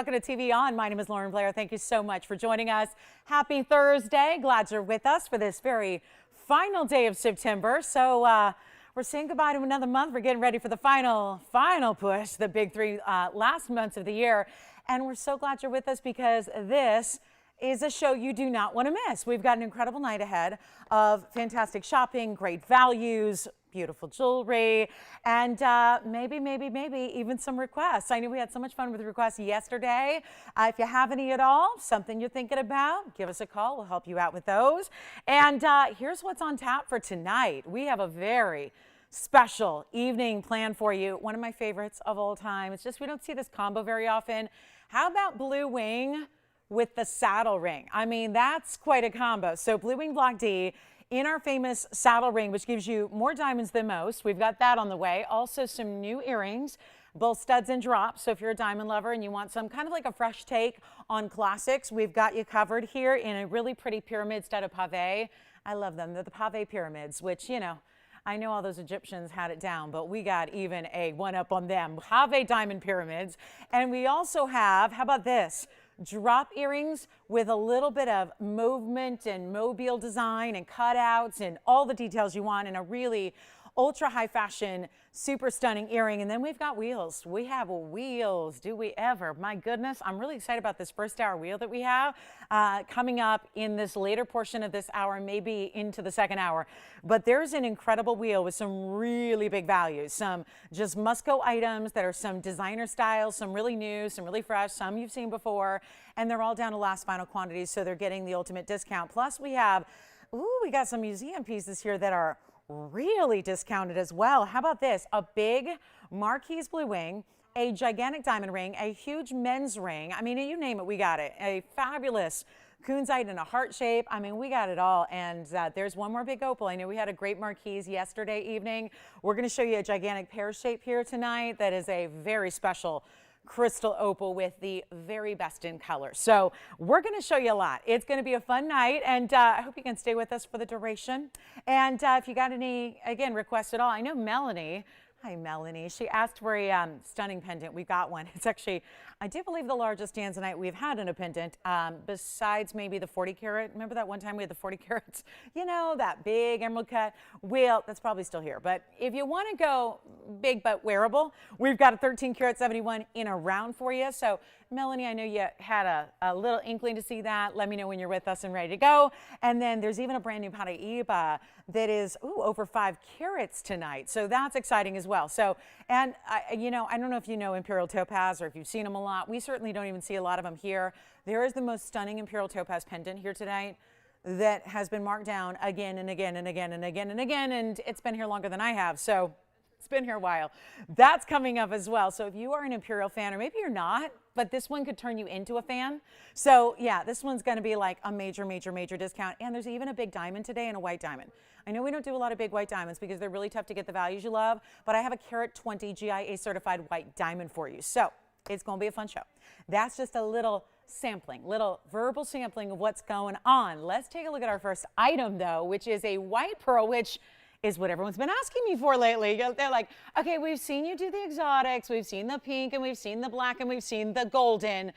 Welcome to TVON. My name is Lauren Blair. Thank you so much for joining us. Happy Thursday. Glad you're with us for this very final day of September. So we're saying goodbye to another month. We're getting ready for the final push, the big three last months of the year. And we're so glad you're with us because this is a show you do not want to miss. We've got an incredible night ahead of fantastic shopping, great values, beautiful jewelry, and maybe even some requests. I know we had so much fun with requests yesterday. If you have any at all, something you're thinking about, give us a call. We'll help you out with those. And here's what's on tap for tonight. We have a very special evening planned for you. One of my favorites of all time. It's just we don't see this combo very often. How about blue wing with the saddle ring? I mean, that's quite a combo. So blue wing block D in our famous saddle ring, which gives you more diamonds than most. We've got that on the way. Also some new earrings, both studs and drops. So if you're a diamond lover and you want some kind of like a fresh take on classics, we've got you covered here in a really pretty pyramid stud of pave. I love them. They're the pave pyramids, which, you know, I know all those Egyptians had it down, but we got even a one up on them. Pave diamond pyramids. And we also have, how about this? Drop earrings with a little bit of movement and mobile design and cutouts and all the details you want in a really ultra high fashion, super stunning earring. And then we've got wheels. We have wheels. Do we ever? My goodness. I'm really excited about this first hour wheel that we have coming up in this later portion of this hour, maybe into the second hour. But there's an incredible wheel with some really big values, some just must-go items that are some designer styles, some really new, some really fresh, some you've seen before, and they're all down to last final quantities, so they're getting the ultimate discount. Plus we have, we got some museum pieces here that are really discounted as well. How about this? A big Marquis blue wing, a gigantic diamond ring, a huge men's ring. I mean, you name it, we got it. A fabulous Kunzite in a heart shape. I mean, we got it all. And there's one more big opal. I know we had a great Marquis yesterday evening. We're going to show you a gigantic pear shape here tonight that is a very special crystal opal with the very best in color. So we're going to show you a lot. It's going to be a fun night, and I hope you can stay with us for the duration. And if you got any, again, requests at all, I know Melanie. Hi, Melanie. She asked for a stunning pendant. We got one. It's actually, I do believe, the largest tanzanite we've had in a pendant, besides maybe the 40 karat. Remember that one time we had the 40 carats? You know, that big emerald cut. Well, that's probably still here. But if you want to go big but wearable, we've got a 13 karat 71 in a round for you. So, Melanie, I know you had a little inkling to see that. Let me know when you're with us and ready to go. And then there's even a brand new Paraiba that is over 5 carats tonight. So that's exciting as well. So, and you know, I don't know if you know Imperial Topaz or if you've seen them a lot. We certainly don't even see a lot of them here. There is the most stunning Imperial Topaz pendant here tonight that has been marked down again and again and again and again and again. And it's been here longer than I have. So it's been here a while. That's coming up as well. So if you are an Imperial fan, or maybe you're not, but this one could turn you into a fan. So yeah, this one's going to be like a major discount. And there's even a big diamond today and a white diamond. I know we don't do a lot of big white diamonds because they're really tough to get the values you love, but I have a carat 20 GIA certified white diamond for you. So it's going to be a fun show. That's just a little sampling, little verbal sampling of what's going on. Let's take a look at our first item though, which is a white pearl, which is what everyone's been asking me for lately. They're like, okay, we've seen you do the exotics, we've seen the pink, and we've seen the black, and we've seen the golden.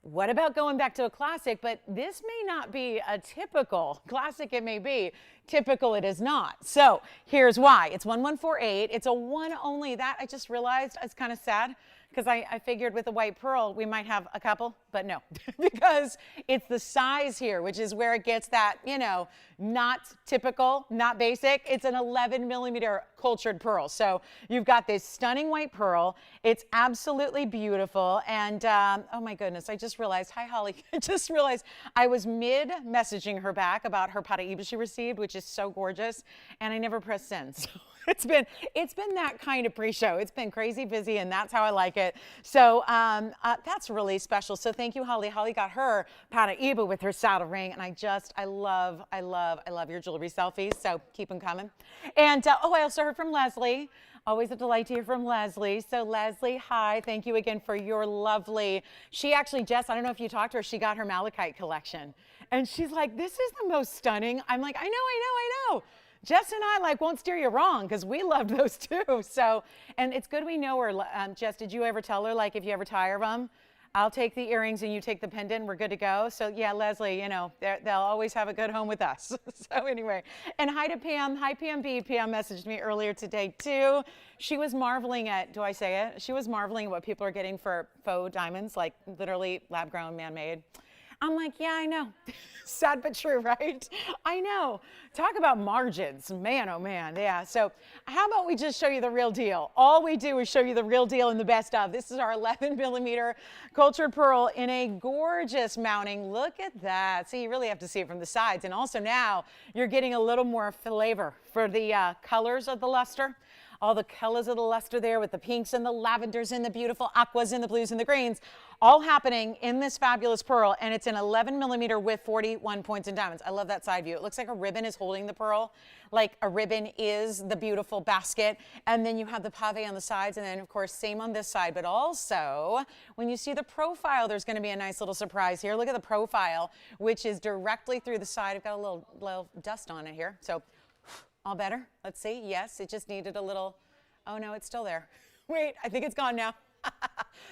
What about going back to a classic? But this may not be a typical classic. It may be typical. It is not. So here's why. It's 1148. It's a one only. That I just realized is kind of sad because I figured with a white pearl we might have a couple, but no, because it's the size here, which is where it gets that, you know, not typical, not basic. It's an 11 millimeter cultured pearl. So you've got this stunning white pearl. It's absolutely beautiful. And oh my goodness, I just realized, hi Holly, I just realized I was mid messaging her back about her Paraiba she received, which is so gorgeous. And I never pressed send. So it's been that kind of pre-show. It's been crazy busy, and that's how I like it. So that's really special. So thank you, Holly. Holly got her Paraiba with her saddle ring, and I love your jewelry selfies. So keep them coming. And oh, I also heard from Leslie. Always a delight to hear from Leslie. So Leslie, hi. Thank you again for your lovely. She actually, Jess, I don't know if you talked to her. She got her malachite collection, and she's like, "This is the most stunning." I'm like, "I know." Jess and I won't steer you wrong because we loved those too. So, and it's good we know her. Jess, did you ever tell her if you ever tire of them? I'll take the earrings and you take the pendant. We're good to go. So yeah, Leslie, you know, they'll always have a good home with us. So anyway, and hi to Pam. Hi, Pam B. Pam messaged me earlier today too. She was marveling at, do I say it? She was marveling at what people are getting for faux diamonds, like literally lab grown, man-made. I'm like, yeah, I know. Sad but true, right? I know. Talk about margins. Man, oh man. Yeah. So how about we just show you the real deal? All we do is show you the real deal and the best of. This is our 11 millimeter cultured pearl in a gorgeous mounting. Look at that. See, you really have to see it from the sides. And also now you're getting a little more flavor for the colors of the luster. All the colors of the luster there with the pinks and the lavenders and the beautiful aquas and the blues and the greens, all happening in this fabulous pearl. And it's an 11 millimeter with 41 points in diamonds. I love that side view. It looks like a ribbon is holding the pearl, like a ribbon is the beautiful basket. And then you have the pave on the sides. And then of course, same on this side, but also when you see the profile, there's going to be a nice little surprise here. Look at the profile, which is directly through the side. I've got a little dust on it here. So all better. Let's see. Yes, it just needed a little. Oh no, it's still there. Wait, I think it's gone now.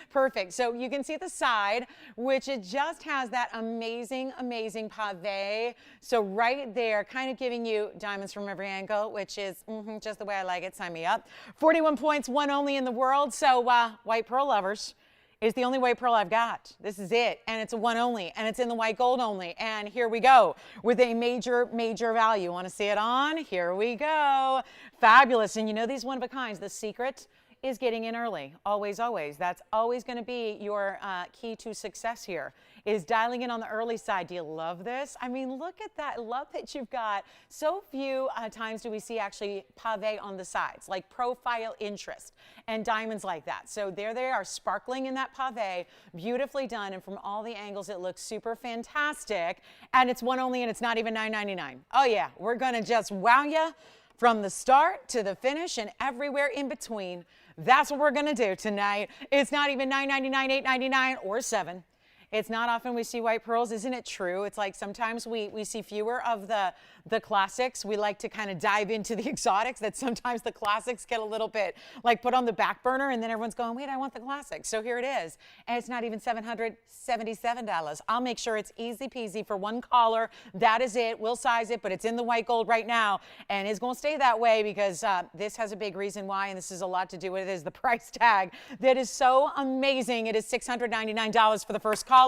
Perfect. So you can see the side, which it just has that amazing, amazing pave. So right there, kind of giving you diamonds from every angle, which is just the way I like it. Sign me up. 41 points, one only in the world. So white pearl lovers, is the only white pearl I've got. This is it, and it's a one only, and it's in the white gold only. And here we go with a major, major value. Want to see it on? Here we go. Fabulous. And you know these one-of-a-kinds, the secret is getting in early. Always, always. That's always going to be your key to success here, is dialing in on the early side. Do you love this? I mean, look at that. I love that you've got so few times do we see actually pave on the sides, like profile interest and diamonds like that. So there they are, sparkling in that pave, beautifully done. And from all the angles, it looks super fantastic. And it's one only, and it's not even $9.99. Oh yeah, we're going to just wow you from the start to the finish and everywhere in between. That's what we're going to do tonight. It's not even $9.99, $8.99, or $7. It's not often we see white pearls. Isn't it true? It's like sometimes we see fewer of the classics. We like to kind of dive into the exotics, that sometimes the classics get a little bit like put on the back burner, and then everyone's going, wait, I want the classics. So here it is. And it's not even $777. I'll make sure it's easy peasy for one caller. That is it. We'll size it, but it's in the white gold right now, and it's going to stay that way because this has a big reason why, and this is a lot to do with it, is the price tag. That is so amazing. It is $699 for the first caller.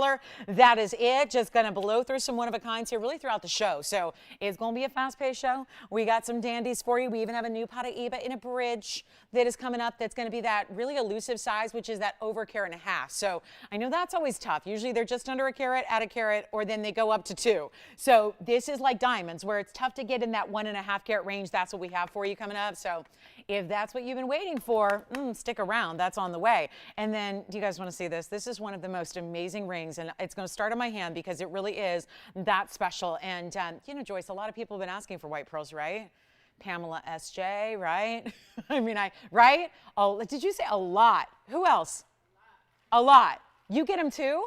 That is it. Just going to blow through some one-of-a-kinds here really throughout the show. So it's going to be a fast-paced show. We got some dandies for you. We even have a new Paraiba in a bridge that is coming up that's going to be that really elusive size, which is that over carat and a half. So I know that's always tough. Usually they're just under a carat, at a carat, or then they go up to 2. So this is like diamonds, where it's tough to get in that 1.5 carat range. That's what we have for you coming up. So if that's what you've been waiting for, stick around. That's on the way. And then, do you guys want to see this? This is one of the most amazing rings, and it's going to start on my hand because it really is that special. And, you know, Joyce, a lot of people have been asking for white pearls, right? Pamela S.J., right? I mean, right? Oh, did you say a lot? Who else? A lot. You get them too?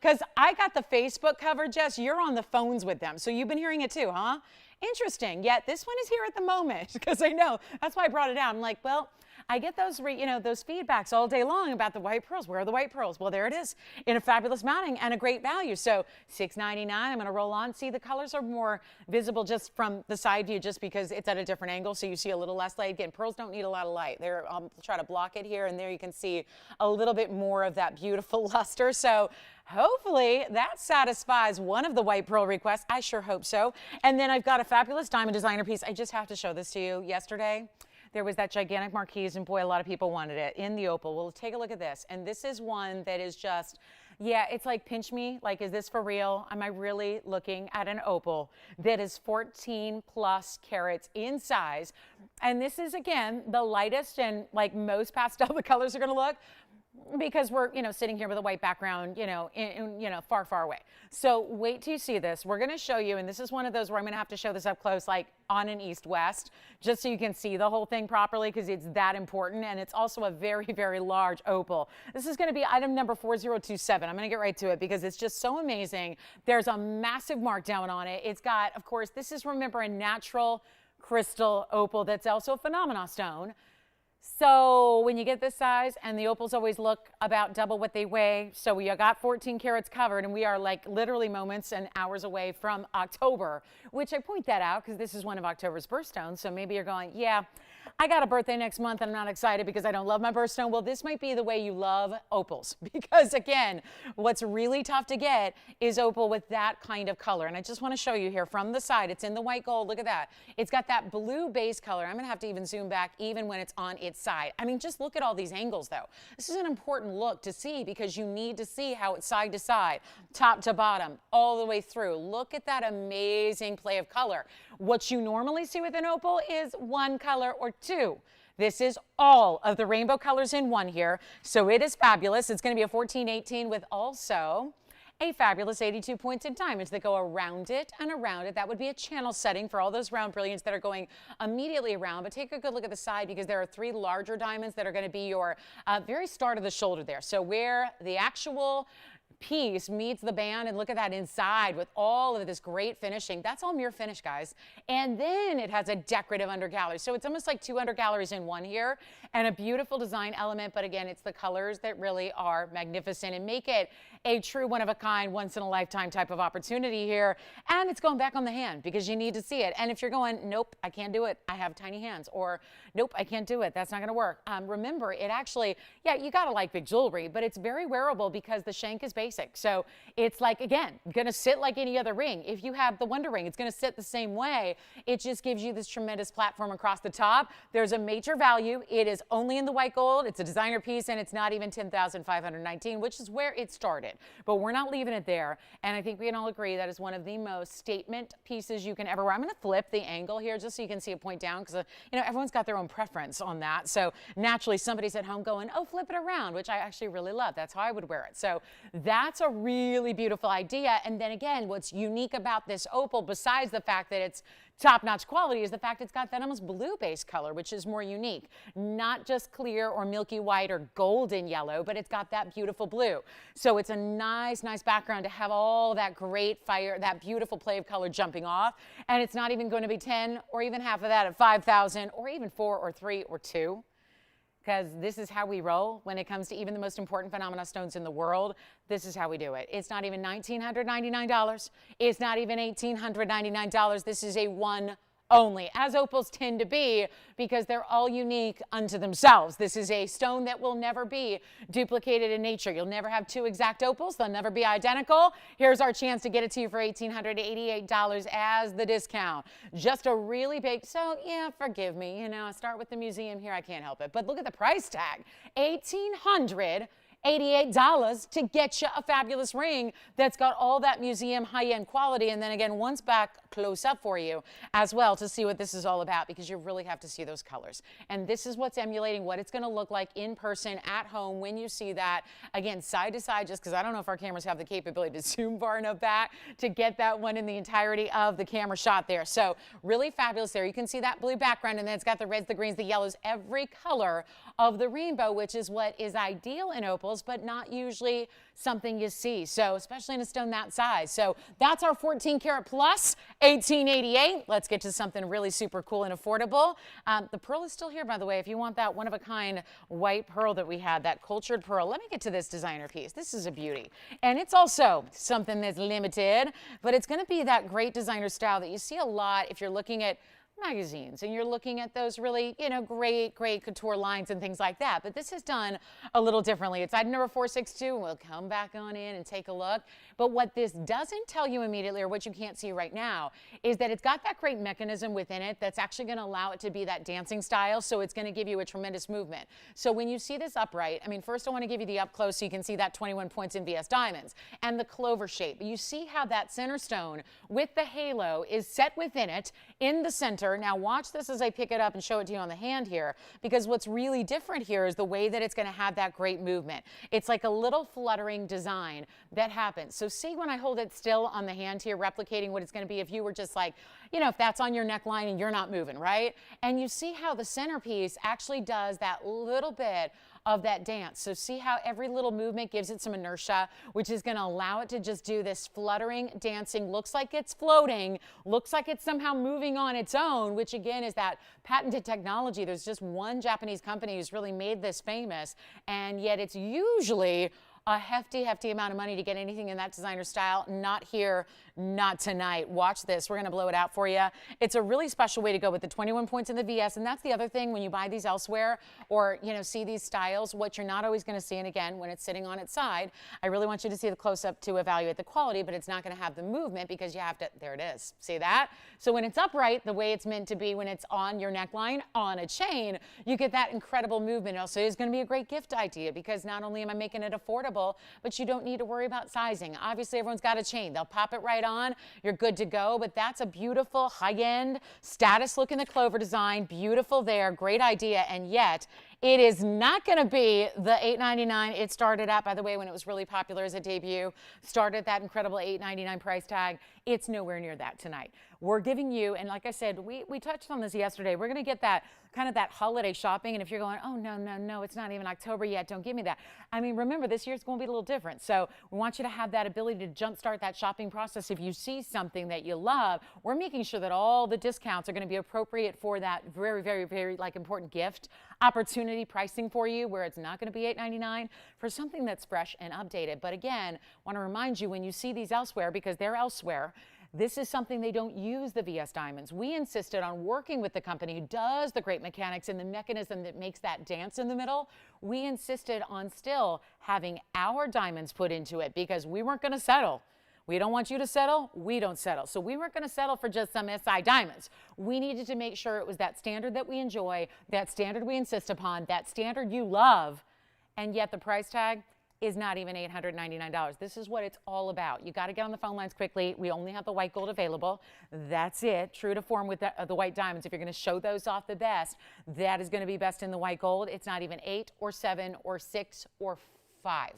Because I got the Facebook cover, Jess. You're on the phones with them. So you've been hearing it too, huh? Interesting. Yet this one is here at the moment because I know. That's why I brought it out. I'm like, well, I get those, those feedbacks all day long about the white pearls. Where are the white pearls? Well, there it is in a fabulous mounting and a great value. So $6.99. I'm going to roll on. See, the colors are more visible just from the side view, just because it's at a different angle. So you see a little less light. Again, pearls don't need a lot of light. I'll try to block it here, and there you can see a little bit more of that beautiful luster. So hopefully that satisfies one of the white pearl requests. I sure hope so. And then I've got a fabulous diamond designer piece. I just have to show this to you. Yesterday, there was that gigantic Marquis, and boy, a lot of people wanted it in the opal. Well, take a look at this. And this is one that is just, yeah, it's like pinch me. Like, is this for real? Am I really looking at an opal that is 14 plus carats in size? And this is, again, the lightest and like most pastel the colors are going to look, because we're, sitting here with a white background, far, far away. So wait till you see this. We're going to show you, and this is one of those where I'm going to have to show this up close, like on an east-west, just so you can see the whole thing properly, because it's that important. And it's also a very, very large opal. This is going to be item number 4027. I'm going to get right to it because it's just so amazing. There's a massive markdown on it. It's got, of course, this is, remember, a natural crystal opal that's also a phenomena stone. So when you get this size, and the opals always look about double what they weigh, so we got 14 carats covered, and we are like literally moments and hours away from October, which I point that out because this is one of October's birthstones. So maybe you're going, yeah, I got a birthday next month and I'm not excited because I don't love my birthstone. Well, this might be the way you love opals, because again, what's really tough to get is opal with that kind of color. And I just want to show you here from the side. It's in the white gold. Look at that. It's got that blue base color. I'm going to have to even zoom back even when it's on its side. I mean, just look at all these angles though. This is an important look to see because you need to see how it's side to side, top to bottom, all the way through. Look at that amazing play of color. What you normally see with an opal is one color or two. This is all of the rainbow colors in one here. So it is fabulous. It's going to be a 1418 with also a fabulous 82 points in diamonds that go around it and around it. That would be a channel setting for all those round brilliants that are going immediately around. But take a good look at the side because there are 3 larger diamonds that are going to be your very start of the shoulder there. So where the actual piece meets the band, and look at that inside with all of this great finishing. That's all mirror finish, guys. And then it has a decorative undergallery. So it's almost like 2 undergalleries in one here, and a beautiful design element. But again, it's the colors that really are magnificent and make it a true one-of-a-kind, once-in-a-lifetime type of opportunity here. And it's going back on the hand because you need to see it. And if you're going, nope, I can't do it, I have tiny hands, or nope, I can't do it, that's not going to work. Remember, it actually, yeah, you got to like big jewelry, but it's very wearable because the shank is basic. So it's like, again, going to sit like any other ring. If you have the Wonder Ring, it's going to sit the same way. It just gives you this tremendous platform across the top. There's a major value. It is only in the white gold. It's a designer piece, and it's not even $10,519, which is where it started. But we're not leaving it there. And I think we can all agree that is one of the most statement pieces you can ever wear. I'm going to flip the angle here just so you can see it point down because, you know, everyone's got their own preference on that. So naturally, somebody's at home going, oh, flip it around, which I actually really love. That's how I would wear it. So that's a really beautiful idea. And then again, what's unique about this opal, besides the fact that it's top-notch quality, is the fact it's got that almost blue-based color, which is more unique. Not just clear or milky white or golden yellow, but it's got that beautiful blue. So it's a nice background to have all that great fire, that beautiful play of color jumping off. And it's not even going to be 10 or even half of that at 5,000 or even 4 or 3 or 2. Because this is how we roll when it comes to even the most important phenomena stones in the world. This is how we do it. It's not even $1,999. It's not even $1,899. This is a one only, as opals tend to be, because they're all unique unto themselves. This is a stone that will never be duplicated in nature. You'll never have 2 exact opals. They'll never be identical. Here's our chance to get it to you for $1,888 as the discount. Just a really big, so yeah, forgive me. You know, I start with the museum here. I can't help it. But look at the price tag, $1,888 to get you a fabulous ring that's got all that museum high-end quality. And then again, once back close up for you as well to see what this is all about, because you really have to see those colors. And this is what's emulating what it's going to look like in person at home when you see that. Again, side to side, just because I don't know if our cameras have the capability to zoom far enough back to get that one in the entirety of the camera shot there. So really fabulous there. You can see that blue background, and then it's got the reds, the greens, the yellows, every color of the rainbow, which is what is ideal in opals, but not usually something you see. So especially in a stone that size. So that's our 14 karat plus, $1,888. Let's get to something really super cool and affordable. The pearl is still here, by the way, if you want that one-of-a-kind white pearl that we had, that cultured pearl. Let me get to this designer piece. This is a beauty. And it's also something that's limited, but it's going to be that great designer style that you see a lot if you're looking at magazines and you're looking at those really, you know, great couture lines and things like that. But this is done a little differently. It's item number 462. We'll come back on in and take a look. But what this doesn't tell you immediately, or what you can't see right now, is that it's got that great mechanism within it that's actually going to allow it to be that dancing style. So it's going to give you a tremendous movement. So when you see this upright, I mean, first I want to give you the up close so you can see that 21 points in VS diamonds and the clover shape. You see how that center stone with the halo is set within it in the center. Now watch this as I pick it up and show it to you on the hand here, because what's really different here is the way that it's going to have that great movement. It's like a little fluttering design that happens. So see when I hold it still on the hand here, replicating what it's going to be if you were just like, you know, if that's on your neckline and you're not moving, right? And you see how the centerpiece actually does that little bit of that dance. So see how every little movement gives it some inertia, which is going to allow it to just do this fluttering dancing. Looks like it's floating, looks like it's somehow moving on its own, which again is that patented technology. There's just one Japanese company who's really made this famous, and yet it's usually a hefty amount of money to get anything in that designer style. Not here, not tonight. Watch this. We're going to blow it out for you. It's a really special way to go with the 21 points in the VS. And that's the other thing when you buy these elsewhere or, you know, see these styles, what you're not always going to see. And again, when it's sitting on its side, I really want you to see the close up to evaluate the quality, but it's not going to have the movement because you have to, there it is. See that? So when it's upright, the way it's meant to be, when it's on your neckline, on a chain, you get that incredible movement. Also, it's going to be a great gift idea because not only am I making it affordable, but you don't need to worry about sizing. Obviously, everyone's got a chain. They'll pop it right on. You're good to go, but that's a beautiful high-end status look in the clover design. Beautiful there. Great idea, and yet it is not going to be the $8.99 it started at, by the way, when it was really popular as a debut. Started that incredible $8.99 price tag. It's nowhere near that tonight. We're giving you, and like I said, we touched on this yesterday, we're going to get that kind of that holiday shopping. And if you're going, oh, no, it's not even October yet, don't give me that. I mean, remember, this year's going to be a little different. So we want you to have that ability to jumpstart that shopping process. If you see something that you love, we're making sure that all the discounts are going to be appropriate for that very like important gift opportunity pricing for you, where it's not going to be $8.99 for something that's fresh and updated. But again, want to remind you, when you see these elsewhere, because they're elsewhere, this is something they don't use the VS diamonds. We insisted on working with the company who does the great mechanics and the mechanism that makes that dance in the middle. We insisted on still having our diamonds put into it because we weren't going to settle. We don't want you to settle. We don't settle. So we weren't going to settle for just some SI diamonds. We needed to make sure it was that standard that we enjoy, that standard we insist upon, that standard you love, and yet the price tag is not even $899. This is what it's all about. You got to get on the phone lines quickly. We only have the white gold available. That's it. True to form with the white diamonds. If you're going to show those off the best, that is going to be best in the white gold. It's not even 8 or 7 or 6 or 5.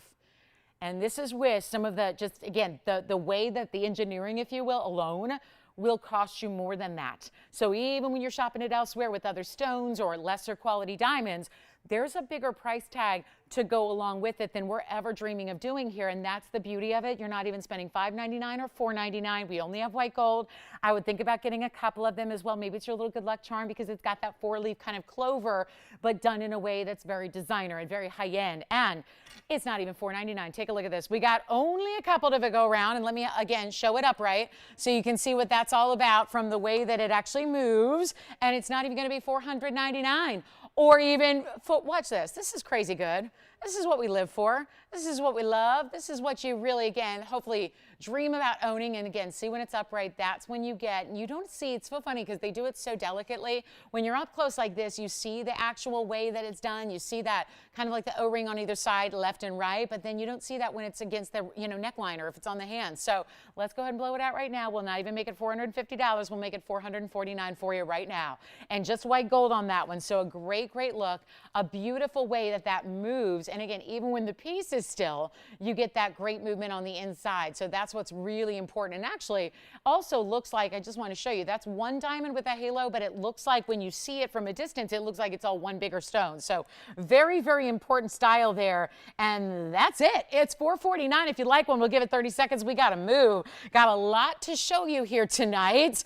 And this is with some of the, just again, the way that the engineering, if you will, alone will cost you more than that. So even when you're shopping it elsewhere with other stones or lesser quality diamonds, there's a bigger price tag to go along with it than we're ever dreaming of doing here. And that's the beauty of it. You're not even spending $5.99 or $4.99. We only have white gold. I would think about getting a couple of them as well. Maybe it's your little good luck charm because it's got that 4-leaf kind of clover, but done in a way that's very designer and very high end. And it's not even $4.99. Take a look at this. We got only a couple to go around, and let me again show it upright so you can see what that's all about from the way that it actually moves. And it's not even going to be $499 or even, watch this. This is crazy good. This is what we live for. This is what we love. This is what you really, again, hopefully dream about owning. And again, see when it's upright, that's when you get, and you don't see, it's so funny because they do it so delicately. When you're up close like this, you see the actual way that it's done. You see that kind of like the O-ring on either side, left and right, but then you don't see that when it's against the, neckline or if it's on the hand. So let's go ahead and blow it out right now. We'll not even make it $450. We'll make it $449 for you right now. And just white gold on that one. So a great look, a beautiful way that moves. And again, even when the piece is still, you get that great movement on the inside. So that's what's really important. And actually also looks like, I just want to show you, that's one diamond with a halo, but it looks like when you see it from a distance, it looks like it's all one bigger stone. So very important style there. And that's it. It's $449. If you'd like one, we'll give it 30 seconds. We got to move. Got a lot to show you here tonight.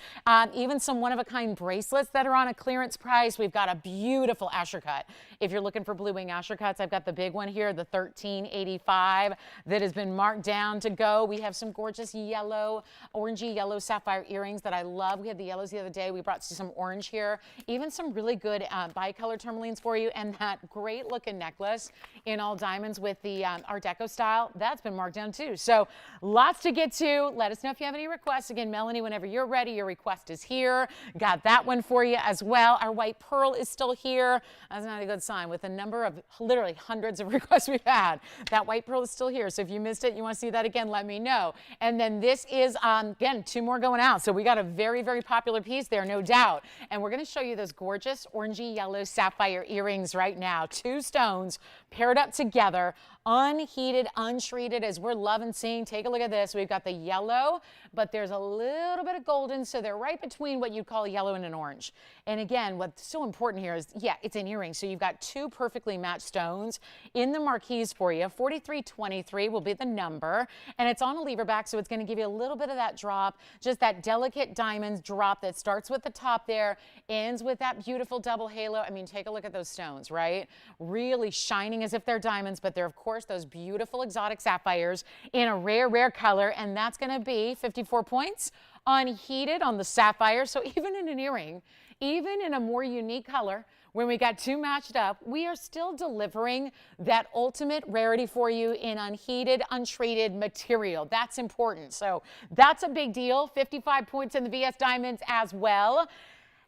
Even some one-of-a-kind bracelets that are on a clearance price. We've got a beautiful Asher cut. If you're looking for blue wing Asher cuts, I've got the big one here, the $13.85 that has been marked down to go. We have some gorgeous yellow, orangey yellow sapphire earrings that I love. We had the yellows the other day. We brought some orange here, even some really good bicolor tourmalines for you, and that great looking necklace in all diamonds with the Art Deco style. That's been marked down too. So lots to get to. Let us know if you have any requests. Again, Melanie, whenever you're ready, your request is here. Got that one for you as well. Our white pearl is still here. That's not a good sign with the number of literally hundreds of requests we've had. That white pearl is still here. So if you missed it, you want to see that again, let me know. And then this is, again, 2 more going out. So we got a very popular piece there, no doubt. And we're going to show you those gorgeous orangey yellow sapphire earrings right now. 2 stones paired up together. unheated, untreated, as we're loving seeing. Take a look at this. We've got the yellow, but there's a little bit of golden, so they're right between what you'd call a yellow and an orange. And again, what's so important here is, yeah, it's an earring, so you've got two perfectly matched stones in the Marquis for you. 4323 will be the number, and it's on a lever back, so it's going to give you a little bit of that drop, just that delicate diamond drop that starts with the top there, ends with that beautiful double halo. I mean, take a look at those stones, right? Really shining as if they're diamonds, but they're, of course, those beautiful exotic sapphires in a rare, rare color, and that's going to be 54 points. Unheated on the sapphire, so even in an earring, even in a more unique color, when we got two matched up, we are still delivering that ultimate rarity for you in unheated, untreated material. That's important. So that's a big deal. 55 points in the VS Diamonds as well.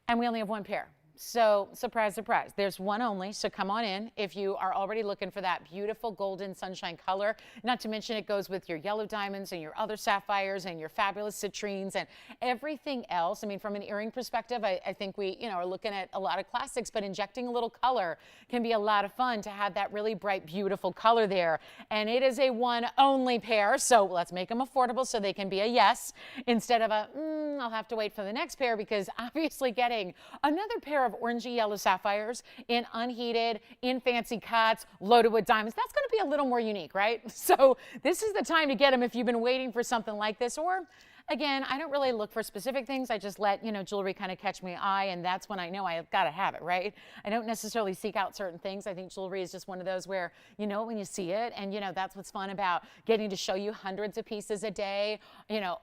And we only have one pair. So surprise, surprise, there's one only, so come on in if you are already looking for that beautiful golden sunshine color. Not to mention it goes with your yellow diamonds and your other sapphires and your fabulous citrines and everything else. I mean, from an earring perspective, I think we are looking at a lot of classics, but injecting a little color can be a lot of fun to have that really bright, beautiful color there. And it is a one only pair, so let's make them affordable so they can be a yes instead of a I'll have to wait for the next pair, because obviously getting another pair of orangey yellow sapphires in unheated, in fancy cuts, loaded with diamonds, that's going to be a little more unique, right? So this is the time to get them if you've been waiting for something like this. Or again, I don't really look for specific things. I just let, jewelry kind of catch my eye, and that's when I know I've got to have it, right? I don't necessarily seek out certain things. I think jewelry is just one of those where you know it when you see it, and that's what's fun about getting to show you hundreds of pieces a day,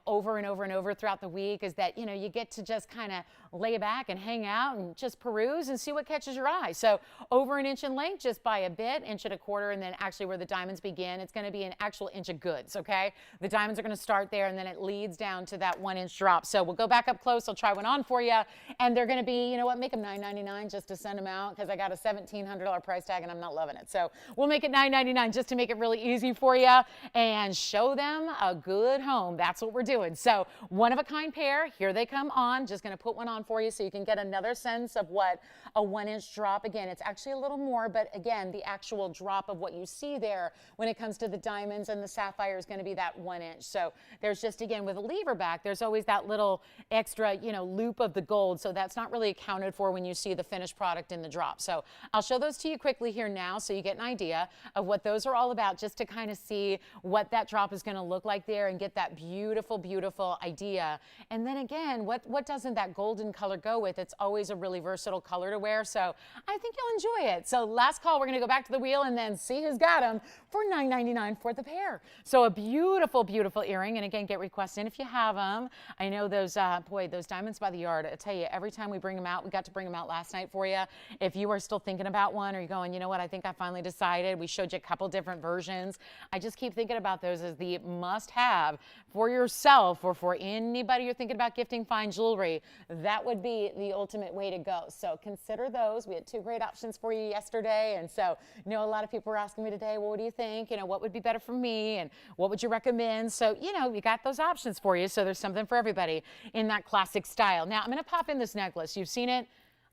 over and over and over throughout the week, is that, you get to just kind of lay back and hang out and just peruse and see what catches your eye. So over an inch in length, just by a bit, inch and a quarter, and then actually where the diamonds begin, it's going to be an actual inch of goods, okay? The diamonds are going to start there, and then it leads down to that 1 inch drop. So we'll go back up close. I'll try one on for you, and they're going to be, make them $9.99 just to send them out, because I got a $1,700 price tag and I'm not loving it. So we'll make it $9.99 just to make it really easy for you and show them a good home. That's what we're doing. So one of a kind pair, here they come on. Just going to put one on for you so you can get another sense of what a 1 inch drop. Again, it's actually a little more, but again, the actual drop of what you see there when it comes to the diamonds and the sapphire is going to be that 1 inch. So there's just, again, with a lever back, there's always that little extra, loop of the gold. So that's not really accounted for when you see the finished product in the drop. So I'll show those to you quickly here now so you get an idea of what those are all about, just to kind of see what that drop is going to look like there and get that beautiful, beautiful idea. And then again, what doesn't that golden color go with? It's always a really versatile color to wear. So I think you'll enjoy it. So last call, we're going to go back to the wheel and then see who's got them for $9.99 for the pair. So a beautiful, beautiful earring. And again, get requests in if you have them. I know those, those diamonds by the yard, I tell you, every time we bring them out, we got to bring them out last night for you. If you are still thinking about one, or you're going, you know what, I think I finally decided, we showed you a couple different versions. I just keep thinking about those as the must have for yourself or for anybody you're thinking about gifting fine jewelry. That would be the ultimate way to go. So consider those. We had two great options for you yesterday. And so, a lot of people were asking me today, well, what do you think? What would be better for me? And what would you recommend? So, we got those options for you. So there's something for everybody in that classic style. Now, I'm going to pop in this necklace. You've seen it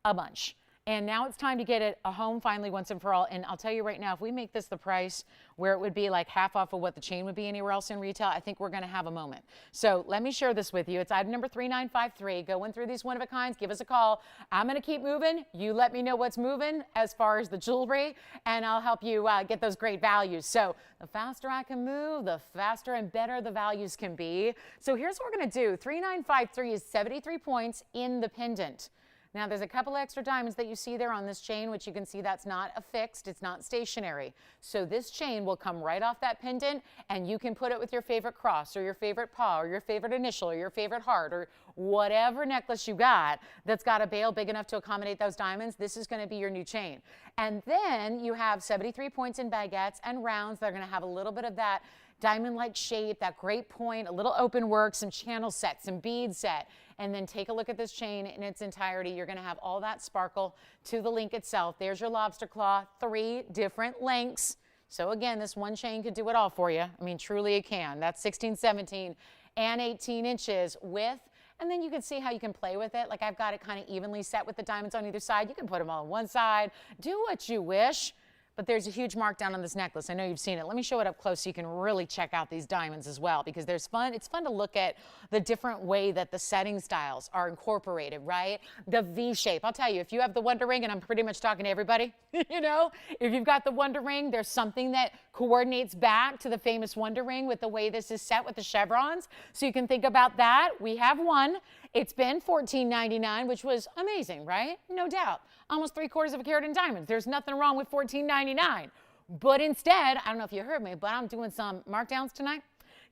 a bunch. And now it's time to get it a home finally once and for all. And I'll tell you right now, if we make this the price where it would be like half off of what the chain would be anywhere else in retail, I think we're going to have a moment. So let me share this with you. It's item number 3953. Going through these one-of-a-kinds, give us a call. I'm going to keep moving. You let me know what's moving as far as the jewelry, and I'll help you get those great values. So the faster I can move, the faster and better the values can be. So here's what we're going to do. 3953 is 73 points in the pendant. Now, there's a couple extra diamonds that you see there on this chain, which you can see that's not affixed, it's not stationary. So this chain will come right off that pendant, and you can put it with your favorite cross or your favorite paw or your favorite initial or your favorite heart or whatever necklace you got that's got a bail big enough to accommodate those diamonds. This is going to be your new chain. And then you have 73 points in baguettes and rounds. They're going to have a little bit of that diamond-like shape, that great point, a little open work, some channel set, some bead set. And then take a look at this chain in its entirety. You're going to have all that sparkle to the link itself. There's your lobster claw, 3 different lengths. So again, this one chain could do it all for you. I mean, truly it can. That's 16, 17, and 18 inches width. And then you can see how you can play with it. Like I've got it kind of evenly set with the diamonds on either side. You can put them all on one side. Do what you wish. but there's a huge markdown on this necklace. I know you've seen it. Let me show it up close so you can really check out these diamonds as well, because there's fun. It's fun to look at the different way that the setting styles are incorporated, right? The V shape. I'll tell you, if you have the Wonder Ring, and I'm pretty much talking to everybody, you know, if you've got the Wonder Ring, there's something that coordinates back to the famous Wonder Ring with the way this is set with the chevrons. So you can think about that. We have one. It's been $14.99, which was amazing, right? No doubt. Almost 3/4 of a carat in diamonds. There's nothing wrong with $14.99. But instead, I don't know if you heard me, but I'm doing some markdowns tonight,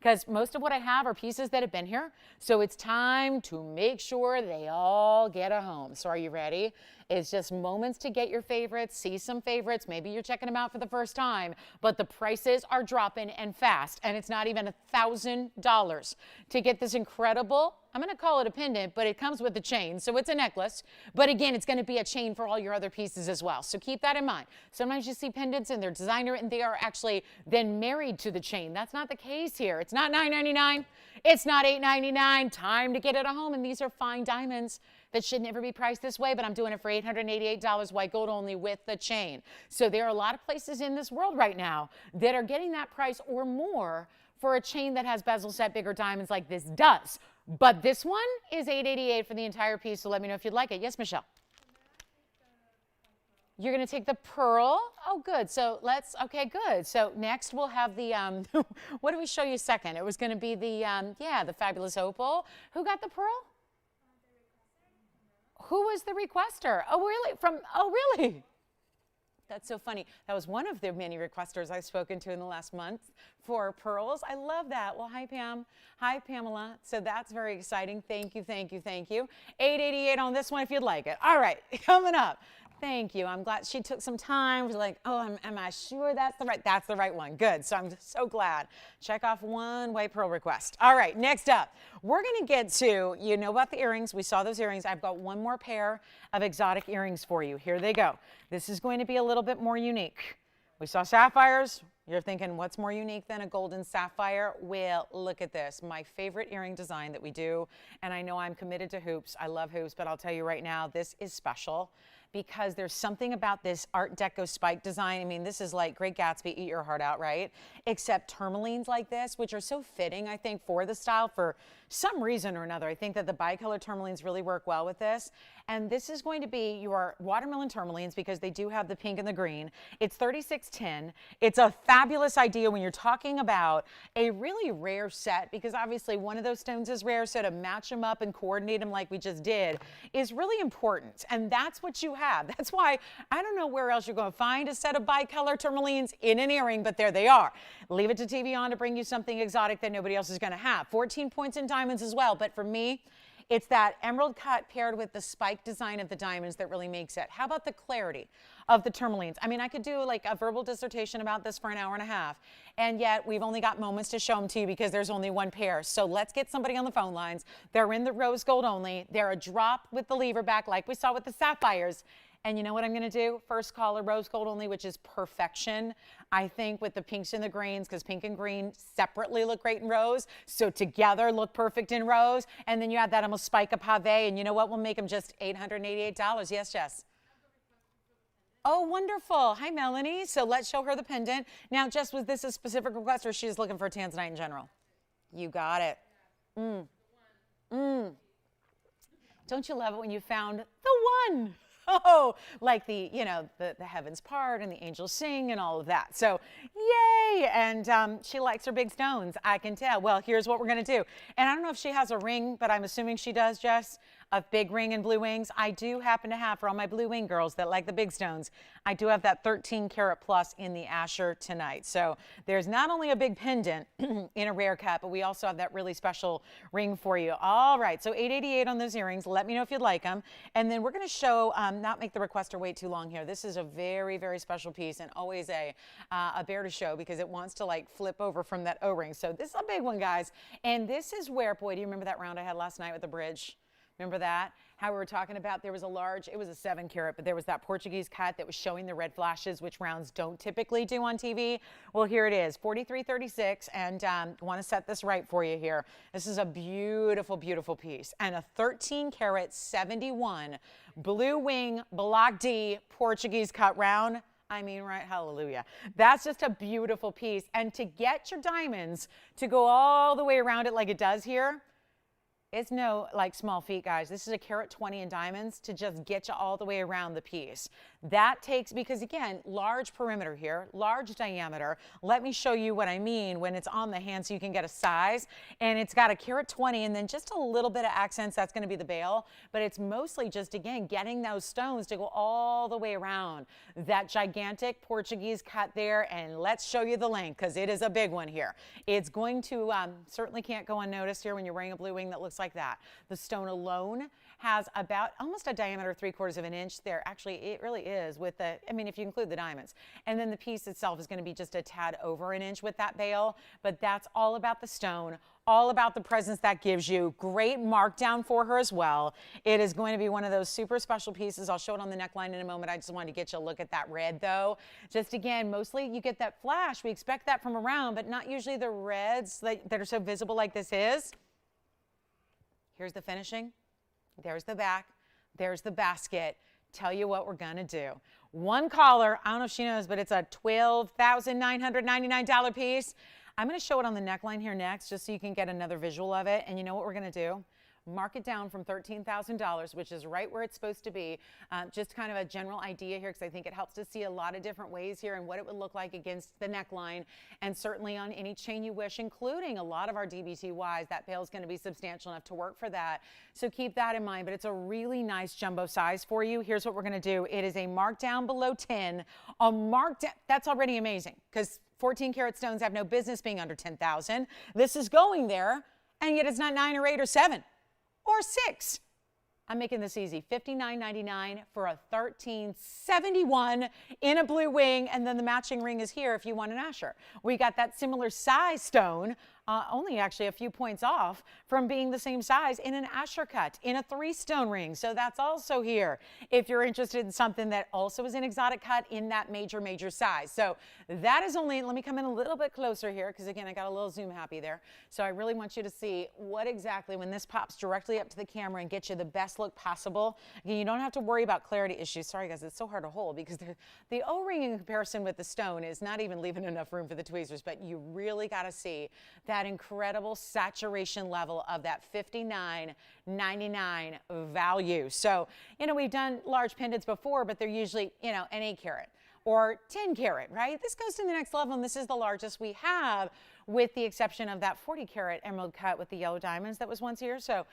because most of what I have are pieces that have been here. So it's time to make sure they all get a home. So are you ready? It's just moments to get your favorites, see some favorites. Maybe you're checking them out for the first time, but the prices are dropping and fast. And it's not even $1,000 to get this incredible, I'm going to call it a pendant, but it comes with a chain. So it's a necklace. But again, it's going to be a chain for all your other pieces as well. So keep that in mind. Sometimes you see pendants and they're designer and they are actually then married to the chain. That's not the case here. It's not $9.99. It's not $8.99. Time to get it at home. And these are fine diamonds that should never be priced this way, but I'm doing it for $888, white gold only with the chain. So there are a lot of places in this world right now that are getting that price or more for a chain that has bezel set bigger diamonds like this does. But this one is $888 for the entire piece, so let me know if you'd like it. Yes, Michelle? You're going to take the pearl. Oh, good. So let's, okay, good. So next we'll have the, what did we show you second? It was going to be the, yeah, the fabulous opal. Who got the pearl? Who was the requester? Oh, really? Oh, really? That's so funny. That was one of the many requesters I've spoken to in the last month for pearls. I love that. Well, hi, Pam. Hi, Pamela. So that's very exciting. Thank you, thank you, thank you. $888 on this one if you'd like it. All right, coming up. Thank you. I'm glad she took some time. Was like, oh, am I sure that's the right one? Good. So I'm just so glad. Check off one white pearl request. All right, next up, we're going to get to, you know about the earrings. We saw those earrings. I've got one more pair of exotic earrings for you. Here they go. This is going to be a little bit more unique. We saw sapphires. You're thinking, what's more unique than a golden sapphire? Well, look at this. My favorite earring design that we do. And I know I'm committed to hoops. I love hoops, but I'll tell you right now, this is special, because there's something about this Art Deco spike design. I mean, this is like Great Gatsby, eat your heart out, right? Except tourmalines like this, which are so fitting, I think, for the style for some reason or another. I think that the bicolor tourmalines really work well with this. And this is going to be your watermelon tourmalines, because they do have the pink and the green. It's 3610. It's a fabulous idea when you're talking about a really rare set, because obviously one of those stones is rare, so to match them up and coordinate them like we just did is really important. And that's what you have. That's why I don't know where else you're going to find a set of bicolor tourmalines in an earring, but there they are. Leave it to TVON to bring you something exotic that nobody else is going to have. 14 points in diamonds as well, but for me, it's that emerald cut paired with the spike design of the diamonds that really makes it. How about the clarity of the tourmalines? I mean, I could do like a verbal dissertation about this for an hour and a half, and yet we've only got moments to show them to you because there's only one pair. So let's get somebody on the phone lines. They're in the rose gold only. They're a drop with the lever back like we saw with the sapphires. And you know what I'm going to do? First caller, rose gold only, which is perfection, I think, with the pinks and the greens, because pink and green separately look great in rose. So together look perfect in rose. And then you add that almost spike of pave. And you know what? We'll make them just $888. Yes, Jess? Oh, wonderful. Hi, Melanie. So let's show her the pendant. Now, Jess, was this a specific request, or she's looking for a tanzanite in general? You got it. Don't you love it when you found the one? Oh, like the, you know, the heavens part and the angels sing and all of that. So, yay! And she likes her big stones, I can tell. Well, here's what we're going to do. And I don't know if she has a ring, but I'm assuming she does, Jess, a big ring and blue wings. I do happen to have, for all my blue wing girls that like the big stones, I do have that 13 karat plus in the Asher tonight. So there's not only a big pendant in a rare cut, but we also have that really special ring for you. All right, so $888 on those earrings. Let me know if you'd like them. And then we're going to show, not make the requester wait too long here. This is a very, very special piece, and always a bear to show, because it wants to like flip over from that O-ring. So this is a big one, guys. And this is where, boy, do you remember that round I had last night with the bridge? Remember that? How we were talking about there was a large, it was a 7 karat, but there was that Portuguese cut that was showing the red flashes, which rounds don't typically do on TV. Well, here it is, 4336, and want to set this right for you here. This is a beautiful, beautiful piece, and a 13 karat 71 blue wing block D Portuguese cut round. I mean, right, hallelujah. That's just a beautiful piece. And to get your diamonds to go all the way around it like it does here, it's no like small feat, guys. This is a carat 20 in diamonds to just get you all the way around the piece. That takes, because again, large perimeter here, large diameter. Let me show you what I mean when it's on the hand so you can get a size. And it's got a carat 20 and then just a little bit of accents. That's going to be the bail. But it's mostly just, again, getting those stones to go all the way around that gigantic Portuguese cut there. And let's show you the length because it is a big one here. It's going to, certainly can't go unnoticed here when you're wearing a blue wing that looks like that. The stone alone has about almost a diameter of 3/4 of an inch there. Actually, it really is with the, I mean, if you include the diamonds. And then the piece itself is going to be just a tad over an inch with that bail. But that's all about the stone, all about the presence that gives you. Great markdown for her as well. It is going to be one of those super special pieces. I'll show it on the neckline in a moment. I just wanted to get you a look at that red though. Just again, mostly you get that flash. We expect that from around, but not usually the reds that are so visible like this is. Here's the finishing. There's the back. There's the basket. Tell you what we're going to do. One caller, I don't know if she knows, but it's a $12,999 piece. I'm going to show it on the neckline here next just so you can get another visual of it. And you know what we're going to do? Mark it down from $13,000, which is right where it's supposed to be. Just kind of a general idea here because I think it helps to see a lot of different ways here and what it would look like against the neckline and certainly on any chain you wish, including a lot of our DBTYs. That bail is going to be substantial enough to work for that. So keep that in mind, but it's a really nice jumbo size for you. Here's what we're going to do. It is a markdown below 10. A markdown, that's already amazing because 14 karat stones have no business being under 10,000. This is going there, and yet it's not 9 or 8 or 7. Or 6. I'm making this easy. $59.99 for a $13.71 in a blue wing, and then the matching ring is here if you want an Asher. We got that similar size stone, only actually a few points off from being the same size in an Asher cut in a 3-stone ring. So that's also here if you're interested in something that also is an exotic cut in that major size. So that is only, let me come in a little bit closer here because again, I got a little zoom happy there. So I really want you to see what exactly when this pops directly up to the camera and gets you the best look possible. Again, you don't have to worry about clarity issues. Sorry guys, it's so hard to hold because the O-ring in comparison with the stone is not even leaving enough room for the tweezers, but you really got to see that incredible saturation level of that $59.99 value. So, you know, we've done large pendants before, but they're usually, you know, an 8 carat or 10 carat, right? This goes to the next level, and this is the largest we have, with the exception of that 40 karat emerald cut with the yellow diamonds that was once here, so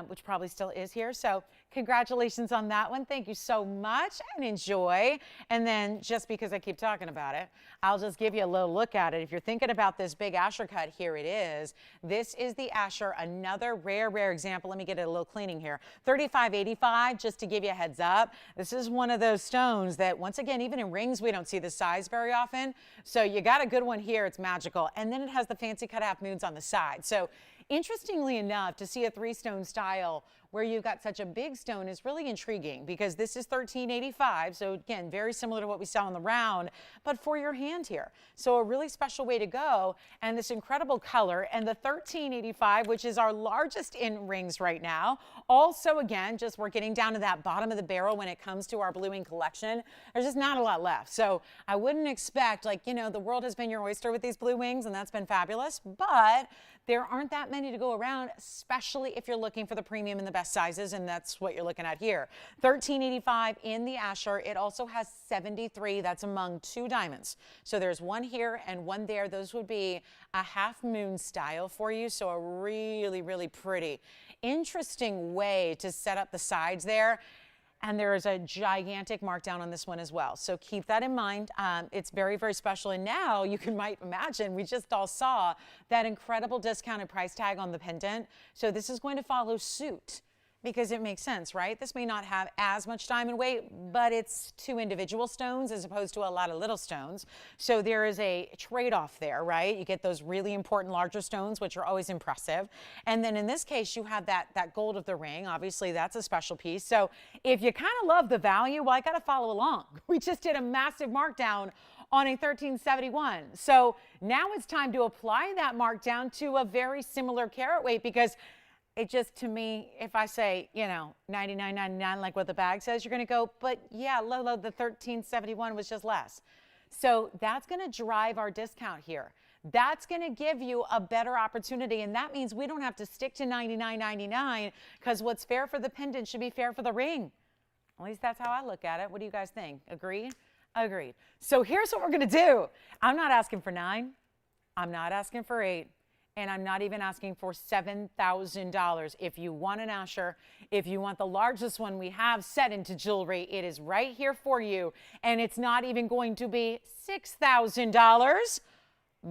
which probably still is here. So congratulations on that one. Thank you so much and enjoy. And then just because I keep talking about it, I'll just give you a little look at it. If you're thinking about this big Asher cut, here it is. This is the Asher, another rare example. Let me get it a little cleaning here. $35.85, just to give you a heads up. This is one of those stones that, once again, even in rings, we don't see the size very often. So you got a good one here. It's magical. And then it has the fancy cut half moons on the side. So interestingly enough, to see a 3-stone style where you've got such a big stone is really intriguing because this is $13.85. So again, very similar to what we saw on the round, but for your hand here. So a really special way to go, and this incredible color, and the $13.85, which is our largest in rings right now. Also, again, just we're getting down to that bottom of the barrel when it comes to our blue wing collection. There's just not a lot left. So I wouldn't expect, like, you know, the world has been your oyster with these blue wings, and that's been fabulous, but there aren't that many to go around, especially if you're looking for the premium and the best sizes, and that's what you're looking at here. $13.85 in the Asher. It also has 73. That's among 2 diamonds. So there's one here and one there. Those would be a half moon style for you. So a really pretty, interesting way to set up the sides there. And there is a gigantic markdown on this one as well. So keep that in mind. It's very special. And now you might imagine, we just all saw that incredible discounted price tag on the pendant. So this is going to follow suit because it makes sense, right? This may not have as much diamond weight, but it's 2 individual stones as opposed to a lot of little stones. So there is a trade-off there, right? You get those really important larger stones, which are always impressive. And then in this case, you have that gold of the ring. Obviously, that's a special piece. So if you kind of love the value, well, I got to follow along. We just did a massive markdown on a $13.71. So now it's time to apply that markdown to a very similar carat weight because it just, to me, if I say, you know, $99.99 like what the bag says, you're going to go, but yeah, Lolo, the $13.71 was just less. So that's going to drive our discount here. That's going to give you a better opportunity, and that means we don't have to stick to $99.99 because what's fair for the pendant should be fair for the ring. At least that's how I look at it. What do you guys think? Agreed? Agreed. So here's what we're going to do. I'm not asking for 9. I'm not asking for 8. And I'm not even asking for $7,000. If you want an Asher, if you want the largest one we have set into jewelry, it is right here for you. And it's not even going to be $6,000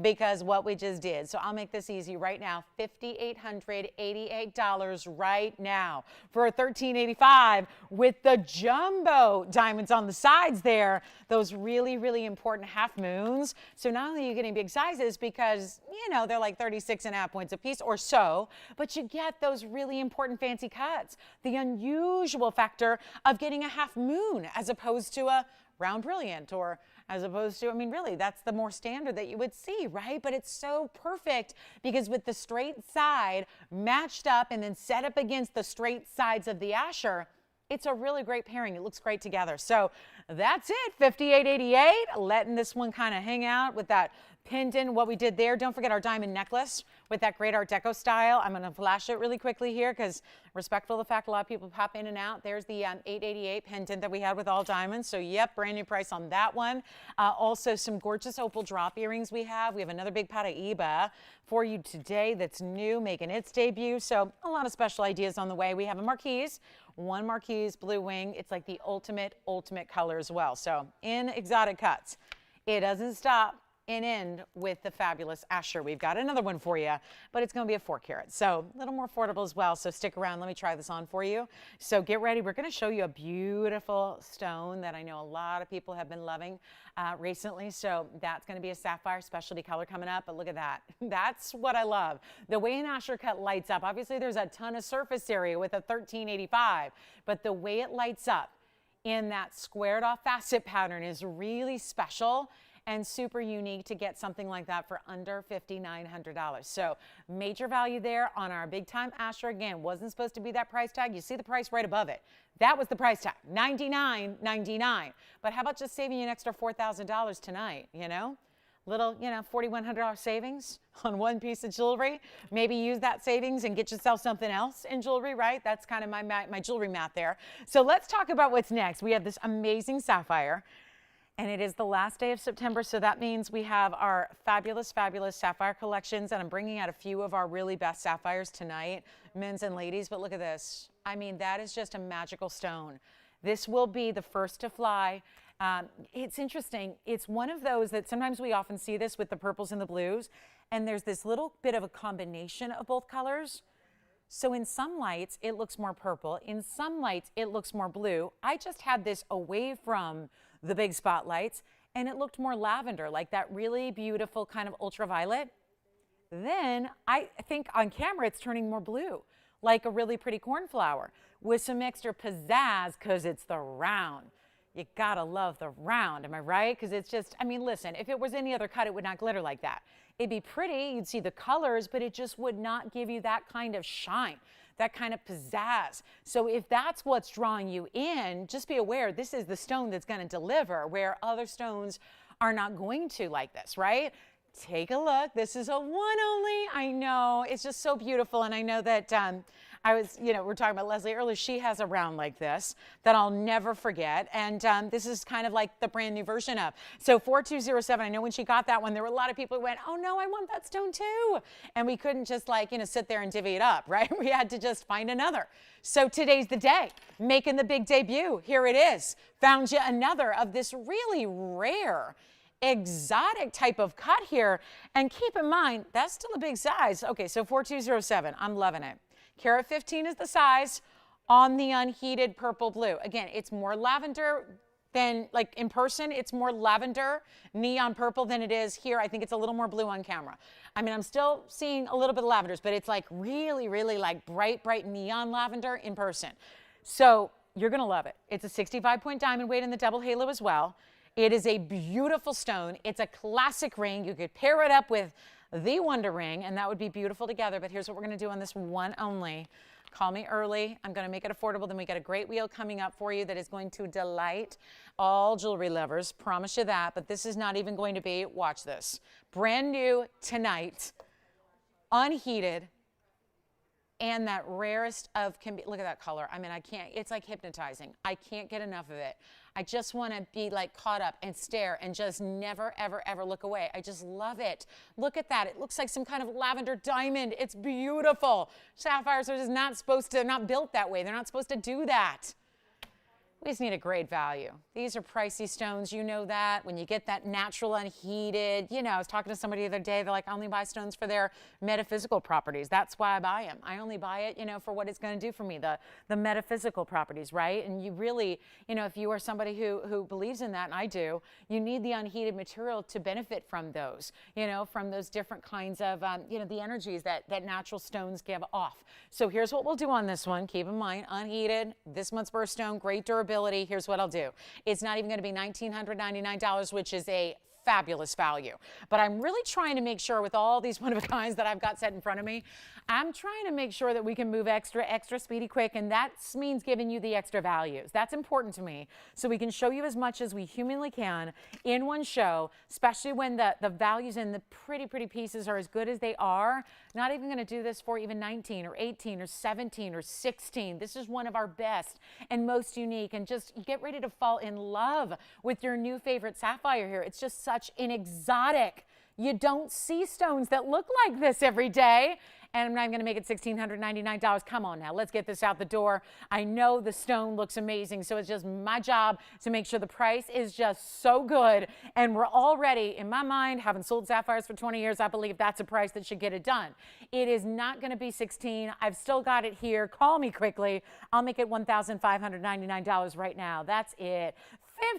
because what we just did. So I'll make this easy right now. $5,888 right now for a $1,385 with the jumbo diamonds on the sides there. Those really, really important half moons. So not only are you getting big sizes because, you know, they're like 36.5 points a piece or so, but you get those really important fancy cuts. The unusual factor of getting a half moon as opposed to a round brilliant, or as opposed to, I mean, really, that's the more standard that you would see, right? But it's so perfect because with the straight side matched up and then set up against the straight sides of the Asher, it's a really great pairing. It looks great together. So that's it, $5,888, letting this one kind of hang out with that pendant, what we did there. Don't forget our diamond necklace with that great Art Deco style. I'm going to flash it really quickly here because respectful of the fact a lot of people pop in and out. There's the $888 pendant that we had with all diamonds. So yep, brand new price on that one. Also some gorgeous opal drop earrings we have. We have another big Paraiba for you today that's new, making its debut. So a lot of special ideas on the way. We have a Marquis, one Marquis blue wing. It's like the ultimate color as well. So in exotic cuts, it doesn't stop and end with the fabulous Asher. We've got another one for you, but it's going to be a 4 carat. So a little more affordable as well. So stick around. Let me try this on for you. So get ready. We're going to show you a beautiful stone that I know a lot of people have been loving recently. So that's going to be a sapphire specialty color coming up. But look at that. That's what I love. The way an Asher cut lights up. Obviously, there's a ton of surface area with a 1385, but the way it lights up in that squared off facet pattern is really special and super unique to get something like that for under $5,900. So major value there on our big time Asher. Again, wasn't supposed to be that price tag. You see the price right above it. That was the price tag, $99.99. But how about just saving you an extra $4,000 tonight, you know? Little, you know, $4,100 savings on one piece of jewelry. Maybe use that savings and get yourself something else in jewelry, right? That's kind of my jewelry math there. So let's talk about what's next. We have this amazing sapphire. And it is the last day of September, so that means we have our fabulous, fabulous sapphire collections, and I'm bringing out a few of our really best sapphires tonight, men's and ladies, but look at this. I mean, that is just a magical stone. This will be the first to fly. It's interesting. It's one of those that sometimes we often see this with the purples and the blues, and there's this little bit of a combination of both colors. So in some lights, it looks more purple. In some lights, it looks more blue. I just had this away from the big spotlights, and it looked more lavender, like that really beautiful kind of ultraviolet. Then I think on camera, it's turning more blue, like a really pretty cornflower with some extra pizzazz because it's the round. You gotta love the round, am I right? Because it's just, I mean, listen, if it was any other cut, it would not glitter like that. It'd be pretty, you'd see the colors, but it just would not give you that kind of shine, that kind of pizzazz. So if that's what's drawing you in, just be aware this is the stone that's going to deliver where other stones are not going to like this, right? Take a look. This is a one only. I know. It's just so beautiful. And I know that we're talking about Leslie earlier. She has a round like this that I'll never forget. And this is kind of like the brand new version of. So 4207, I know when she got that one, there were a lot of people who went, oh no, I want that stone too. And we couldn't just sit there and divvy it up, right? We had to just find another. So today's the day, making the big debut. Here it is. Found you another of this really rare exotic type of cut here. And keep in mind, that's still a big size. Okay, so 4207, I'm loving it. Carat 15 is the size on the unheated purple blue. Again, it's more lavender than, like in person, it's more lavender, neon purple than it is here. I think it's a little more blue on camera. I mean, I'm still seeing a little bit of lavenders, but it's like really, really like bright, bright neon lavender in person. So you're gonna love it. It's a 65-point diamond weight in the double halo as well. It is a beautiful stone. It's a classic ring. You could pair it up with the Wonder Ring, and that would be beautiful together. But here's what we're going to do on this one only. Call me early. I'm going to make it affordable. Then we got a great wheel coming up for you that is going to delight all jewelry lovers. Promise you that. But this is not even going to be, watch this, brand new tonight, unheated, and that rarest of, look at that color. I mean, I can't, it's like hypnotizing. I can't get enough of it. I just want to be like caught up and stare and just never, ever, ever look away. I just love it. Look at that. It looks like some kind of lavender diamond. It's beautiful. Sapphires are just not supposed to, not built that way. They're not supposed to do that. We just need a great value. These are pricey stones. You know that. When you get that natural unheated, you know, I was talking to somebody the other day. They're like, I only buy stones for their metaphysical properties. That's why I buy them. I only buy it, you know, for what it's going to do for me, the metaphysical properties, right? And you really, you know, if you are somebody who believes in that, and I do, you need the unheated material to benefit from those, you know, from those different kinds of, you know, the energies that natural stones give off. So here's what we'll do on this one. Keep in mind, unheated, this month's birthstone, great durability. Here's what I'll do. It's not even going to be $1,999, which is a fabulous value. But I'm really trying to make sure with all these one-of-a-kinds that I've got set in front of me, I'm trying to make sure that we can move extra speedy quick, and that means giving you the extra values. That's important to me, so we can show you as much as we humanly can in one show, especially when the values and the pretty pieces are as good as they are. Not even going to do this for even 19 or 18 or 17 or 16. This is one of our best and most unique, and just get ready to fall in love with your new favorite sapphire here. It's just such an exotic. You don't see stones that look like this every day. And I'm not going to make it $1,699. Come on now, let's get this out the door. I know the stone looks amazing, so it's just my job to make sure the price is just so good. And we're already, in my mind, having sold sapphires for 20 years, I believe that's a price that should get it done. It is not going to be $16. I've still got it here. Call me quickly. I'll make it $1,599 right now. That's it.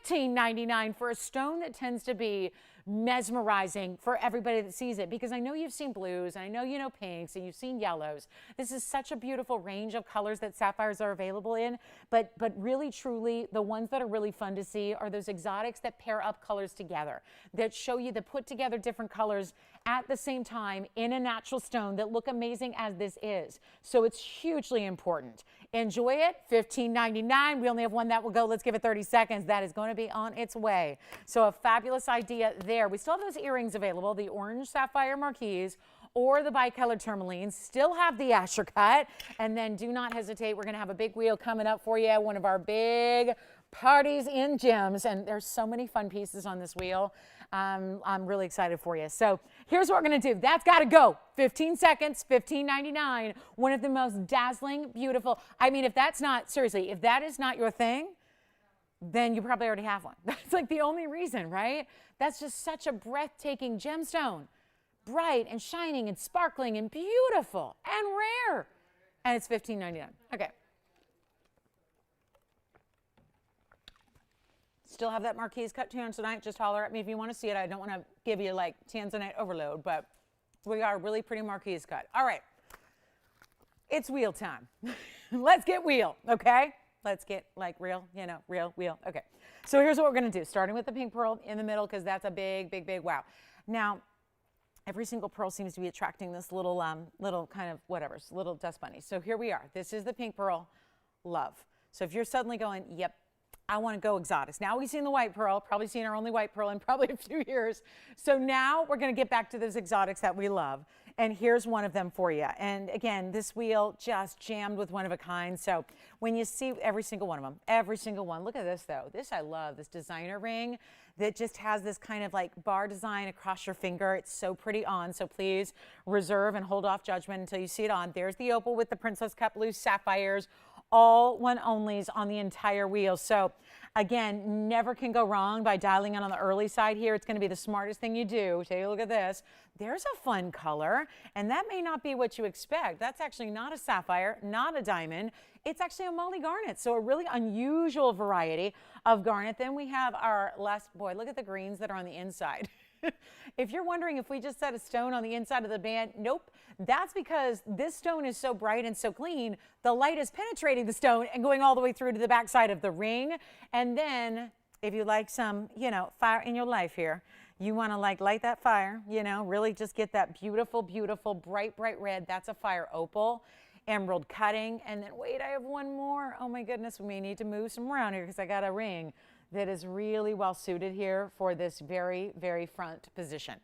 $1,599 for a stone that tends to be mesmerizing for everybody that sees it, because I know you've seen blues and I know you know pinks and you've seen yellows. This is such a beautiful range of colors that sapphires are available in, but really truly the ones that are really fun to see are those exotics that pair up colors together, that show you the put together different colors at the same time in a natural stone that look amazing as this is. So it's hugely important. Enjoy it. $15.99. We only have one that will go. Let's give it 30 seconds. That is going to be on its way. So a fabulous idea there. We still have those earrings available, the orange sapphire Marquis or the bicolor tourmaline. Still have the Asher cut. And then do not hesitate. We're going to have a big wheel coming up for you. One of our big parties in gems. And there's so many fun pieces on this wheel. I'm really excited for you. So here's what we're going to do. That's got to go. 15 seconds, $15.99. One of the most dazzling, beautiful. I mean, if that's not, seriously, if that is not your thing, then you probably already have one. That's like the only reason, right? That's just such a breathtaking gemstone. Bright and shining and sparkling and beautiful and rare. And it's $15.99. Okay. Still have that Marquis cut to you tonight. Just holler at me if you want to see it. I don't want to give you like tanzanite overload, but we got a really pretty Marquis cut. All right. It's wheel time. Let's get wheel, okay? Let's get like real, you know, real wheel. Okay. So here's what we're going to do. Starting with the pink pearl in the middle, because that's a big wow. Now, every single pearl seems to be attracting this little kind of whatever, little dust bunny. So here we are. This is the pink pearl, love. So if you're suddenly going, yep, I want to go exotics. Now we've seen the white pearl, probably seen our only white pearl in probably a few years. So now we're going to get back to those exotics that we love. And here's one of them for you. And again, this wheel just jammed with one of a kind. So when you see every single one of them, every single one, look at this though. This I love, this designer ring that just has this kind of like bar design across your finger. It's so pretty on. So please reserve and hold off judgment until you see it on. There's the opal with the princess cut loose sapphires. All one onlys on the entire wheel. So again, never can go wrong by dialing in on the early side here. It's going to be the smartest thing you do. Take a look at this. There's a fun color, and that may not be what you expect. That's actually not a sapphire, not a diamond. It's actually a molly garnet. So a really unusual variety of garnet. Then we have our last, boy, look at the greens that are on the inside. If you're wondering if we just set a stone on the inside of the band, nope. That's because this stone is so bright and so clean, the light is penetrating the stone and going all the way through to the back side of the ring. And then if you like some, you know, fire in your life here, You want to like light that fire, you know, really just get that beautiful, beautiful, bright, bright red. That's a fire opal, emerald cutting. And then wait, I have one more. Oh my goodness, we may need to move some around here because I got a ring that is really well suited here for this very, very front position.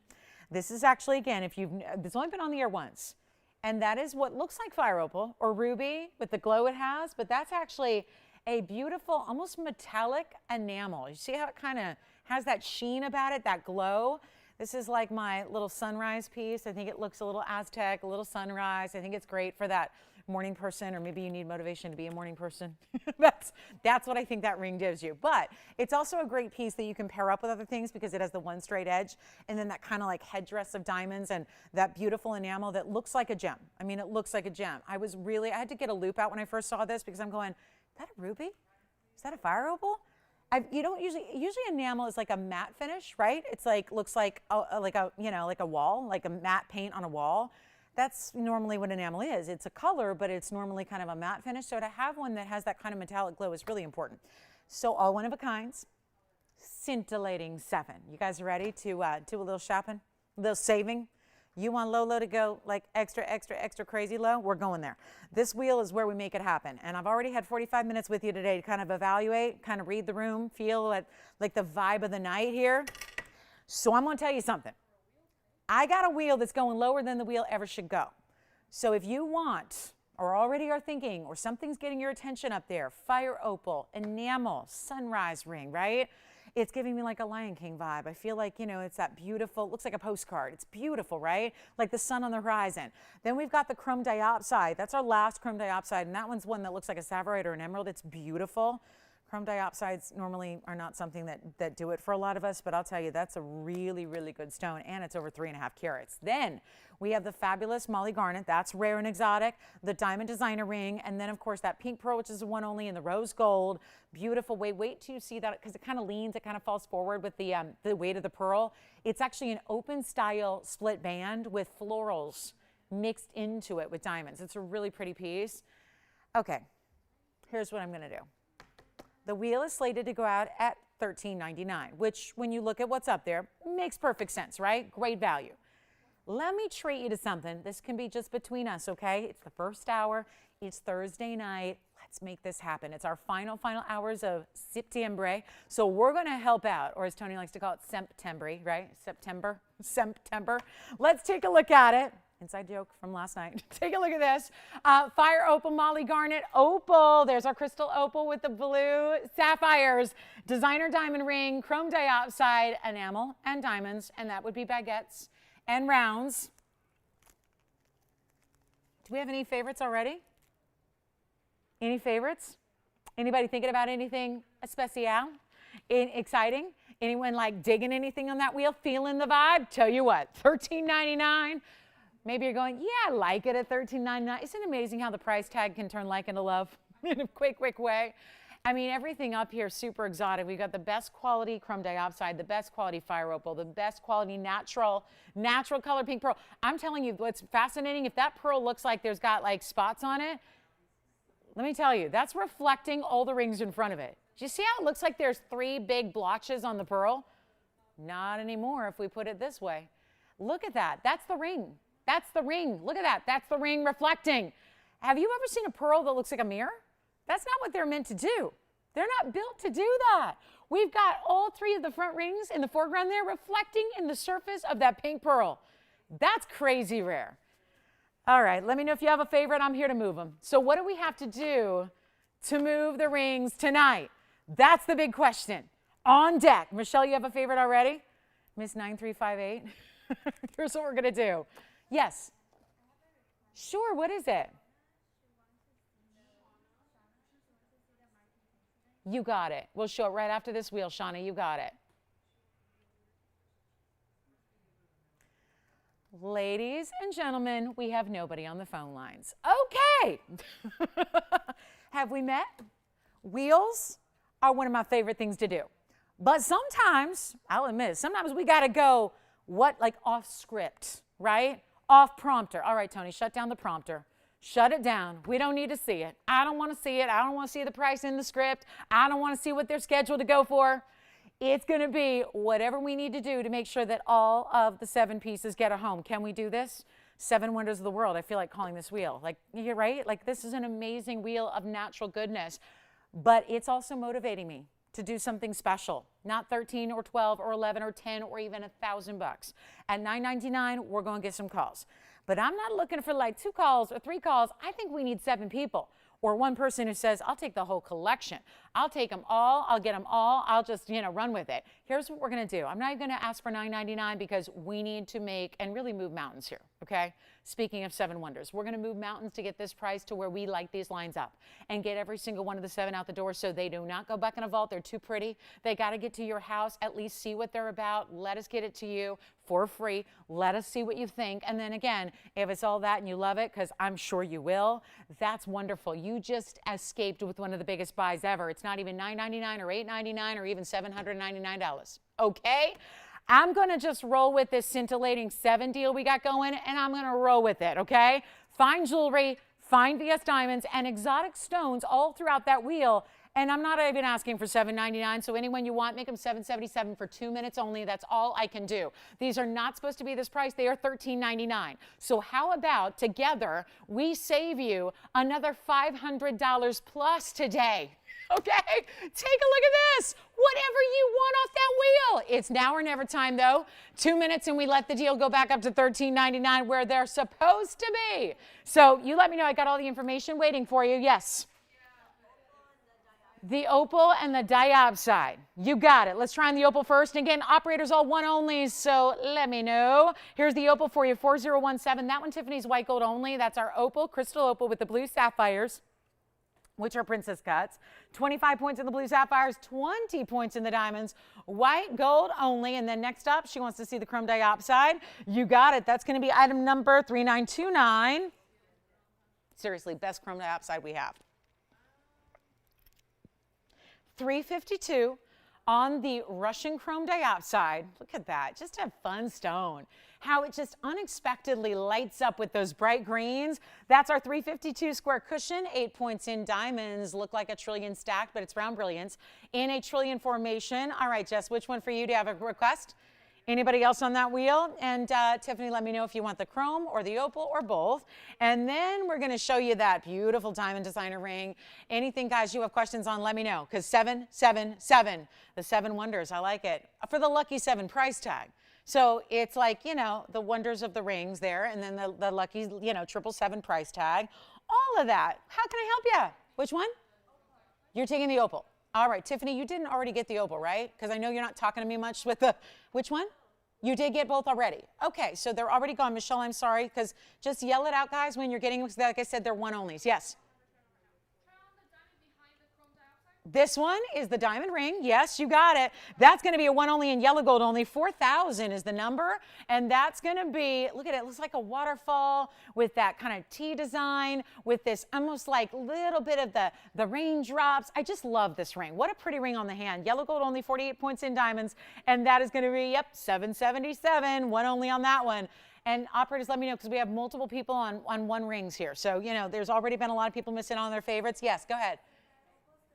This is actually, again, it's only been on the air once. And that is what looks like fire opal or ruby with the glow it has, but that's actually a beautiful, almost metallic enamel. You see how it kind of has that sheen about it, that glow? This is like my little sunrise piece. I think it looks a little Aztec, a little sunrise. I think it's great for that morning person, or maybe you need motivation to be a morning person. That's what I think that ring gives you. But it's also a great piece that you can pair up with other things because it has the one straight edge and then that kind of like headdress of diamonds and that beautiful enamel that looks like a gem. I mean, it looks like a gem. I had to get a loop out when I first saw this because I'm going, is that a ruby? Is that a fire opal? You don't usually enamel is like a matte finish, right? It's like, looks like a wall, like a matte paint on a wall. That's normally what enamel is. It's a color, but it's normally kind of a matte finish. So to have one that has that kind of metallic glow is really important. So all one of a kinds, scintillating 7. You guys ready to do a little shopping, a little saving? You want low to go like extra, extra, extra crazy low? We're going there. This wheel is where we make it happen. And I've already had 45 minutes with you today to kind of evaluate, kind of read the room, feel like the vibe of the night here. So I'm going to tell you something. I got a wheel that's going lower than the wheel ever should go. So if you want, or already are thinking, or something's getting your attention up there, fire opal, enamel, sunrise ring, right? It's giving me like a Lion King vibe. I feel like, you know, it's that beautiful, looks like a postcard. It's beautiful, right? Like the sun on the horizon. Then we've got the chrome diopside. That's our last chrome diopside, and that one's one that looks like a sapphire or an emerald. It's beautiful. Chrome diopsides normally are not something that do it for a lot of us, but I'll tell you, that's a really, really good stone, and it's over 3.5 carats. Then we have the fabulous Molly Garnet. That's rare and exotic. The diamond designer ring, and then, of course, that pink pearl, which is the one only, in the rose gold. Beautiful. Wait till you see that, because it kind of leans, it kind of falls forward with the weight of the pearl. It's actually an open style split band with florals mixed into it with diamonds. It's a really pretty piece. Okay, here's what I'm going to do. The wheel is slated to go out at $13.99, which when you look at what's up there, makes perfect sense, right? Great value. Let me treat you to something. This can be just between us, okay? It's the first hour. It's Thursday night. Let's make this happen. It's our final hours of September. So we're going to help out, or as Tony likes to call it, September, right? September. Let's take a look at it. Inside joke from last night. Take a look at this. Fire opal, Molly Garnet, opal. There's our crystal opal with the blue sapphires, designer diamond ring, chrome diopside, enamel, and diamonds. And that would be baguettes and rounds. Do we have any favorites already? Any favorites? Anybody thinking about anything especial? Exciting? Anyone like digging anything on that wheel? Feeling the vibe? Tell you what, $13.99. Maybe you're going, yeah, I like it at $13.99. Isn't it amazing how the price tag can turn like into love in a quick way? I mean, everything up here is super exotic. We've got the best quality chrome diopside, the best quality fire opal, the best quality natural color pink pearl. I'm telling you, what's fascinating, if that pearl looks like there's got like spots on it, let me tell you, that's reflecting all the rings in front of it. Do you see how it looks like there's 3 big blotches on the pearl? Not anymore if we put it this way. Look at that. That's the ring. That's the ring. Look at that. That's the ring reflecting. Have you ever seen a pearl that looks like a mirror? That's not what they're meant to do. They're not built to do that. We've got all 3 of the front rings in the foreground there reflecting in the surface of that pink pearl. That's crazy rare. All right, let me know if you have a favorite. I'm here to move them. So what do we have to do to move the rings tonight? That's the big question. On deck. Michelle, you have a favorite already? Miss 9358. Here's what we're going to do. Yes. Sure, what is it? You got it. We'll show it right after this wheel, Shauna. You got it. Ladies and gentlemen, we have nobody on the phone lines. Okay. Have we met? Wheels are one of my favorite things to do. But sometimes, I'll admit, sometimes we got to go, like off script, right? Off prompter. All right, Tony, shut down the prompter. Shut it down. We don't need to see it. I don't want to see it. I don't want to see the price in the script. I don't want to see what they're scheduled to go for. It's going to be whatever we need to do to make sure that all of the 7 pieces get a home. Can we do this? 7 wonders of the world. I feel like calling this wheel. Like, you're right. Like, this is an amazing wheel of natural goodness, but it's also motivating me to do something special, not 13 or 12 or 11 or 10 or even $1,000. At $9.99, we're going to get some calls. But I'm not looking for like 2 calls or 3 calls. I think we need 7 people. Or one person who says, I'll take the whole collection. I'll take them all. I'll get them all. I'll just, run with it. Here's what we're going to do. I'm not going to ask for $9.99 because we need to make and really move mountains here, okay? Speaking of 7 wonders, we're going to move mountains to get this price to where we light these lines up and get every single one of the 7 out the door so they do not go back in a vault. They're too pretty. They got to get to your house, at least see what they're about. Let us get it to you for free. Let us see what you think. And then again, if it's all that and you love it, because I'm sure you will, that's wonderful. You just escaped with one of the biggest buys ever. It's not even $9.99 or $8.99 or even $799. Okay? I'm going to just roll with this scintillating 7 deal we got going, and I'm going to roll with it, okay? Fine jewelry, fine VS diamonds, and exotic stones all throughout that wheel. And I'm not even asking for $7.99, so anyone you want, make them $7.77 for 2 minutes only. That's all I can do. These are not supposed to be this price. They are $13.99. So how about together we save you another $500 plus today? Okay? Take a look at this. Whatever you want off that wheel. It's now or never time, though. 2 minutes and we let the deal go back up to $13.99 where they're supposed to be. So you let me know. I got all the information waiting for you. Yes. The opal and the diopside. You got it. Let's try on the opal first. And again, operators all one only, so let me know. Here's the opal for you, 4017. That one, Tiffany's white gold only. That's our opal, crystal opal with the blue sapphires, which are princess cuts. 25 points in the blue sapphires, 20 points in the diamonds, white gold only. And then next up, she wants to see the chrome diopside. You got it. That's going to be item number 3929. Seriously, best chrome diopside we have. 352 on the Russian chrome diopside. Look at that, just a fun stone. How it just unexpectedly lights up with those bright greens. That's our 352 square cushion, 8 points in diamonds. Look like a trillion stacked, but it's round brilliance in a trillion formation. All right, Jess, which one for you? Do you have a request? Anybody else on that wheel? And Tiffany, let me know if you want the chrome or the opal or both. And then we're going to show you that beautiful diamond designer ring. Anything, guys, you have questions on, let me know. Because 777, the 7 wonders, I like it. For the lucky 7 price tag. So it's like, the wonders of the rings there. And then the lucky, 777 price tag. All of that. How can I help you? Which one? You're taking the opal. All right, Tiffany, you didn't already get the opal, right? Because I know you're not talking to me much with the, which one? You did get both already. Okay, so they're already gone. Michelle, I'm sorry, because just yell it out, guys, when you're getting, like I said, they're one onlys. Yes? This one is the diamond ring. Yes, you got it. That's going to be a one only and yellow gold only. 4,000 is the number. And that's going to be, look at it, it looks like a waterfall with that kind of T design with this almost like little bit of the raindrops. I just love this ring. What a pretty ring on the hand. Yellow gold only, 48 points in diamonds. And that is going to be, yep, 777. One only on that one. And operators, let me know because we have multiple people on one rings here. So, there's already been a lot of people missing on their favorites. Yes, go ahead.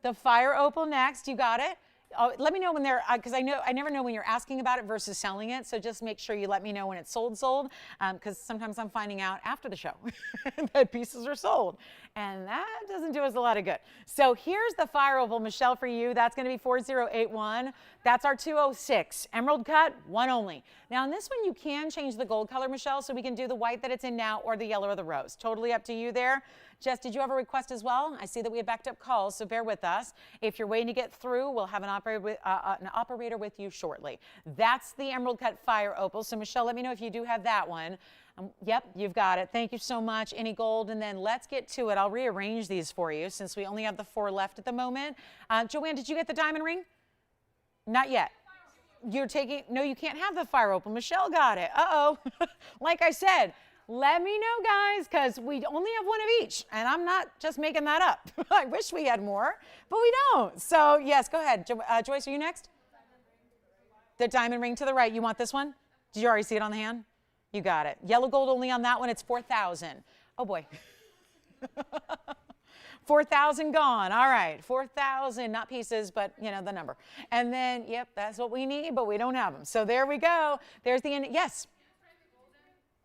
The fire opal next, you got it. Oh, let me know when they're, because I never know when you're asking about it versus selling it. So just make sure you let me know when it's sold, because sometimes I'm finding out after the show that pieces are sold. And that doesn't do us a lot of good. So here's the fire opal, Michelle, for you. That's going to be 4081. That's our 206. Emerald cut, one only. Now in this one, you can change the gold color, Michelle, so we can do the white that it's in now or the yellow or the rose. Totally up to you there. Jess, did you have a request as well? I see that we had backed up calls, so bear with us. If you're waiting to get through, we'll have an operator with you shortly. That's the emerald cut fire opal. So Michelle, let me know if you do have that one. Yep, you've got it. Thank you so much. Any gold? And then let's get to it. I'll rearrange these for you since we only have the 4 left at the moment. Joanne, did you get the diamond ring? Not yet. You're taking, no, you can't have the fire opal. Michelle got it. Uh-oh. Like I said, let me know, guys, because we only have one of each, and I'm not just making that up. I wish we had more, but we don't. So, yes, go ahead. Joyce, are you next? The diamond ring to the right. You want this one? Did you already see it on the hand? You got it. Yellow gold only on that one. It's 4,000. Oh, boy. 4,000 gone. All right, 4,000, not pieces, but you know, the number. And then, yep, that's what we need, but we don't have them. So there we go. There's the, yes.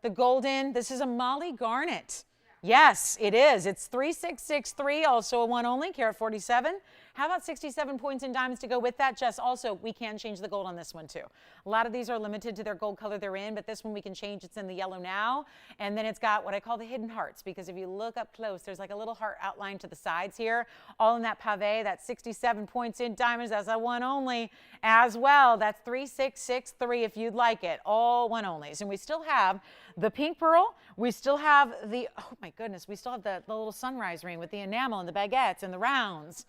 The golden, this is a Molly Garnet. Yes, it is. It's 3663, also a one only, carat 47. How about 67 points in diamonds to go with that? Jess, also, we can change the gold on this one too. A lot of these are limited to their gold color they're in, but this one we can change. It's in the yellow now. And then it's got what I call the hidden hearts, because if you look up close, there's like a little heart outline to the sides here, all in that pave. That's 67 points in diamonds. That's a one only as well. That's 3663 if you'd like it. All one onlys. And we still have the pink pearl. We still have the, oh my goodness, we still have the little sunrise ring with the enamel and the baguettes and the rounds.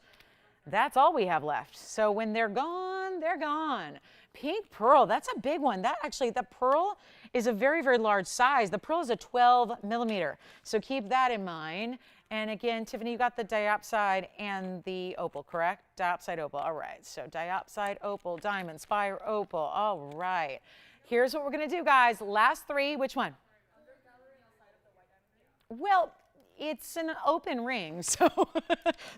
That's all we have left. So when they're gone, they're gone. Pink pearl, that's a big one. That actually, the pearl is a very, very large size. The pearl is a 12 millimeter. So keep that in mind. And again, Tiffany, you got the diopside and the opal, correct? Diopside opal, all right. So diopside opal, diamond, spire opal, all right. Here's what we're gonna do, guys. Last three, which one? Well, it's an open ring, so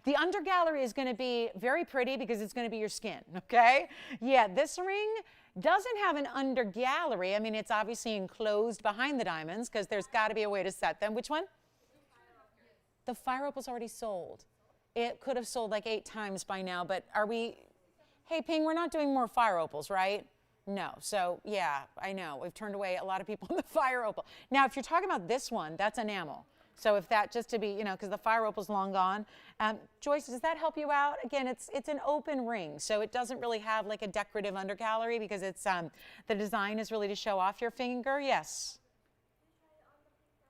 the under gallery is going to be very pretty because it's going to be your skin, okay? Yeah, this ring doesn't have an under gallery. I mean, it's obviously enclosed behind the diamonds because there's got to be a way to set them. Which one? The fire opal's already sold. It could have sold like 8 times by now, but are we, hey, Ping, we're not doing more fire opals, right? No, so yeah, I know. We've turned away a lot of people on the fire opal. Now, if you're talking about this one, that's enamel. So if that, just to be, you know, because the fire opal's long gone. Joyce, does that help you out? Again, it's an open ring, so it doesn't really have like a decorative undergallery because it's, the design is really to show off your finger. Yes.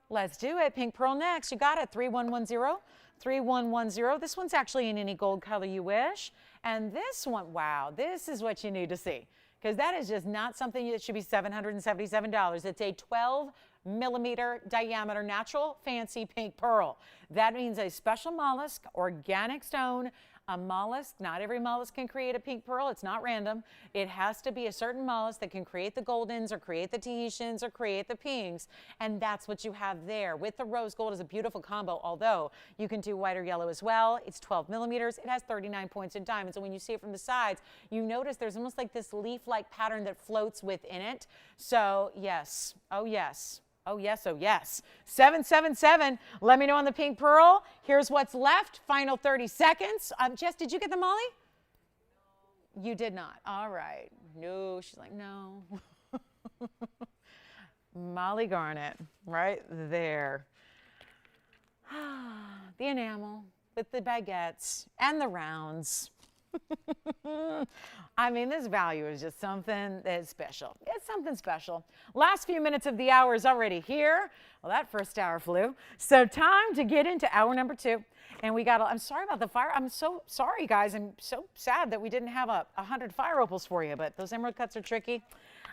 Let's do it. Pink pearl next. You got it. 3110. 3110. This one's actually in any gold color you wish. And this one, wow, this is what you need to see, because that is just not something that should be $777. It's a 12 millimeter diameter natural fancy pink pearl. That means a special mollusk, organic stone, a mollusk. Not every mollusk can create a pink pearl. It's not random. It has to be a certain mollusk that can create the goldens or create the Tahitians or create the pinks. And that's what you have there. With the rose gold is a beautiful combo, although you can do white or yellow as well. It's 12 millimeters. It has 39 points in diamonds. And when you see it from the sides, you notice there's almost like this leaf-like pattern that floats within it. So yes, oh yes. Oh, yes, oh, yes. 777. Let me know on the pink pearl. Here's what's left. Final 30 seconds. Jess, did you get the Molly? No. You did not. All right. No. She's like, no. Molly Garnet right there. The enamel with the baguettes and the rounds. I mean, this value is just something that's special. It's something special. Last few minutes of the hour is already here. Well, that first hour flew. So time to get into hour number 2. And we got, I'm sorry about the fire. I'm so sorry, guys. I'm so sad that we didn't have 100 fire opals for you, but those emerald cuts are tricky.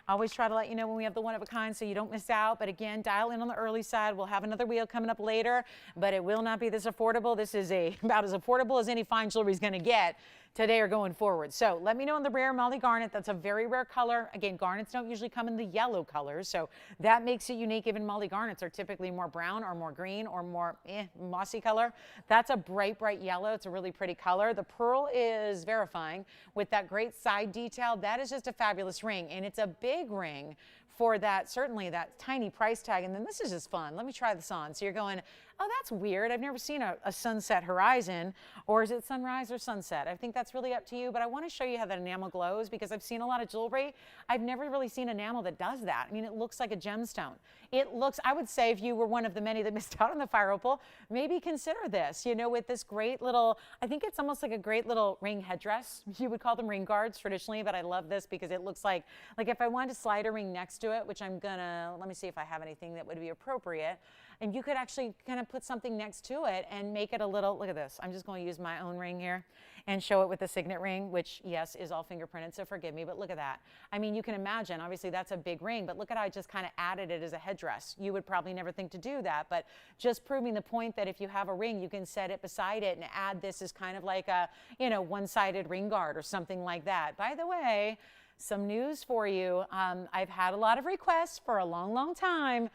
I always try to let you know when we have the one of a kind so you don't miss out. But again, dial in on the early side. We'll have another wheel coming up later, but it will not be this affordable. This is about as affordable as any fine jewelry is going to get today or going forward. So let me know on the rare Molly Garnet. That's a very rare color. Again, garnets don't usually come in the yellow colors, so that makes it unique. Even Molly Garnets are typically more brown or more green or more mossy color. That's a bright, bright yellow. It's a really pretty color. The pearl is verifying with that great side detail. That is just a fabulous ring, and it's a big ring for that, certainly that tiny price tag. And then this is just fun. Let me try this on. So you're going, oh, that's weird. I've never seen a sunset horizon, or is it sunrise or sunset? I think that's really up to you, but I want to show you how that enamel glows because I've seen a lot of jewelry. I've never really seen enamel that does that. I mean, it looks like a gemstone. It looks, I would say if you were one of the many that missed out on the fire opal, maybe consider this, you know, with this great little, I think it's almost like a great little ring headdress. You would call them ring guards traditionally, but I love this because it looks like if I wanted to slide a ring next to it, which I'm gonna, let me see if I have anything that would be appropriate. And you could actually kind of put something next to it and make it a little, look at this. I'm just going to use my own ring here and show it with the signet ring, which, yes, is all fingerprinted, so forgive me, but look at that. I mean, you can imagine, obviously that's a big ring, but look at how I just kind of added it as a headdress. You would probably never think to do that, but just proving the point that if you have a ring, you can set it beside it and add this as kind of like a, you know, one-sided ring guard or something like that. By the way, some news for you. I've had a lot of requests for a long, long time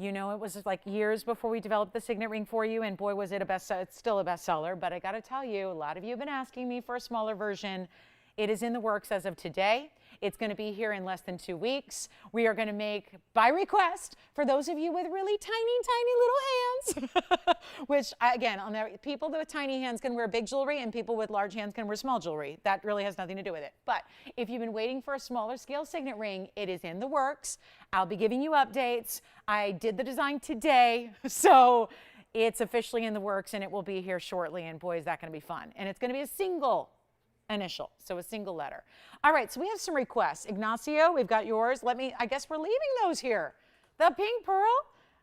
You know, it was like years before we developed the signet ring for you, and boy, was it a bestseller. It's still a bestseller, but I got to tell you, a lot of you have been asking me for a smaller version. It is in the works as of today. It's going to be here in less than 2 weeks. We are going to make, by request, for those of you with really tiny, tiny little hands, which, again, people with tiny hands can wear big jewelry, and people with large hands can wear small jewelry. That really has nothing to do with it. But if you've been waiting for a smaller scale signet ring, it is in the works. I'll be giving you updates. I did the design today, so it's officially in the works, and it will be here shortly, and boy, is that going to be fun. And it's going to be a single initial, so a single letter. All right, so we have some requests. Ignacio, we've got yours. I guess we're leaving those here. The pink pearl,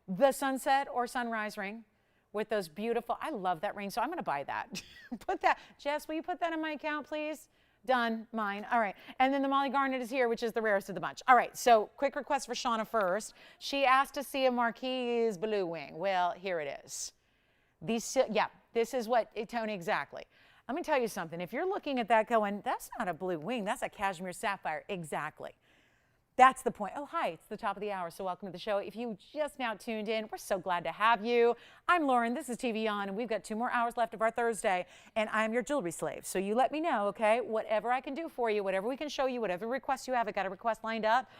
the sunset or sunrise ring with those beautiful, I love that ring, so I'm going to buy that. Put that, Jess, will you put that in my account, please? Done, mine. All right, and then the Molly Garnet is here, which is the rarest of the bunch. All right, so quick request for Shauna first. She asked to see a Marquis blue wing. Well, here it is. This is what, Tony, exactly. Let me tell you something. If you're looking at that going, that's not a blue wing, that's a cashmere sapphire. Exactly. That's the point. Oh, hi, it's the top of the hour, so welcome to the show. If you just now tuned in, we're so glad to have you. I'm Lauren, this is TVON, and we've got 2 more hours left of our Thursday, and I'm your jewelry slave. So you let me know, okay, whatever I can do for you, whatever we can show you, whatever request you have. I got a request lined up.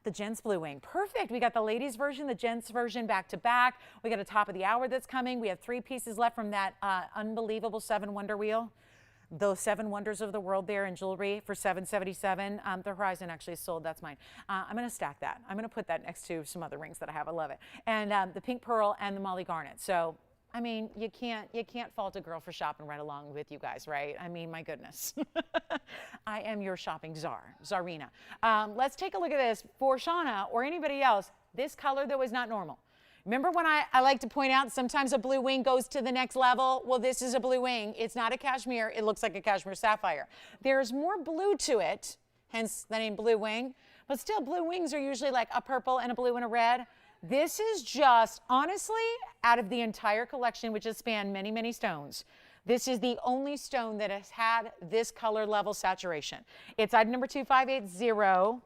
The gents blue wing, perfect. We got the ladies version, the gents version back to back. We got a top of the hour that's coming. We have 3 pieces left from that unbelievable 7 wonder wheel. Those 7 wonders of the world there in jewelry for $777. The Horizon actually is sold. That's mine. I'm going to stack that. I'm going to put that next to some other rings that I have. I love it. And the pink pearl and the Molly Garnet. So, I mean, you can't fault a girl for shopping right along with you guys, right? I mean, my goodness. I am your shopping czarina. Let's take a look at this. For Shauna or anybody else, this color, though, is not normal. Remember when I like to point out sometimes a blue wing goes to the next level? Well, this is a blue wing. It's not a cashmere. It looks like a cashmere sapphire. There's more blue to it, hence the name blue wing. But still, blue wings are usually like a purple and a blue and a red. This is just, honestly, out of the entire collection, which has spanned many, many stones, this is the only stone that has had this color level saturation. It's item number 2580.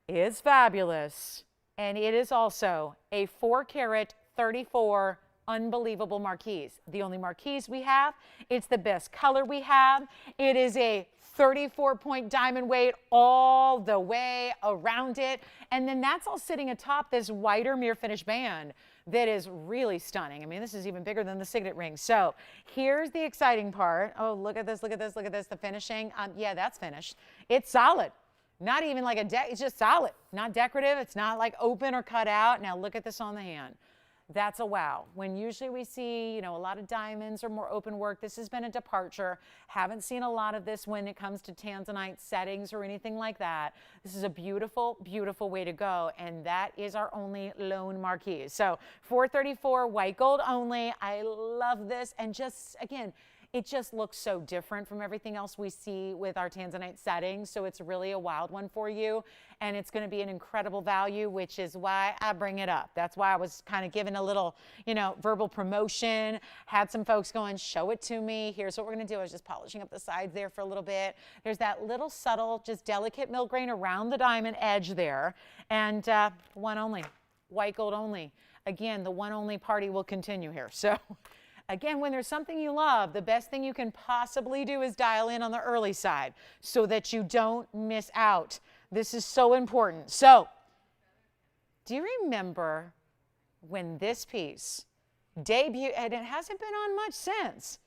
It's fabulous. And it is also a 4-carat 34 unbelievable Marquis. The only Marquis we have. It's the best color we have. It is a 34-point diamond weight all the way around it. And then that's all sitting atop this whiter mirror finish band that is really stunning. I mean, this is even bigger than the signet ring. So here's the exciting part. Oh, look at this, look at this, look at this, the finishing. Yeah, that's finished. It's solid. Not even like it's just solid, not decorative. It's not like open or cut out. Now look at this on the hand. That's a wow. When usually we see, a lot of diamonds or more open work, this has been a departure. Haven't seen a lot of this when it comes to tanzanite settings or anything like that. This is a beautiful, beautiful way to go. And that is our only lone Marquis. So 434 white gold only. I love this. And just, again, it just looks so different from everything else we see with our tanzanite settings. So it's really a wild one for you. And it's going to be an incredible value, which is why I bring it up. That's why I was kind of giving a little, verbal promotion. Had some folks going, show it to me. Here's what we're going to do. I was just polishing up the sides there for a little bit. There's that little subtle, just delicate mill grain around the diamond edge there. And one only, white gold only. Again, the one only party will continue here. So again, when there's something you love, the best thing you can possibly do is dial in on the early side so that you don't miss out. This is so important. So, do you remember when this piece debuted, and it hasn't been on much since,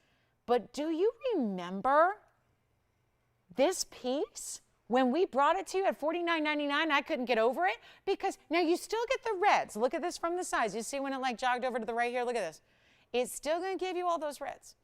but do you remember this piece? When we brought it to you at $49.99, I couldn't get over it because now you still get the reds. Look at this from the sides. You see when it like jogged over to the right here? Look at this. It's still going to give you all those reds,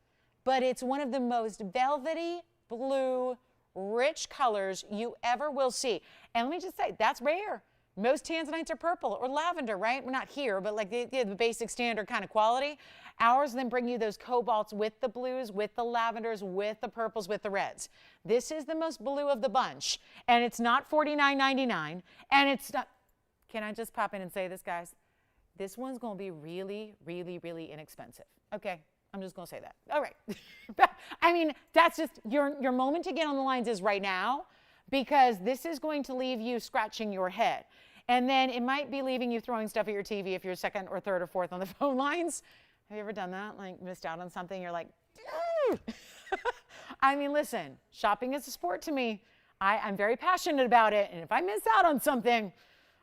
but it's one of the most velvety blue, rich colors you ever will see. And let me just say, that's rare. Most tanzanites are purple or lavender, right? We're not here, but like the basic standard kind of quality. Ours then bring you those cobalts with the blues, with the lavenders, with the purples, with the reds. This is the most blue of the bunch, and it's not $49.99, and it's not, can I just pop in and say this, guys? This one's going to be really, really, really inexpensive. Okay, I'm just going to say that. All right. I mean, that's just your moment to get on the lines is right now, because this is going to leave you scratching your head. And then it might be leaving you throwing stuff at your TV if you're second or third or fourth on the phone lines. Have you ever done that? Like missed out on something? You're like, I mean, listen, shopping is a sport to me. I'm very passionate about it. And if I miss out on something,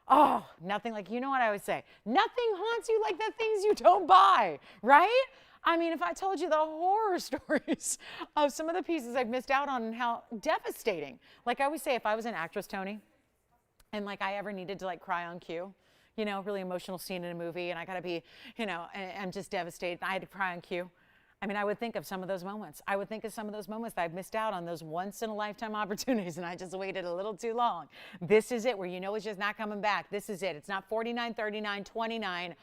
oh, nothing like, you know what I always say? Nothing haunts you like the things you don't buy, right? I mean, if I told you the horror stories of some of the pieces I've missed out on and how devastating. Like I always say, if I was an actress, Tony, and like I ever needed to like cry on cue, you know, really emotional scene in a movie, and I gotta be, you know, I'm just devastated. I had to cry on cue. I mean, I would think of some of those moments. I would think of some of those moments that I've missed out on, those once in a lifetime opportunities, and I just waited a little too long. This is it, where you know it's just not coming back. This is it. It's not $49, $39, $29,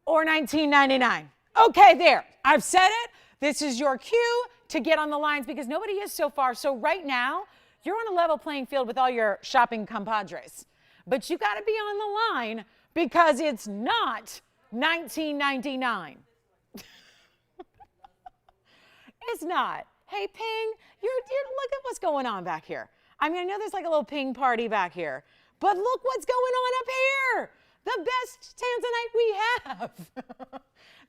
or $19.99. Okay, there. I've said it. This is your cue to get on the lines because nobody is so far. So right now, you're on a level playing field with all your shopping compadres. But you got to be on the line because it's not $19.99. It's not. Hey, Ping, you're look at what's going on back here. I mean, I know there's like a little Ping party back here, but look what's going on up here. The best tanzanite we have.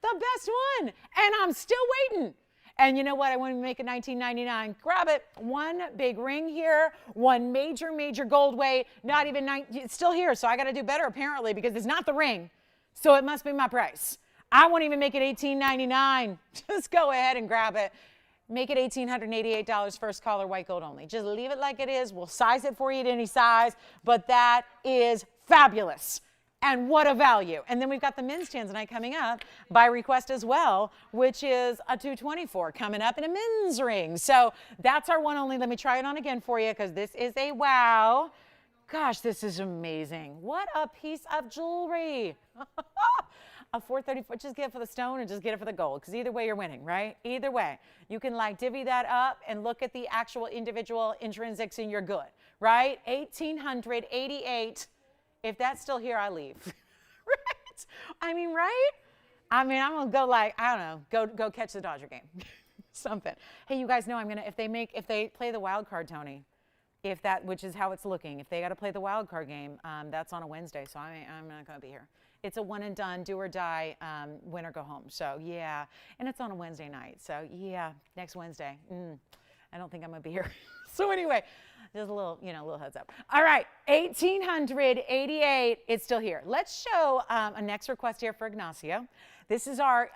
The best one. And I'm still waiting. And you know what? I want to make it $19.99. Grab it. One big ring here. One major, major gold weight. Not even it's still here. So I got to do better apparently because it's not the ring. So it must be my price. I won't even make it $18.99. Just go ahead and grab it. Make it $1,888 first caller, white gold only. Just leave it like it is. We'll size it for you at any size, but that is fabulous. And what a value. And then we've got the men's tanzanite coming up by request as well, which is a 224 coming up in a men's ring. So that's our one only. Let me try it on again for you because this is a wow. Gosh, this is amazing. What a piece of jewelry. A 434, just get it for the stone or just get it for the gold, because either way you're winning, right? Either way. You can like divvy that up and look at the actual individual intrinsics and you're good, right? 1,888. If that's still here, I leave. Right? I mean, right? I mean, I'm gonna go like, I don't know, go catch the Dodger game. Something. Hey, you guys know I'm gonna, if they play the wild card, Tony, which is how it's looking, if they got to play the wild card game, that's on a Wednesday, so I'm not gonna be here. It's a one and done, do or die, win or go home. So yeah, and it's on a Wednesday night. So yeah, next Wednesday. I don't think I'm gonna be here. So anyway, just a little, little heads up. All right, 1,888. It's still here. Let's show a next request here for Ignacio. This is our,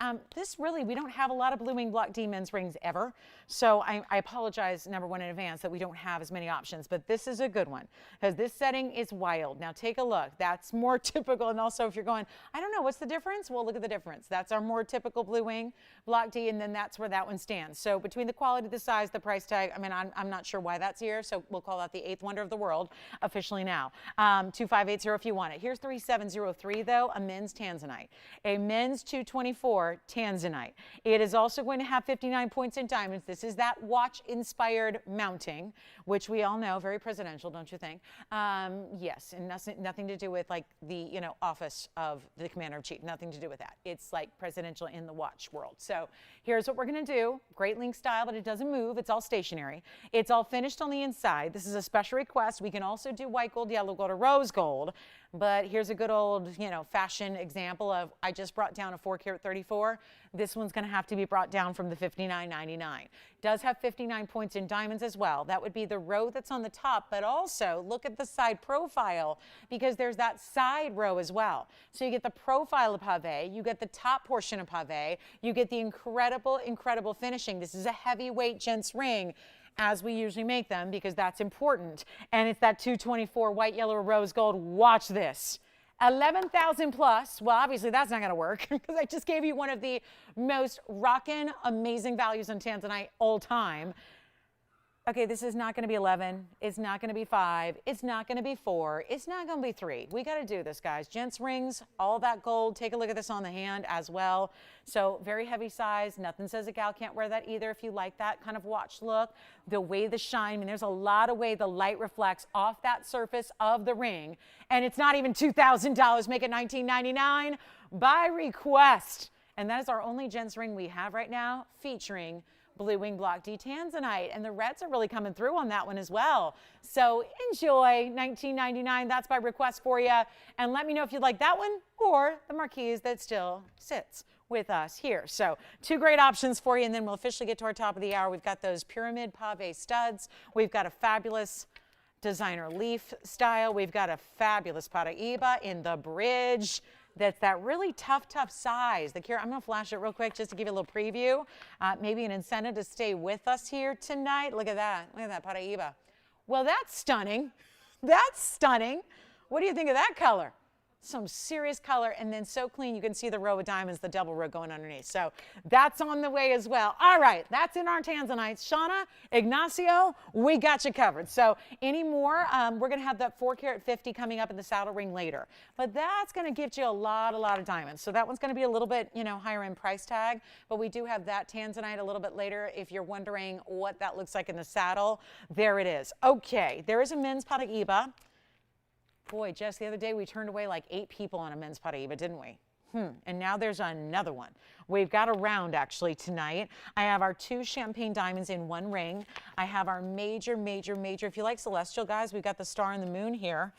we don't have a lot of Blue Wing Block D men's rings ever. So I apologize, number one, in advance that we don't have as many options, but this is a good one because this setting is wild. Now take a look. That's more typical. And also if you're going, I don't know, what's the difference? Well, look at the difference. That's our more typical Blue Wing Block D, and then that's where that one stands. So between the quality, the size, the price tag, I mean, I'm not sure why that's here. So we'll call that the eighth wonder of the world officially now. 2580 if you want it. Here's 3703 though, a men's tanzanite. A men's 224 tanzanite. It is also going to have 59 points in diamonds. This is that watch-inspired mounting, which we all know, very presidential, don't you think? Yes, and nothing to do with like the office of the commander-in-chief. Nothing to do with that. It's like presidential in the watch world. So here's what we're going to do. Great link style, but it doesn't move. It's all stationary. It's all finished on the inside. This is a special request. We can also do white gold, yellow gold, or rose gold. But here's a good old, fashion example of I just brought down a 4-carat 34. This one's going to have to be brought down from the $59.99. Does have 59 points in diamonds as well. That would be the row that's on the top, but also look at the side profile because there's that side row as well. So you get the profile of pave, you get the top portion of pave, you get the incredible, incredible finishing. This is a heavyweight gents ring, as we usually make them because that's important. And it's that 224 white, yellow, or rose gold. Watch this. 11,000 plus. Well, obviously that's not going to work because I just gave you one of the most rockin' amazing values on tanzanite all time. Okay, this is not going to be 11. It's not going to be 5. It's not going to be 4. It's not going to be 3. We got to do this, guys. Gents rings, all that gold. Take a look at this on the hand as well. So very heavy size. Nothing says a gal can't wear that either if you like that kind of watch look. The way the shine, I mean, there's a lot of way the light reflects off that surface of the ring. And it's not even $2,000. Make it $19.99 by request. And that is our only gents ring we have right now featuring blue wing block D tanzanite, and the reds are really coming through on that one as well. So enjoy. $19.99. That's by request for you. And let me know if you'd like that one or the Marquis that still sits with us here. So two great options for you, and then we'll officially get to our top of the hour. We've got those pyramid pave studs. We've got a fabulous designer leaf style. We've got a fabulous Paraiba in the bridge. That's that really tough size. I'm going to flash it real quick just to give you a little preview. Maybe an incentive to stay with us here tonight. Look at that. Look at that Paraiba. Well, that's stunning. That's stunning. What do you think of that color? Some serious color, and then so clean you can see the row of diamonds, the double row going underneath. So that's on the way as well. All right, that's in our tanzanites. Shauna, Ignacio, we got you covered. So any more, we're going to have that 4 carat 50 coming up in the saddle ring later. But that's going to give you a lot of diamonds. So that one's going to be a little bit, higher in price tag. But we do have that tanzanite a little bit later. If you're wondering what that looks like in the saddle, there it is. Okay, there is a men's Paraiba. Boy, Jess, the other day we turned away like 8 people on a men's Paraiba, didn't we? And now there's another one. We've got a round actually tonight. I have our 2 champagne diamonds in 1 ring. I have our major, if you like celestial, guys, we've got the star and the moon here.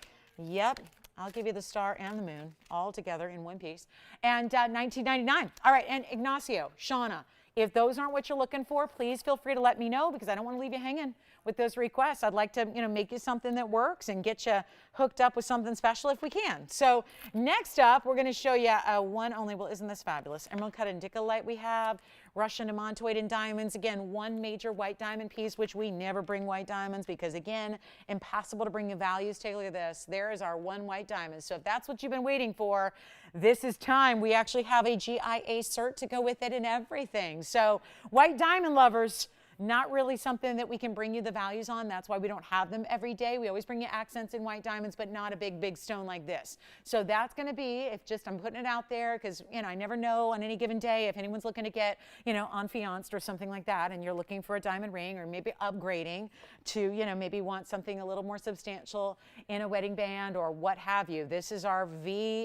Yep, I'll give you the star and the moon all together in one piece. And $19.99. All right, and Ignacio, Shauna, if those aren't what you're looking for, please feel free to let me know because I don't want to leave you hanging with those requests. I'd like to, make you something that works and get you hooked up with something special if we can. So next up, we're going to show you a one only, well, isn't this fabulous? Emerald cut and Diccolite we have, Russian amantoid and diamonds. Again, 1 major white diamond piece, which we never bring white diamonds because, again, impossible to bring you values. Take a look at this. There is our 1 white diamond. So if that's what you've been waiting for, this is time. We actually have a GIA cert to go with it and everything. So white diamond lovers, not really something that we can bring you the values on. That's why we don't have them every day. We always bring you accents in white diamonds, but not a big stone like this. So that's going to be, I'm putting it out there because, I never know on any given day if anyone's looking to get, enfianced or something like that, and you're looking for a diamond ring or maybe upgrading to, maybe want something a little more substantial in a wedding band or what have you. This is our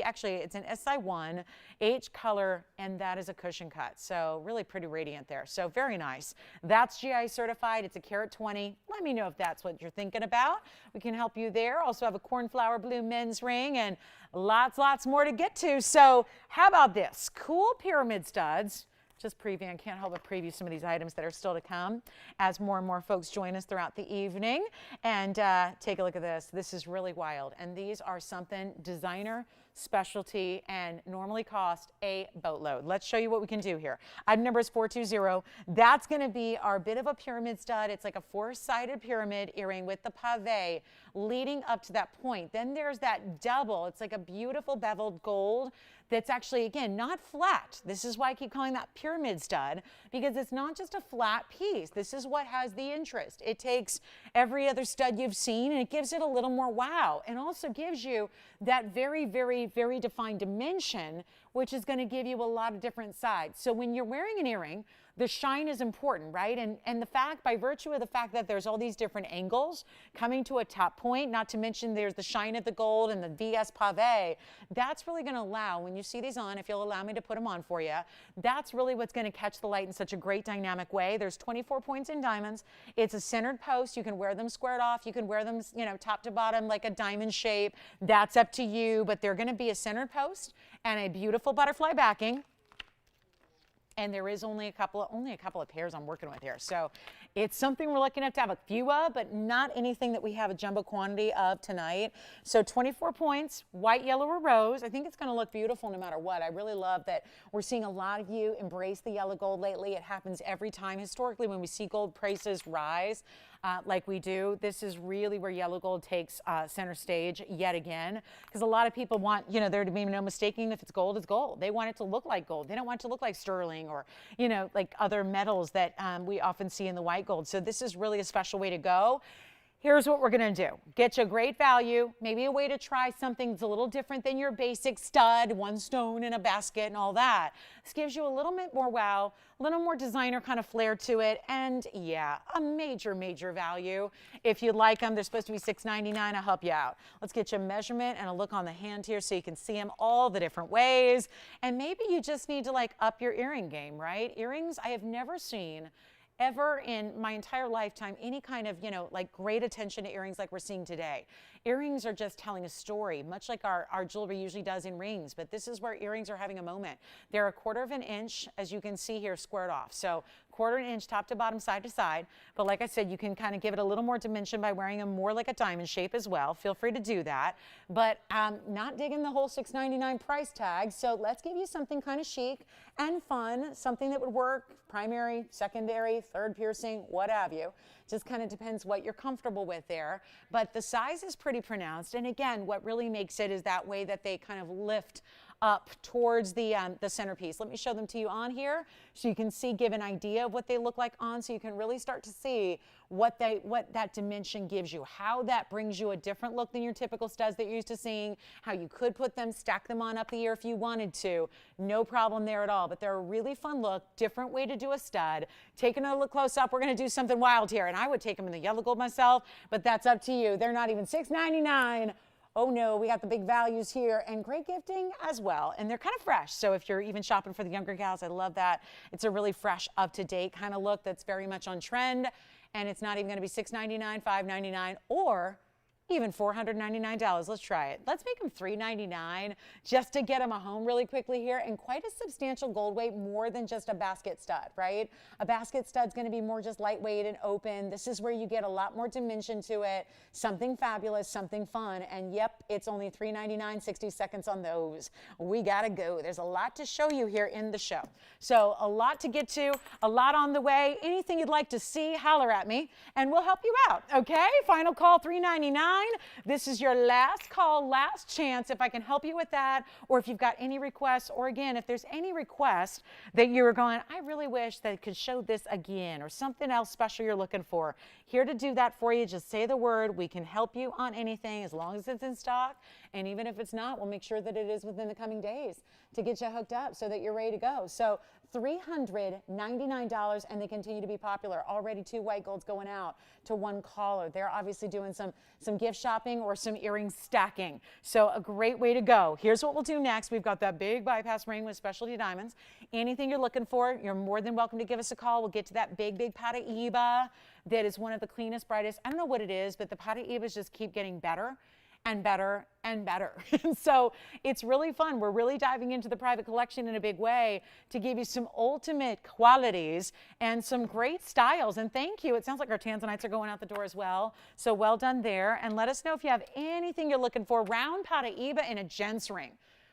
actually it's an SI1 H color, and that is a cushion cut. So really pretty radiant there. So very nice. That's GI certified. It's a carat 20. Let me know if that's what you're thinking about. We can help you there. Also have a cornflower blue men's ring and lots more to get to. So how about this? Cool pyramid studs. Just previewing, I can't help but preview some of these items that are still to come as more and more folks join us throughout the evening. And take a look at this. This is really wild. And these are something designer, specialty, and normally cost a boatload. Let's show you what we can do here. Item number is 420. That's going to be our bit of a pyramid stud. It's like a 4-sided pyramid earring with the pave leading up to that point. Then there's that double. It's like a beautiful beveled gold that's actually, again, not flat. This is why I keep calling that pyramid stud, because it's not just a flat piece. This is what has the interest. It takes every other stud you've seen and it gives it a little more wow, and also gives you that very defined dimension, which is going to give you a lot of different sides. So when you're wearing an earring, the shine is important, right? And the fact, by virtue of the fact that there's all these different angles coming to a top point, not to mention there's the shine of the gold and the VS pave, that's really going to allow, when you see these on, if you'll allow me to put them on for you, that's really what's going to catch the light in such a great dynamic way. There's 24 points in diamonds. It's a centered post. You can wear them squared off. You can wear them, top to bottom like a diamond shape. That's up to you, but they're going to be a centered post and a beautiful butterfly backing. And there is only a couple of pairs I'm working with here. So it's something we're lucky enough to have a few of, but not anything that we have a jumbo quantity of tonight. So 24 points, white, yellow, or rose. I think it's going to look beautiful no matter what. I really love that we're seeing a lot of you embrace the yellow gold lately. It happens every time. Historically, when we see gold prices rise, like we do, this is really where yellow gold takes center stage yet again, because a lot of people want, there to be no mistaking if it's gold, it's gold. They want it to look like gold. They don't want it to look like sterling or, like other metals that we often see in the white gold. So this is really a special way to go. Here's what we're going to do. Get you a great value, maybe a way to try something that's a little different than your basic stud, 1 stone in a basket and all that. This gives you a little bit more wow, a little more designer kind of flair to it, and yeah, a major value. If you'd like them, they're supposed to be $6.99. I'll help you out. Let's get you a measurement and a look on the hand here so you can see them all the different ways. And maybe you just need to up your earring game, right? Earrings, I have never seen ever in my entire lifetime any kind of, like great attention to earrings like we're seeing today. Earrings are just telling a story, much like our jewelry usually does in rings, but this is where earrings are having a moment. They're 1/4 of an inch, as you can see here, squared off. So 1/4 inch top to bottom, side to side. But like I said, you can kind of give it a little more dimension by wearing them more like a diamond shape as well. Feel free to do that. But not digging the whole $6.99 price tag. So let's give you something kind of chic and fun, something that would work primary, secondary, third piercing, what have you. Just kind of depends what you're comfortable with there. But the size is pretty pronounced. And again, what really makes it is that way that they kind of lift up towards the centerpiece. Let me show them to you on here so you can see, give an idea of what they look like on, so you can really start to see what that dimension gives you, how that brings you a different look than your typical studs that you're used to seeing, how you could put them, stack them on up the ear if you wanted to. No problem there at all, but they're a really fun look, different way to do a stud. Taking a look close up, we're gonna do something wild here, and I would take them in the yellow gold myself, but that's up to you. They're not even $6.99. Oh no, we got the big values here, and great gifting as well. And they're kind of fresh. So if you're even shopping for the younger gals, I love that. It's a really fresh, up-to-date kind of look that's very much on trend. And it's not even going to be $6.99, $5.99, or even $499. Let's try it. Let's make them $3.99 just to get them a home really quickly here. And quite a substantial gold weight, more than just a basket stud, right? A basket stud's going to be more just lightweight and open. This is where you get a lot more dimension to it. Something fabulous, something fun. And yep, it's only $3.99, 60 seconds on those. We got to go. There's a lot to show you here in the show. So a lot to get to, a lot on the way. Anything you'd like to see, holler at me and we'll help you out. Okay? Final call, $3.99. This is your last call, last chance, if I can help you with that, or if you've got any requests, or again, if there's any request that you were going, I really wish that it could show this again, or something else special you're looking for. Here to do that for you. Just say the word. We can help you on anything as long as it's in stock, and even if it's not, we'll make sure that it is within the coming days to get you hooked up so that you're ready to go. So $399, and they continue to be popular. Already 2 white golds going out to 1 caller. They're obviously doing some gift shopping or some earring stacking. So a great way to go. Here's what we'll do next. We've got that big bypass ring with specialty diamonds. Anything you're looking for, you're more than welcome to give us a call. We'll get to that big Paraiba that is one of the cleanest, brightest. I don't know what it is, but the Paraibas just keep getting better and better and better. So it's really fun. We're really diving into the private collection in a big way to give you some ultimate qualities and some great styles. And thank you. It sounds like our tanzanites are going out the door as well. So well done there. And let us know if you have anything you're looking for. Round Paraiba in a gents ring.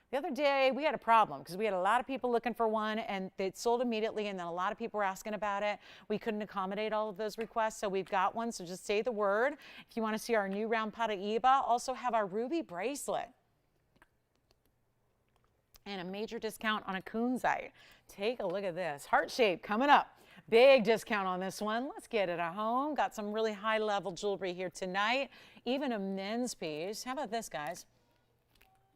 The other day, we had a problem because we had a lot of people looking for one, and it sold immediately, and then a lot of people were asking about it. We couldn't accommodate all of those requests, so we've got one, so just say the word. If you want to see our new round Paraiba, also have our ruby bracelet and a major discount on a Kunzite. Take a look at this. Heart shape coming up. Big discount on this one. Let's get it at home. Got some really high-level jewelry here tonight, even a men's piece. How about this, guys?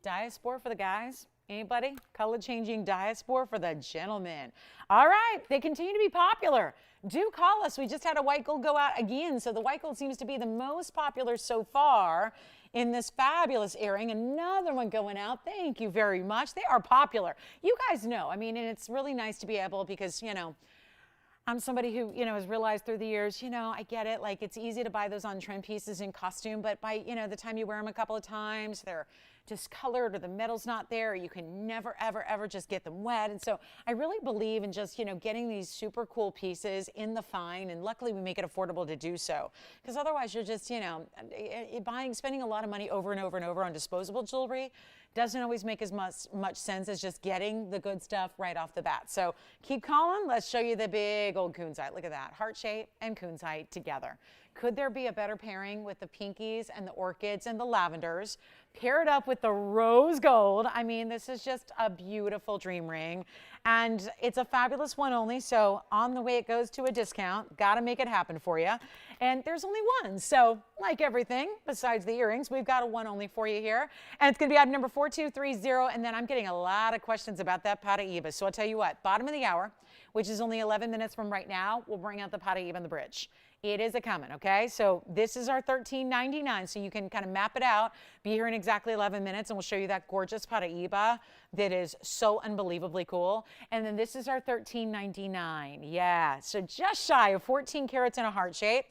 Diaspore for the guys. Anybody? Color changing diaspore for the gentlemen. All right, they continue to be popular. Do call us. We just had a white gold go out again, so the white gold seems to be the most popular so far in this fabulous earring. Another one going out. Thank you very much. They are popular. You guys know, I mean, and it's really nice to be able, because, you know, I'm somebody who, you know, has realized through the years, you know, I get it. Like, it's easy to buy those on trend pieces in costume, but by, you know, the time you wear them a couple of times, they're discolored or the metal's not there. You can never, ever, ever just get them wet. And so I really believe in just, you know, getting these super cool pieces in the fine. And luckily we make it affordable to do so, because otherwise you're just, you know, spending a lot of money over and over and over on disposable jewelry doesn't always make as much sense as just getting the good stuff right off the bat. So keep calling. Let's show you the big old Kunzite. Look at that. Heart shape and Kunzite together. Could there be a better pairing with the pinkies and the orchids and the lavenders? Pair it up with the rose gold. I mean, this is just a beautiful dream ring. And it's a fabulous one only. So on the way it goes to a discount. Got to make it happen for you. And there's only one. So like everything besides the earrings, we've got a one only for you here. And it's going to be item number 4230. And then I'm getting a lot of questions about that Paraiba. So I'll tell you what, bottom of the hour, which is only 11 minutes from right now, we'll bring out the Paraiba and the bridge. It is a coming, okay? So this is our $13.99, so you can kind of map it out. Be here in exactly 11 minutes, and we'll show you that gorgeous Paraiba that is so unbelievably cool. And then this is our $13.99. Yeah, so just shy of 14 carats in a heart shape.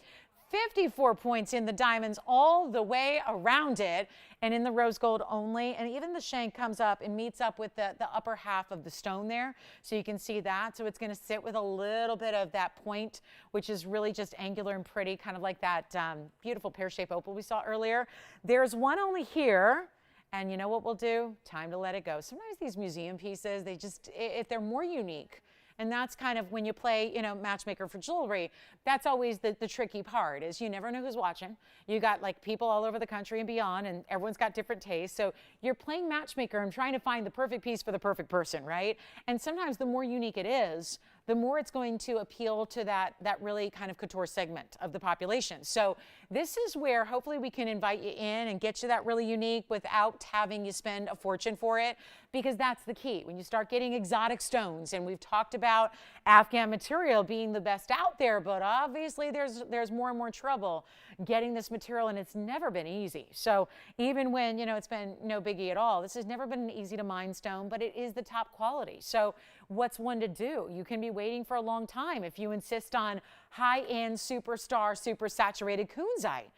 54 points in the diamonds all the way around it, and in the rose gold only. And even the shank comes up and meets up with the upper half of the stone there, so you can see that. So it's going to sit with a little bit of that point, which is really just angular and pretty, kind of like that beautiful pear-shaped opal we saw earlier. There's one only here. And you know what we'll do? Time to let it go. Sometimes these museum pieces, they just, if they're more unique, and that's kind of when you play, you know, matchmaker for jewelry, that's always the tricky part, is you never know who's watching. You got like people all over the country and beyond, and everyone's got different tastes. So you're playing matchmaker and trying to find the perfect piece for the perfect person, right? And sometimes the more unique it is, the more it's going to appeal to that really kind of couture segment of the population. So this is where hopefully we can invite you in and get you that really unique without having you spend a fortune for it, because that's the key. When you start getting exotic stones, and we've talked about Afghan material being the best out there, but obviously there's more and more trouble getting this material, and it's never been easy. So even when, you know, it's been no biggie at all, this has never been an easy to mine stone, but it is the top quality. So what's one to do? You can be waiting for a long time if you insist on high-end superstar, super saturated Kunzite.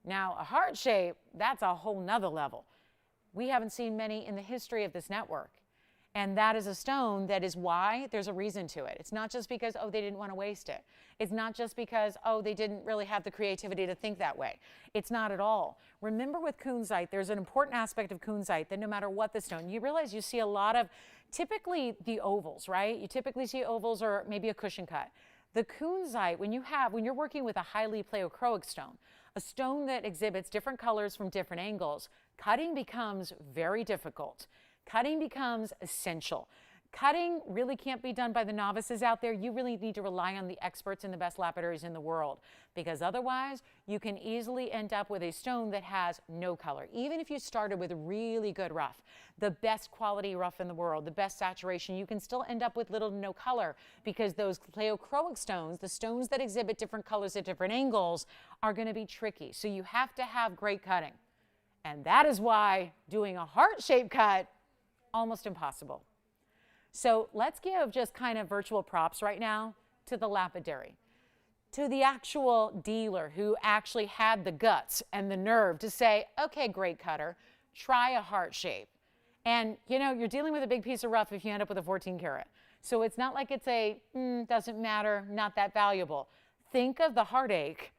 Now, a heart shape, that's a whole nother level. We haven't seen many in the history of this network. And that is a stone that is why there's a reason to it. It's not just because, oh, they didn't want to waste it. It's not just because, oh, they didn't really have the creativity to think that way. It's not at all. Remember with Kunzite, there's an important aspect of Kunzite that no matter what the stone, you realize you see a lot of, typically the ovals, right? You typically see ovals or maybe a cushion cut. The Kunzite, when you're working with a highly pleochroic stone, a stone that exhibits different colors from different angles, cutting becomes very difficult. Cutting becomes essential. Cutting really can't be done by the novices out there. You really need to rely on the experts and the best lapidaries in the world, because otherwise you can easily end up with a stone that has no color. Even if you started with really good rough, the best quality rough in the world, the best saturation, you can still end up with little to no color, because those pleochroic stones, the stones that exhibit different colors at different angles, are going to be tricky. So you have to have great cutting. And that is why doing a heart-shaped cut, almost impossible. So let's give just kind of virtual props right now to the lapidary, to the actual dealer who actually had the guts and the nerve to say, okay, great cutter, try a heart shape. And you know, you're dealing with a big piece of rough if you end up with a 14 karat. So it's not like it's a, doesn't matter, not that valuable. Think of the heartache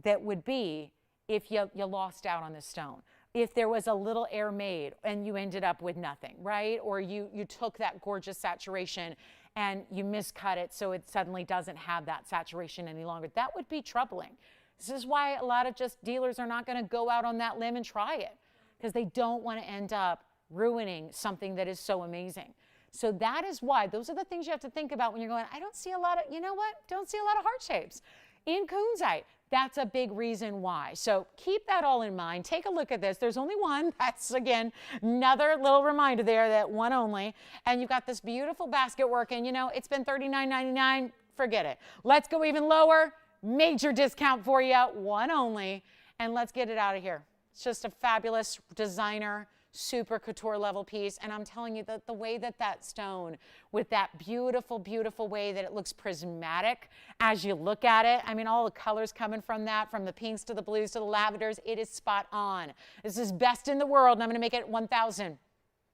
that would be if you lost out on this stone. If there was a little air made and you ended up with nothing, right? Or you took that gorgeous saturation and you miscut it so it suddenly doesn't have that saturation any longer. That would be troubling. This is why a lot of just dealers are not going to go out on that limb and try it, because they don't want to end up ruining something that is so amazing. So that is why, those are the things you have to think about when you're going, I don't see a lot of, you know what? Don't see a lot of heart shapes in Kunzite. That's a big reason why. So keep that all in mind. Take a look at this. There's only one. That's, again, another little reminder there, that one only. And you've got this beautiful basket work. And, you know, it's been $39.99. Forget it. Let's go even lower. Major discount for you. One only. And let's get it out of here. It's just a fabulous designer, super couture level piece. And I'm telling you that the way that that stone, with that beautiful, beautiful way that it looks prismatic as you look at it, I mean, all the colors coming from that, from the pinks to the blues to the lavenders, it is spot on. This is best in the world, and I'm going to make it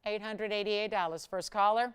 $1,888. First caller,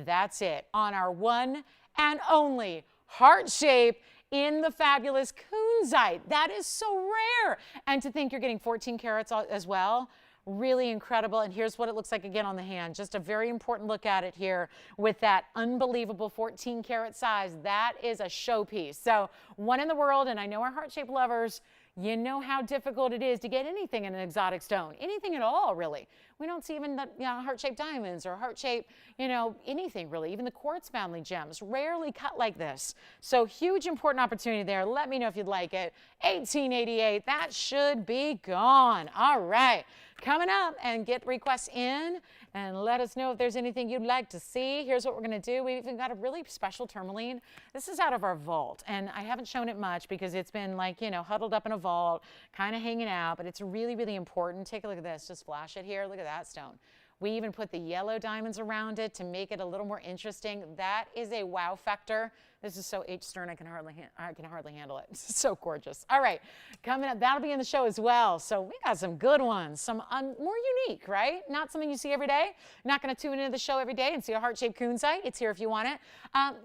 that's it on our one and only heart shape in the fabulous Kunzite. That is so rare. And to think you're getting 14 carats as well, really incredible. And here's what it looks like again on the hand. Just a very important look at it here with that unbelievable 14 karat size. That is a showpiece. So one in the world, and I know our heart-shaped lovers, you know how difficult it is to get anything in an exotic stone, anything at all really. We don't see even the heart-shaped diamonds or heart-shaped, anything really. Even the quartz family gems, rarely cut like this. So huge, important opportunity there. Let me know if you'd like it. $18.88, that should be gone. All right, coming up, and get requests in and let us know if there's anything you'd like to see. Here's what we're going to do. We've even got a really special tourmaline. This is out of our vault, and I haven't shown it much because it's been like, huddled up in a vault, kind of hanging out, but it's really, really important. Take a look at this. Just flash it here. Look at that stone. We even put the yellow diamonds around it to make it a little more interesting. That is a wow factor. This is so H-stern, I can hardly handle it. This is so gorgeous. All right, coming up, that'll be in the show as well. So we got some good ones, some more unique, right? Not something you see every day. Not going to tune into the show every day and see a heart-shaped Kunzite. It's here if you want it.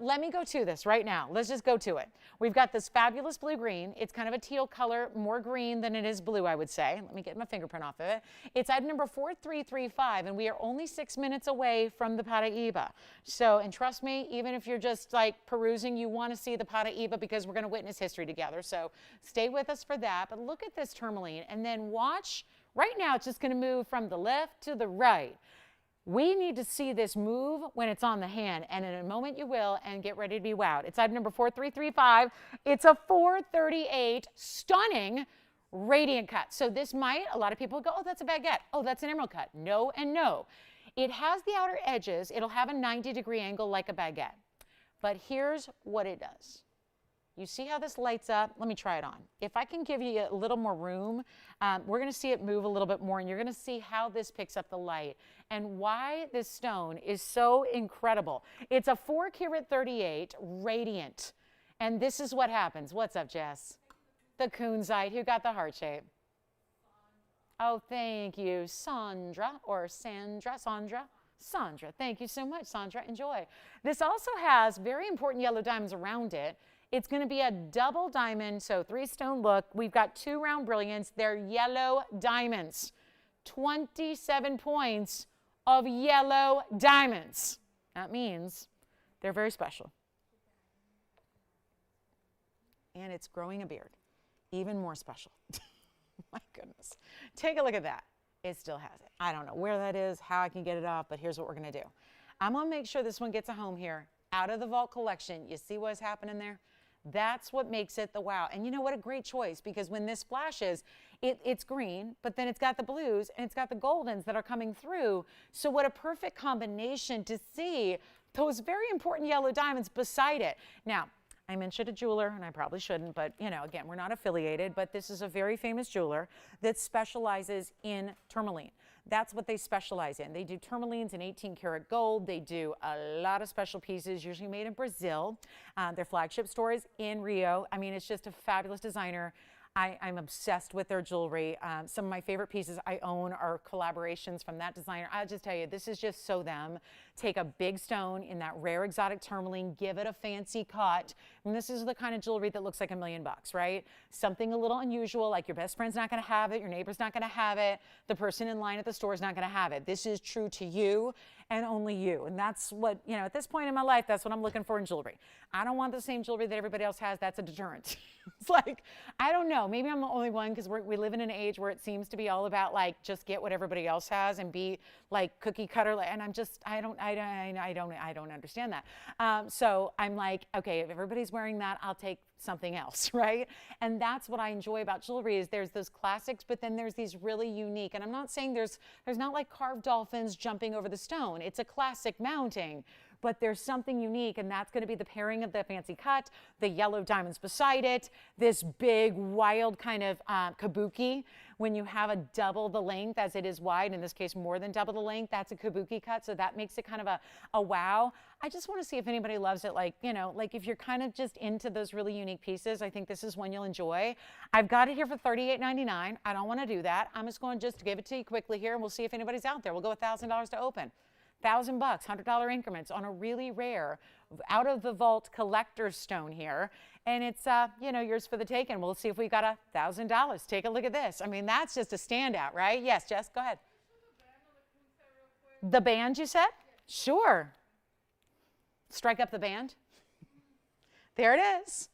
Let me go to this right now. Let's just go to it. We've got this fabulous blue-green. It's kind of a teal color, more green than it is blue, I would say. Let me get my fingerprint off of it. It's item number 4335, and we are only 6 minutes away from the Paraiba. So, and trust me, even if you're just like perusing, you want to see the Paraiba because we're going to witness history together. So stay with us for that. But look at this tourmaline and then watch. Right now, it's just going to move from the left to the right. We need to see this move when it's on the hand, and in a moment you will, and get ready to be wowed. It's item number 4335. It's a 438, stunning radiant cut. So this might, a lot of people go, oh, that's a baguette. Oh, that's an emerald cut. No and no. It has the outer edges. It'll have a 90-degree angle like a baguette. But here's what it does. You see how this lights up? Let me try it on. If I can give you a little more room, we're going to see it move a little bit more, and you're going to see how this picks up the light and why this stone is so incredible. It's a 4-carat 38 radiant, and this is what happens. What's up, Jess? The Kunzite. Who got the heart shape? Oh, thank you, Sandra, or Sandra, Sandra. Sandra, thank you so much, Sandra. Enjoy. This also has very important yellow diamonds around it. It's going to be a double diamond, so 3-stone look. We've got 2 round brilliants. They're yellow diamonds. 27 points of yellow diamonds. That means they're very special. And it's growing a beard. Even more special. My goodness. Take a look at that. It still has it. I don't know where that is, how I can get it off, but here's what we're going to do. I'm going to make sure this one gets a home here. Out of the vault collection, you see what's happening there? That's what makes it the wow. And you know what? A great choice, because when this flashes, it's green, but then it's got the blues and it's got the goldens that are coming through. So what a perfect combination to see those very important yellow diamonds beside it. Now, I mentioned a jeweler, and I probably shouldn't, but again, we're not affiliated, but this is a very famous jeweler that specializes in tourmaline. That's what they specialize in. They do tourmalines in 18-karat gold. They do a lot of special pieces, usually made in Brazil. Their flagship store is in Rio. I mean, it's just a fabulous designer. I'm obsessed with their jewelry. Some of my favorite pieces I own are collaborations from that designer. I'll just tell you, this is just so them. Take a big stone in that rare exotic tourmaline, give it a fancy cut. And this is the kind of jewelry that looks like $1 million, right? Something a little unusual, like your best friend's not going to have it, your neighbor's not going to have it, the person in line at the store is not going to have it. This is true to you and only you. And that's what, at this point in my life, that's what I'm looking for in jewelry. I don't want the same jewelry that everybody else has. That's a deterrent. It's like, I don't know. Maybe I'm the only one, because we live in an age where it seems to be all about like just get what everybody else has and be like cookie cutter. And I'm just, I don't understand that. So I'm like, okay, if everybody's wearing that, I'll take something else, right? And that's what I enjoy about jewelry, is there's those classics, but then there's these really unique. And I'm not saying there's not like carved dolphins jumping over the stone. It's a classic mounting. But there's something unique, and that's going to be the pairing of the fancy cut, the yellow diamonds beside it, this big, wild kind of kabuki. When you have a double the length as it is wide, in this case more than double the length, that's a kabuki cut, so that makes it kind of a wow. I just want to see if anybody loves it, like if you're kind of just into those really unique pieces, I think this is one you'll enjoy. I've got it here for $38.99. I don't want to do that. I'm just going to give it to you quickly here, and we'll see if anybody's out there. We'll go $1,000 to open. $1,000, $100 increments on a really rare, out of the vault collector's stone here. And it's, yours for the taking. We'll see if we got $1,000. Take a look at this. I mean, that's just a standout, right? Yes, Jess, go ahead. The band, you said? Sure. Strike up the band. There it is.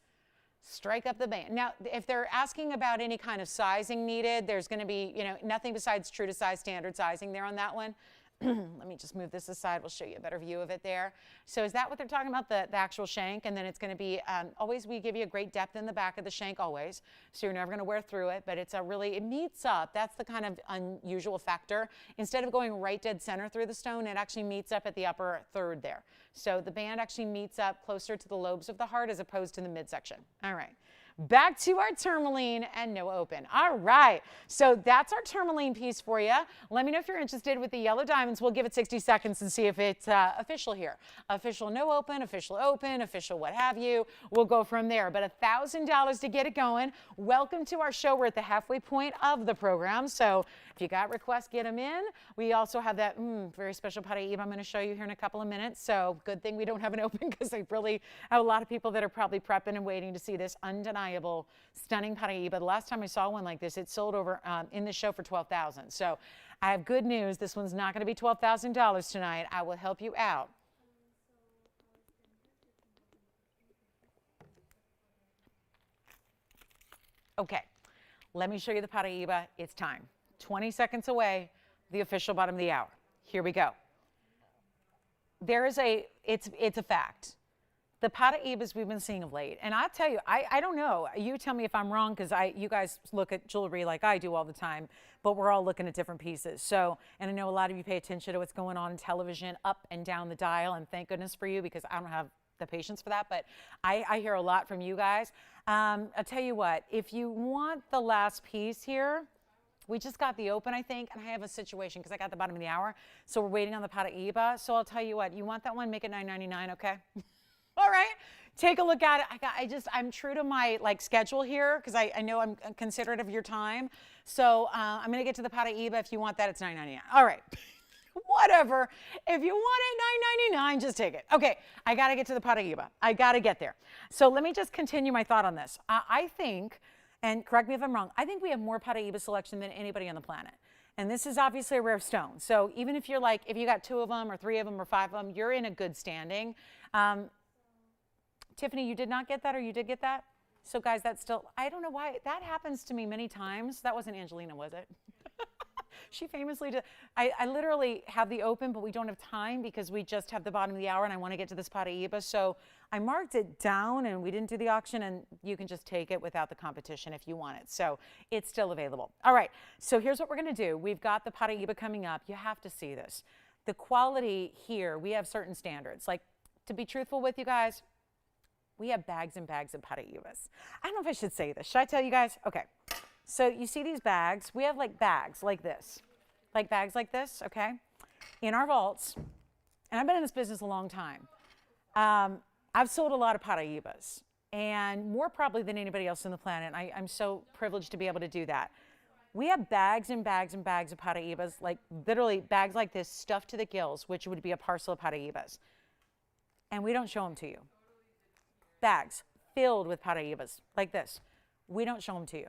strike up the band. Now, if they're asking about any kind of sizing needed, there's going to be, you know, nothing besides true to size standard sizing there on that one. Let me just move this aside. We'll show you a better view of it there. So is that what they're talking about, the actual shank? And then it's going to be, always we give you a great depth in the back of the shank always. So you're never going to wear through it, but it's a really, it meets up. That's the kind of unusual factor. Instead of going right dead center through the stone, it actually meets up at the upper third there. So the band actually meets up closer to the lobes of the heart as opposed to the midsection. All right. Back to our tourmaline and no open. All right, so that's our tourmaline piece for you. Let me know if you're interested with the yellow diamonds. We'll give it 60 seconds and see if it's official here. Official no open, official what have you. We'll go from there, but $1,000 to get it going. Welcome to our show. We're at the halfway point of the program, so if you got requests, get them in. We also have that very special Paraiba I'm going to show you here in a couple of minutes, so good thing we don't have an open because I really have a lot of people that are probably prepping and waiting to see this undeniable, stunning Paraiba. The last time I saw one like this, it sold over in the show for $12,000. So I have good news. This one's not going to be $12,000 tonight. I will help you out. Okay, let me show you the Paraiba. It's time. 20 seconds away, the official bottom of the hour. Here we go. There is it's a fact. The Paraibas we've been seeing of late, and I'll tell you, I don't know. You tell me if I'm wrong, because you guys look at jewelry like I do all the time, but we're all looking at different pieces. So, and I know a lot of you pay attention to what's going on in television, up and down the dial, and thank goodness for you, because I don't have the patience for that, but I hear a lot from you guys. I'll tell you what, if you want the last piece here, we just got the open, I think, and I have a situation because I got the bottom of the hour, so we're waiting on the Paraiba. So I'll tell you what, you want that one, make it $9.99, okay? All right, take a look at it. I'm true to my schedule here because I know I'm considerate of your time. So I'm gonna get to the Paraiba. If you want that, it's $9.99. All right, whatever. If you want it $9.99, just take it. Okay, I gotta get to the Paraiba. I gotta get there. So let me just continue my thought on this. I think, and correct me if I'm wrong, I think we have more Paraiba selection than anybody on the planet. And this is obviously a rare stone. So even if you're if you got 2 of them or 3 of them or 5 of them, you're in a good standing. Tiffany, you did not get that, or you did get that? So guys, that's still, I don't know why, that happens to me many times. That wasn't Angelina, was it? She famously did. I literally have the open, but we don't have time because we just have the bottom of the hour and I want to get to this Paraiba. So I marked it down and we didn't do the auction, and you can just take it without the competition if you want it. So it's still available. All right, so here's what we're going to do. We've got the Paraiba coming up. You have to see this. The quality here, we have certain standards. To be truthful with you guys, we have bags and bags of Paraibas. I don't know if I should say this. Should I tell you guys? Okay. So you see these bags? We have bags like this. Bags like this, okay? In our vaults, and I've been in this business a long time. I've sold a lot of Paraibas, and more probably than anybody else on the planet. I'm so privileged to be able to do that. We have bags and bags and bags of Paraibas, literally bags like this stuffed to the gills, which would be a parcel of Paraibas. And we don't show them to you. Bags filled with Paraibas like this. We don't show them to you.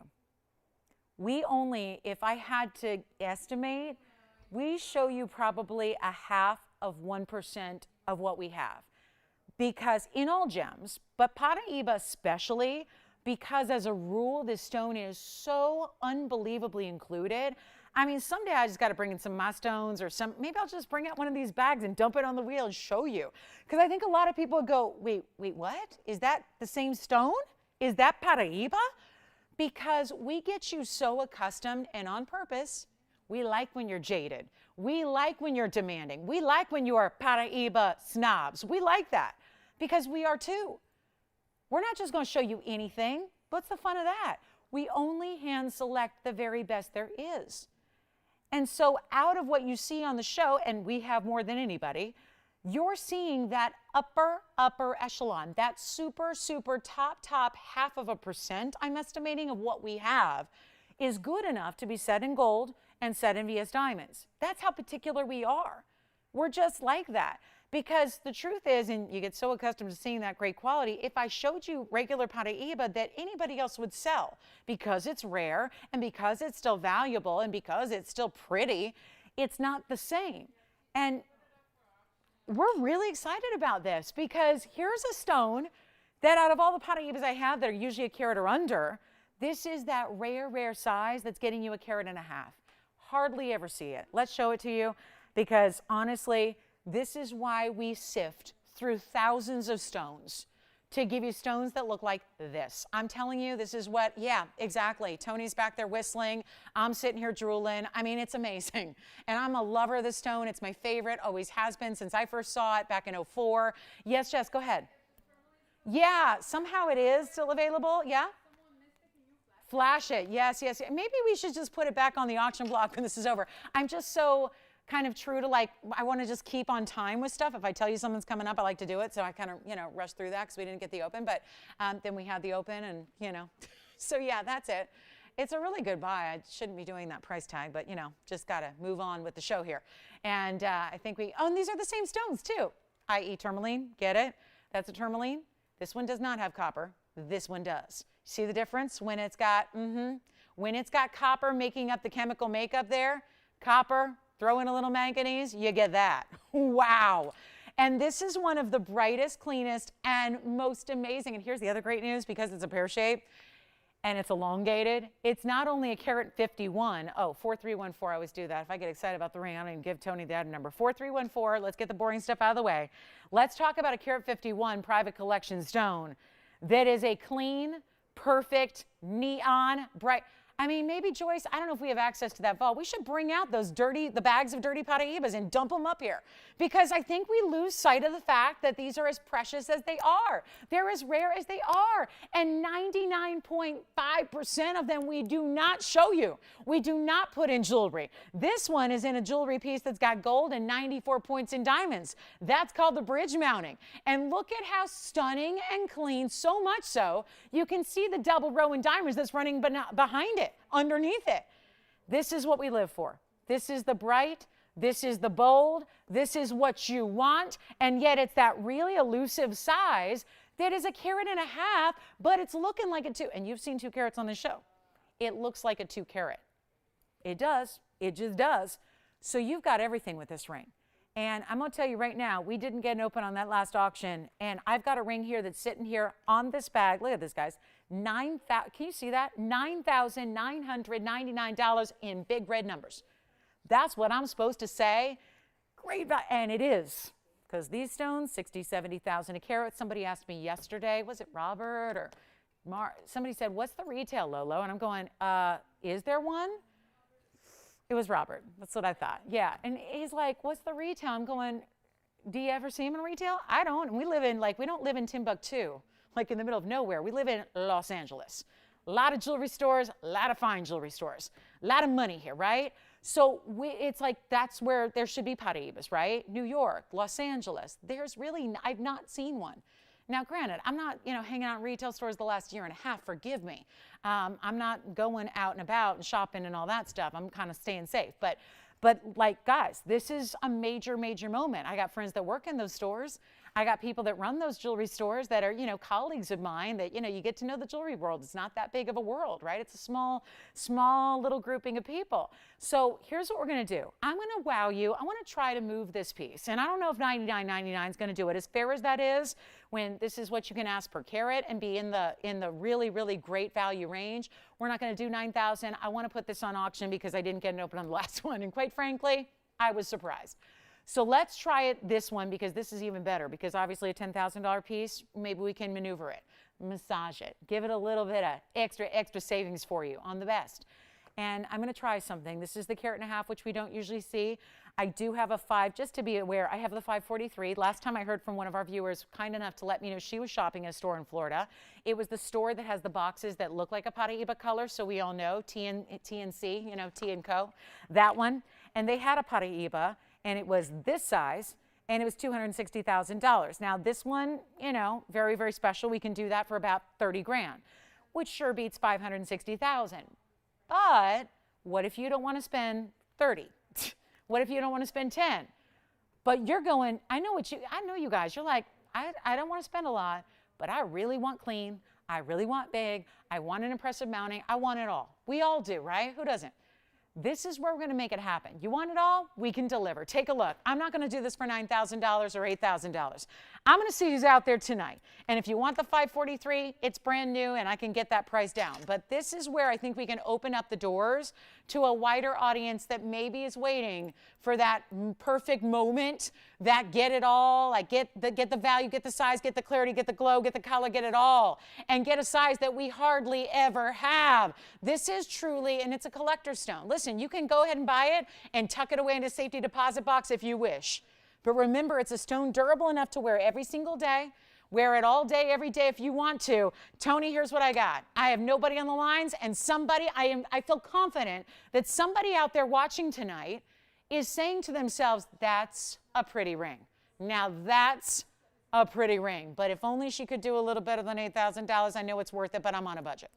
We only, if I had to estimate, we show you probably 0.5% of what we have. Because in all gems, but Paraiba especially, because as a rule, this stone is so unbelievably included. I mean, someday I just got to bring in some of my stones, or maybe I'll just bring out one of these bags and dump it on the wheel and show you. Because I think a lot of people would go, wait, what? Is that the same stone? Is that Paraiba? Because we get you so accustomed, and on purpose, we like when you're jaded. We like when you're demanding. We like when you are Paraiba snobs. We like that because we are too. We're not just going to show you anything. What's the fun of that? We only hand select the very best there is. And so out of what you see on the show, and we have more than anybody, you're seeing that upper echelon, that super top 0.5%, I'm estimating, of what we have is good enough to be set in gold and set in VS diamonds. That's how particular we are. We're just like that. Because the truth is, and you get so accustomed to seeing that great quality, if I showed you regular Paraiba that anybody else would sell, because it's rare and because it's still valuable and because it's still pretty, it's not the same. And we're really excited about this because here's a stone that out of all the Paraibas I have that are usually a carat or under, this is that rare size that's getting you a carat and a half. Hardly ever see it. Let's show it to you, because honestly, this is why we sift through thousands of stones to give you stones that look like this. I'm telling you, this is what, yeah, exactly. Tony's back there whistling. I'm sitting here drooling. I mean, it's amazing. And I'm a lover of the stone. It's my favorite, always has been since I first saw it back in '04. Yes, Jess, go ahead. Yeah, somehow it is still available. Yeah? Flash it. Yes. Maybe we should just put it back on the auction block when this is over. I'm just so kind of true to, like, I want to just keep on time with stuff. If I tell you something's coming up, I like to do it. So I kind of, rush through that because we didn't get the open. But then we had the open and, So yeah, that's it. It's a really good buy. I shouldn't be doing that price tag, but, just got to move on with the show here. And I think and these are the same stones too, i.e. tourmaline. Get it? That's a tourmaline. This one does not have copper. This one does. See the difference when it's got, when it's got copper making up the chemical makeup there, copper, throw in a little manganese, you get that. Wow. And this is one of the brightest, cleanest, and most amazing. And here's the other great news, because it's a pear shape and it's elongated. It's not only a carat 51. Oh, 4314, I always do that. If I get excited about the ring, I don't even give Tony the item number. 4314, let's get the boring stuff out of the way. Let's talk about a carat 51 private collection stone that is a clean, perfect, neon, bright. I mean, maybe Joyce, I don't know if we have access to that vault. We should bring out the bags of dirty Paraibas and dump them up here, because I think we lose sight of the fact that these are as precious as they are. They're as rare as they are. And 99.5% of them we do not show you. We do not put in jewelry. This one is in a jewelry piece that's got gold and 94 points in diamonds. That's called the bridge mounting. And look at how stunning and clean, so much so, you can see the double row in diamonds that's running behind it, underneath it. This is what we live for. This is the bright, this is the bold, this is what you want, and yet it's that really elusive size that is a carat and a half, but it's looking like a 2. And you've seen 2 carats on this show. It looks like a 2 carat. It does. It just does. So you've got everything with this ring. And I'm going to tell you right now, we didn't get an open on that last auction, and I've got a ring here that's sitting here on this bag. Look at this, guys. Can you see that? $9,999 in big red numbers. That's what I'm supposed to say. Great value, and it is, because these stones, 60, 70,000 a carat. Somebody asked me yesterday, was it Robert or somebody said, what's the retail, Lolo? And I'm going, is there one? It was Robert. That's what I thought. Yeah. And he's like, what's the retail? I'm going, do you ever see him in retail? I don't. And we don't live in Timbuktu, like in the middle of nowhere. We live in Los Angeles. A lot of jewelry stores, a lot of fine jewelry stores, a lot of money here, right? So it's like, that's where there should be Paraibas, right? New York, Los Angeles. I've not seen one. Now, granted, I'm not, hanging out in retail stores the last year and a half, forgive me. I'm not going out and about and shopping and all that stuff. I'm kind of staying safe. But like, guys, this is a major, major moment. I got friends that work in those stores. I got people that run those jewelry stores that are, colleagues of mine that, you get to know the jewelry world. It's not that big of a world, right? It's a small little grouping of people. So here's what we're going to do. I'm going to wow you. I want to try to move this piece. And I don't know if $99.99 is going to do it. As fair as that is, when this is what you can ask per carat and be in the really, really great value range, we're not going to do $9,000. I want to put this on auction because I didn't get an open on the last one. And quite frankly, I was surprised. So let's try it this one, because this is even better, because obviously a $10,000 piece, maybe we can maneuver it, massage it, give it a little bit of extra savings for you on the best. And I'm going to try something. This is the carat and a half, which we don't usually see. I do have a 5, just to be aware, I have the 543. Last time I heard from one of our viewers, kind enough to let me know she was shopping at a store in Florida. It was the store that has the boxes that look like a Paraiba color, so we all know, TNC, T and Co, that one. And they had a Paraiba, and it was this size, and it was $260,000. Now this one, very, very special. We can do that for about 30 grand, which sure beats 560,000. But what if you don't want to spend 30? What if you don't want to spend 10? But you're going, I know you guys, you're like, I don't want to spend a lot, but I really want clean. I really want big. I want an impressive mounting. I want it all. We all do, right? Who doesn't? This is where we're going to make it happen. You want it all? We can deliver. Take a look. I'm not going to do this for $9,000 or $8,000. I'm going to see who's out there tonight. And if you want the $543, it's brand new and I can get that price down. But this is where I think we can open up the doors to a wider audience that maybe is waiting for that perfect moment, that get it all, like get the value, get the size, get the clarity, get the glow, get the color, get it all, and get a size that we hardly ever have. This is truly, and it's a collector's stone. Listen, you can go ahead and buy it and tuck it away in a safety deposit box if you wish. But remember, it's a stone durable enough to wear every single day. Wear it all day, every day if you want to. Tony, here's what I got. I have nobody on the lines, and somebody, I feel confident that somebody out there watching tonight is saying to themselves, that's a pretty ring. Now that's a pretty ring. But if only she could do a little better than $8,000, I know it's worth it, but I'm on a budget.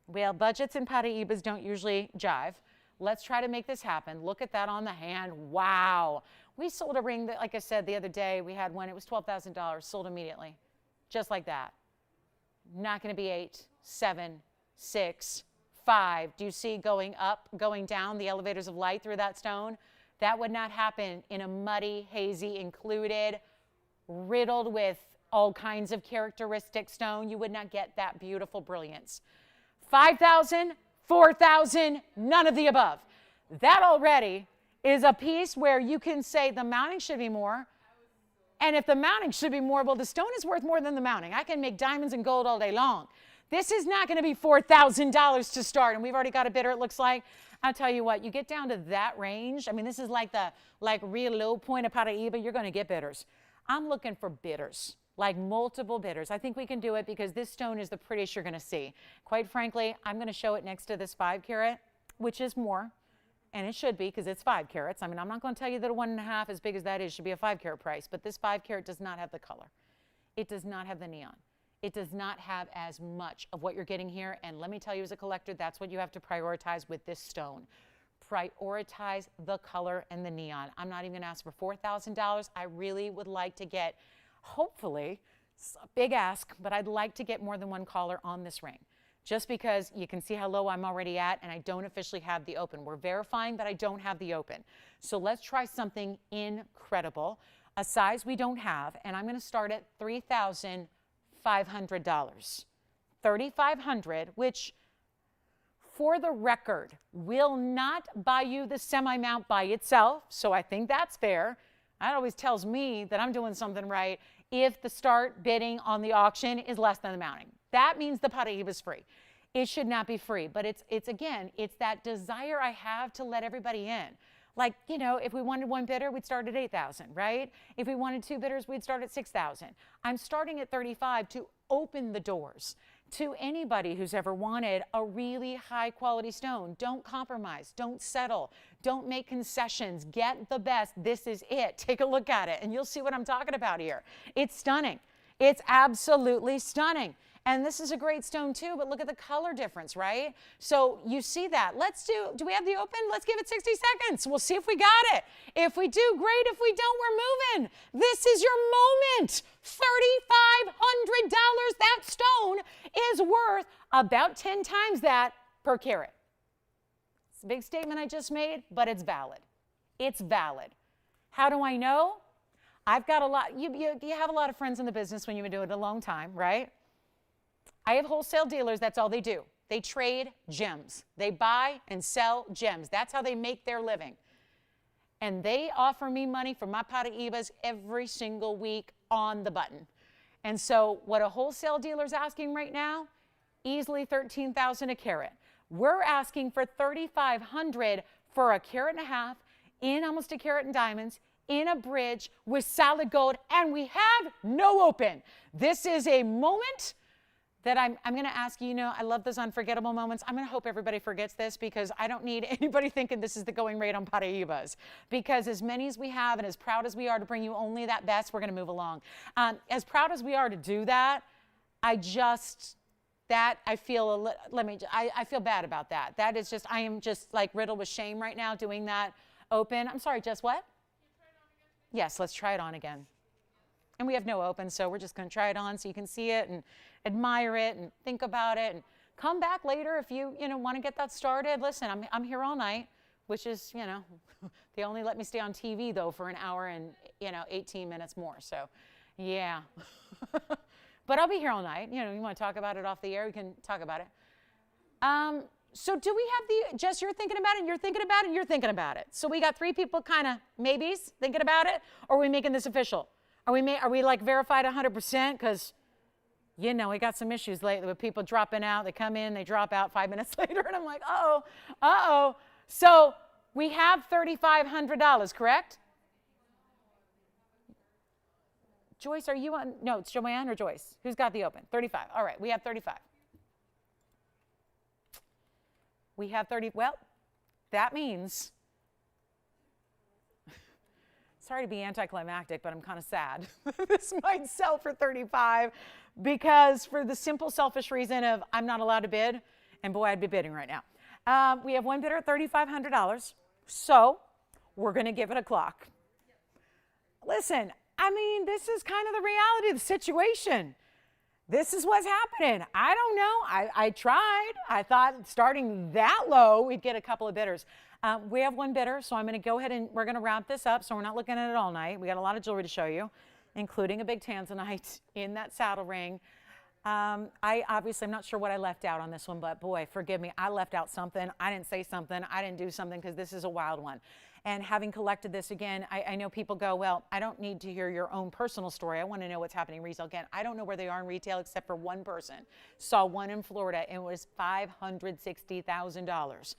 Well, budgets and Paraibas don't usually jive. Let's try to make this happen. Look at that on the hand. Wow. We sold a ring that, like I said, the other day, we had one. It was $12,000, sold immediately. Just like that. Not going to be 8, 7, 6, 5. Do you see going up, going down the elevators of light through that stone? That would not happen in a muddy, hazy, included, riddled with all kinds of characteristic stone. You would not get that beautiful brilliance. 5,000, 4,000, none of the above. That already is a piece where you can say the mounting should be more. And if the mounting should be more, well, the stone is worth more than the mounting. I can make diamonds and gold all day long. This is not going to be $4,000 to start, and we've already got a bidder, it looks like. I'll tell you what, you get down to that range. I mean, this is like the real low point of Paraiba. You're going to get bidders. I'm looking for bidders, like multiple bidders. I think we can do it because this stone is the prettiest you're going to see. Quite frankly, I'm going to show it next to this 5 carat, which is more. And it should be because it's 5 carats. I mean, I'm not going to tell you that a 1.5, as big as that is, should be a 5 carat price. But this 5 carat does not have the color. It does not have the neon. It does not have as much of what you're getting here. And let me tell you, as a collector, that's what you have to prioritize with this stone. Prioritize the color and the neon. I'm not even going to ask for $4,000. I really would like to get, hopefully, it's a big ask, but I'd like to get more than one collar on this ring. Just because you can see how low I'm already at, and I don't officially have the open. We're verifying that I don't have the open. So let's try something incredible, a size we don't have, and I'm going to start at $3,500. $3,500, which, for the record, will not buy you the semi-mount by itself, so I think that's fair. That always tells me that I'm doing something right if the start bidding on the auction is less than the mounting. That means the Paraiba is free. It should not be free, but it's again, it's that desire I have to let everybody in. Like, you know, if we wanted one bidder, we'd start at 8,000, right? If we wanted 2 bidders, we'd start at 6,000. I'm starting at 35 to open the doors to anybody who's ever wanted a really high quality stone. Don't compromise, don't settle, don't make concessions, get the best. This is it. Take a look at it and you'll see what I'm talking about here. It's stunning. It's absolutely stunning. And this is a great stone too, but look at the color difference, right? So you see that. Do we have the open? Let's give it 60 seconds. We'll see if we got it. If we do, great. If we don't, we're moving. This is your moment. $3,500. That stone is worth about 10 times that per carat. It's a big statement I just made, but it's valid. It's valid. How do I know? I've got a lot, you have a lot of friends in the business when you've been doing it a long time, right? I have wholesale dealers, that's all they do. They trade gems. They buy and sell gems. That's how they make their living. And they offer me money for my Paraibas every single week on the button. And so what a wholesale dealer's asking right now, easily $13,000 a carat. We're asking for $3,500 for a carat and a half, in almost a carat in diamonds, in a bridge with solid gold, and we have no open. This is a moment that I'm going to ask you, you know, I love those unforgettable moments. I'm going to hope everybody forgets this because I don't need anybody thinking this is the going rate on Paraibas. Because as many as we have and as proud as we are to bring you only that best, we're going to move along. As proud as we are to do that, I feel bad about that. That is just, I am just like riddled with shame right now doing that open. I'm sorry, just what? Yes, let's try it on again. And we have no open, so we're just going to try it on so you can see it and admire it and think about it and come back later if you, want to get that started. Listen, I'm here all night, which is, they only let me stay on TV, though, for an hour and, 18 minutes more. So, yeah. But I'll be here all night. You want to talk about it off the air, we can talk about it. So do we have Jess, you're thinking about it, and you're thinking about it, and you're thinking about it. So we got 3 people kind of maybes thinking about it, or are we making this official? Are we like verified 100%? Because, we got some issues lately with people dropping out. They come in, they drop out 5 minutes later, and I'm like, uh-oh. So we have $3,500, correct? Joyce, are you on? No, it's Joanne or Joyce. Who's got the open? 35. All right, we have 35. We have 30. Well, that means, sorry to be anticlimactic, but I'm kind of sad. This might sell for 35 because for the simple selfish reason of I'm not allowed to bid, and boy, I'd be bidding right now. We have one bidder at $3,500, so we're going to give it a clock. Listen, this is kind of the reality of the situation. This is what's happening. I don't know. I tried. I thought starting that low, we'd get a couple of bidders. We have one bidder, so I'm going to go ahead and we're going to wrap this up so we're not looking at it all night. We got a lot of jewelry to show you, including a big tanzanite in that saddle ring. I'm not sure what I left out on this one, but boy, forgive me. I left out something. I didn't say something. I didn't do something because this is a wild one. And having collected this again, I know people go, well, I don't need to hear your own personal story. I want to know what's happening in retail. Again, I don't know where they are in retail except for one person. Saw one in Florida and it was $560,000.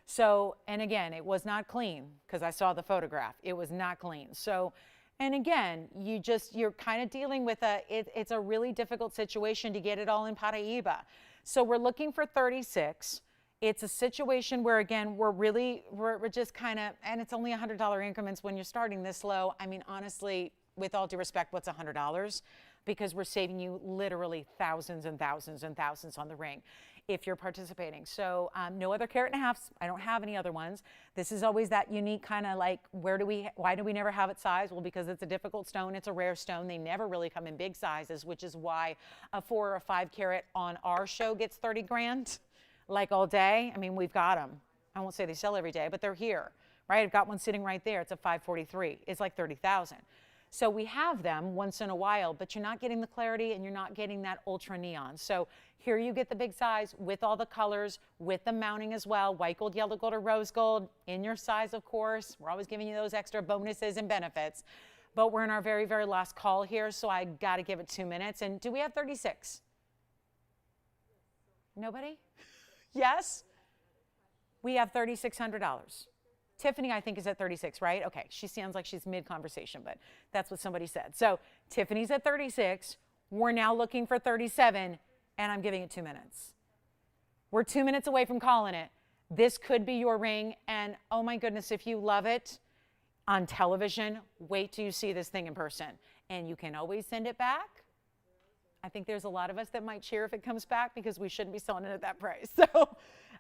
So, and again, it was not clean because I saw the photograph. It was not clean. So, and again, you're kind of dealing with it's a really difficult situation to get it all in Paraiba. So we're looking for 36. It's a situation where, again, we're just kind of, and it's only $100 increments when you're starting this low. Honestly, with all due respect, what's $100? Because we're saving you literally thousands and thousands and thousands on the ring if you're participating. So no other carat and a halves. I don't have any other ones. This is always that unique kind of like, why do we never have it sized? Well, because it's a difficult stone. It's a rare stone. They never really come in big sizes, which is why a 4 or a 5 carat on our show gets 30 grand. Like all day. We've got them. I won't say they sell every day, but they're here, right? I've got one sitting right there. It's a 543. It's like 30,000. So we have them once in a while, but you're not getting the clarity and you're not getting that ultra neon. So here you get the big size with all the colors, with the mounting as well, white gold, yellow gold, or rose gold in your size, of course. We're always giving you those extra bonuses and benefits, but we're in our very, very last call here. So I got to give it 2 minutes. And do we have 36? Nobody? Yes? We have $3,600. Tiffany, I think, is at 36, right? Okay, she sounds like she's mid-conversation, but that's what somebody said. So Tiffany's at 36. We're now looking for 37, and I'm giving it 2 minutes. We're 2 minutes away from calling it. This could be your ring, and oh my goodness, if you love it on television, wait till you see this thing in person. And you can always send it back. I think there's a lot of us that might cheer if it comes back because we shouldn't be selling it at that price. So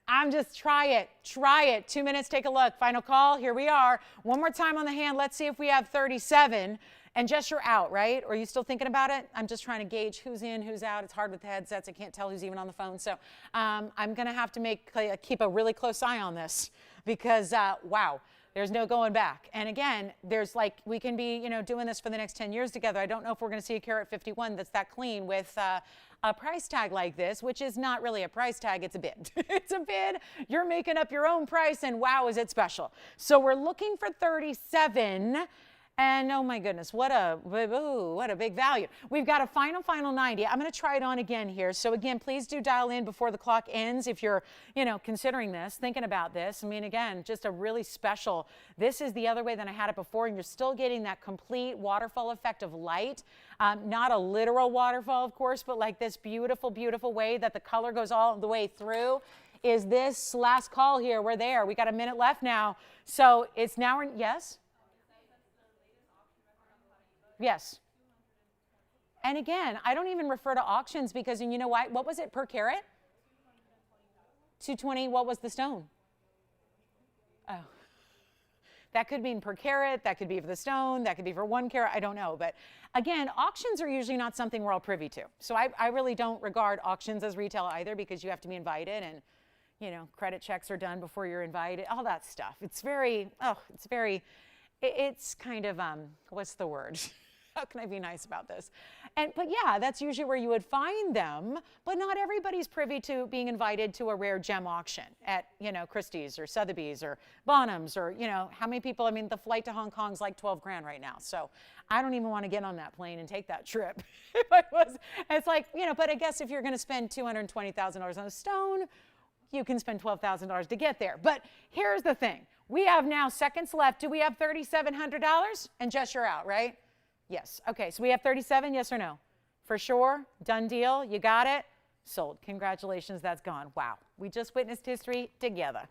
I'm just try it. 2 minutes, take a look. Final call, here we are. One more time on the hand. Let's see if we have 37. And Jess, you're out, right? Or are you still thinking about it? I'm just trying to gauge who's in, who's out. It's hard with the headsets. I can't tell who's even on the phone. So I'm going to have to keep a really close eye on this because, wow. There's no going back. And again, we can be, doing this for the next 10 years together. I don't know if we're going to see a carat 51 that's that clean with a price tag like this, which is not really a price tag, it's a bid. It's a bid. You're making up your own price, and wow, is it special. So we're looking for 37. And oh my goodness, what a big value. We've got a final 90. I'm going to try it on again here. So again, please do dial in before the clock ends if you're, considering this, thinking about this. Again, just a really special. This is the other way than I had it before, and you're still getting that complete waterfall effect of light. Not a literal waterfall, of course, but like this beautiful, beautiful way that the color goes all the way through. Is this last call here? We're there. We got a minute left now. So it's now, yes? Yes. And again, I don't even refer to auctions because, and you know what? What was it per carat? 220. What was the stone? Oh, That could mean per carat, that could be for the stone, that could be for 1 carat, I don't know. But again, auctions are usually not something we're all privy to. So I really don't regard auctions as retail either, because you have to be invited, and you know, credit checks are done before you're invited, all that stuff. It's very, it's kind of, what's the word? How can I be nice about this? But yeah, that's usually where you would find them, but not everybody's privy to being invited to a rare gem auction at, you know, Christie's or Sotheby's or Bonham's, or, you know, how many people, I mean, the flight to Hong Kong's like 12 grand right now. So I don't even want to get on that plane and take that trip. If I was, it's like, you know, but I guess if you're going to spend $220,000 on a stone, you can spend $12,000 to get there. But here's the thing. We have now seconds left. Do we have $3,700? And Jess, you're out, right? Yes. Okay, so we have 37, yes or no? For sure? Done deal? You got it? Sold. Congratulations, that's gone. Wow. We just witnessed history together.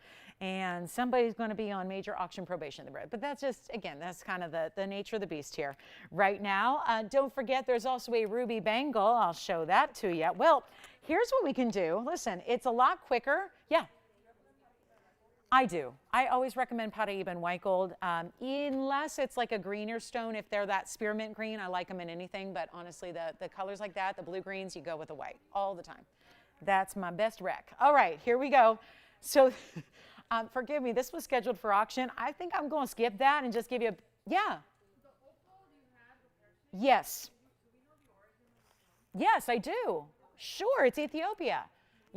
And somebody's going to be on major auction probation. But that's just, again, that's kind of the nature of the beast here right now. Don't forget, there's also a ruby bangle. I'll show that to you. Well, here's what we can do. Listen, it's a lot quicker. Yeah. I do. I always recommend Paraiba and white gold, unless it's like a greener stone. If they're that spearmint green, I like them in anything. But honestly, the colors like that, the blue greens, you go with the white all the time. That's my best rec. All right, here we go. So forgive me, this was scheduled for auction. I think I'm going to skip that and just give you a, yeah. Yes. Yes, I do. Sure, it's Ethiopia.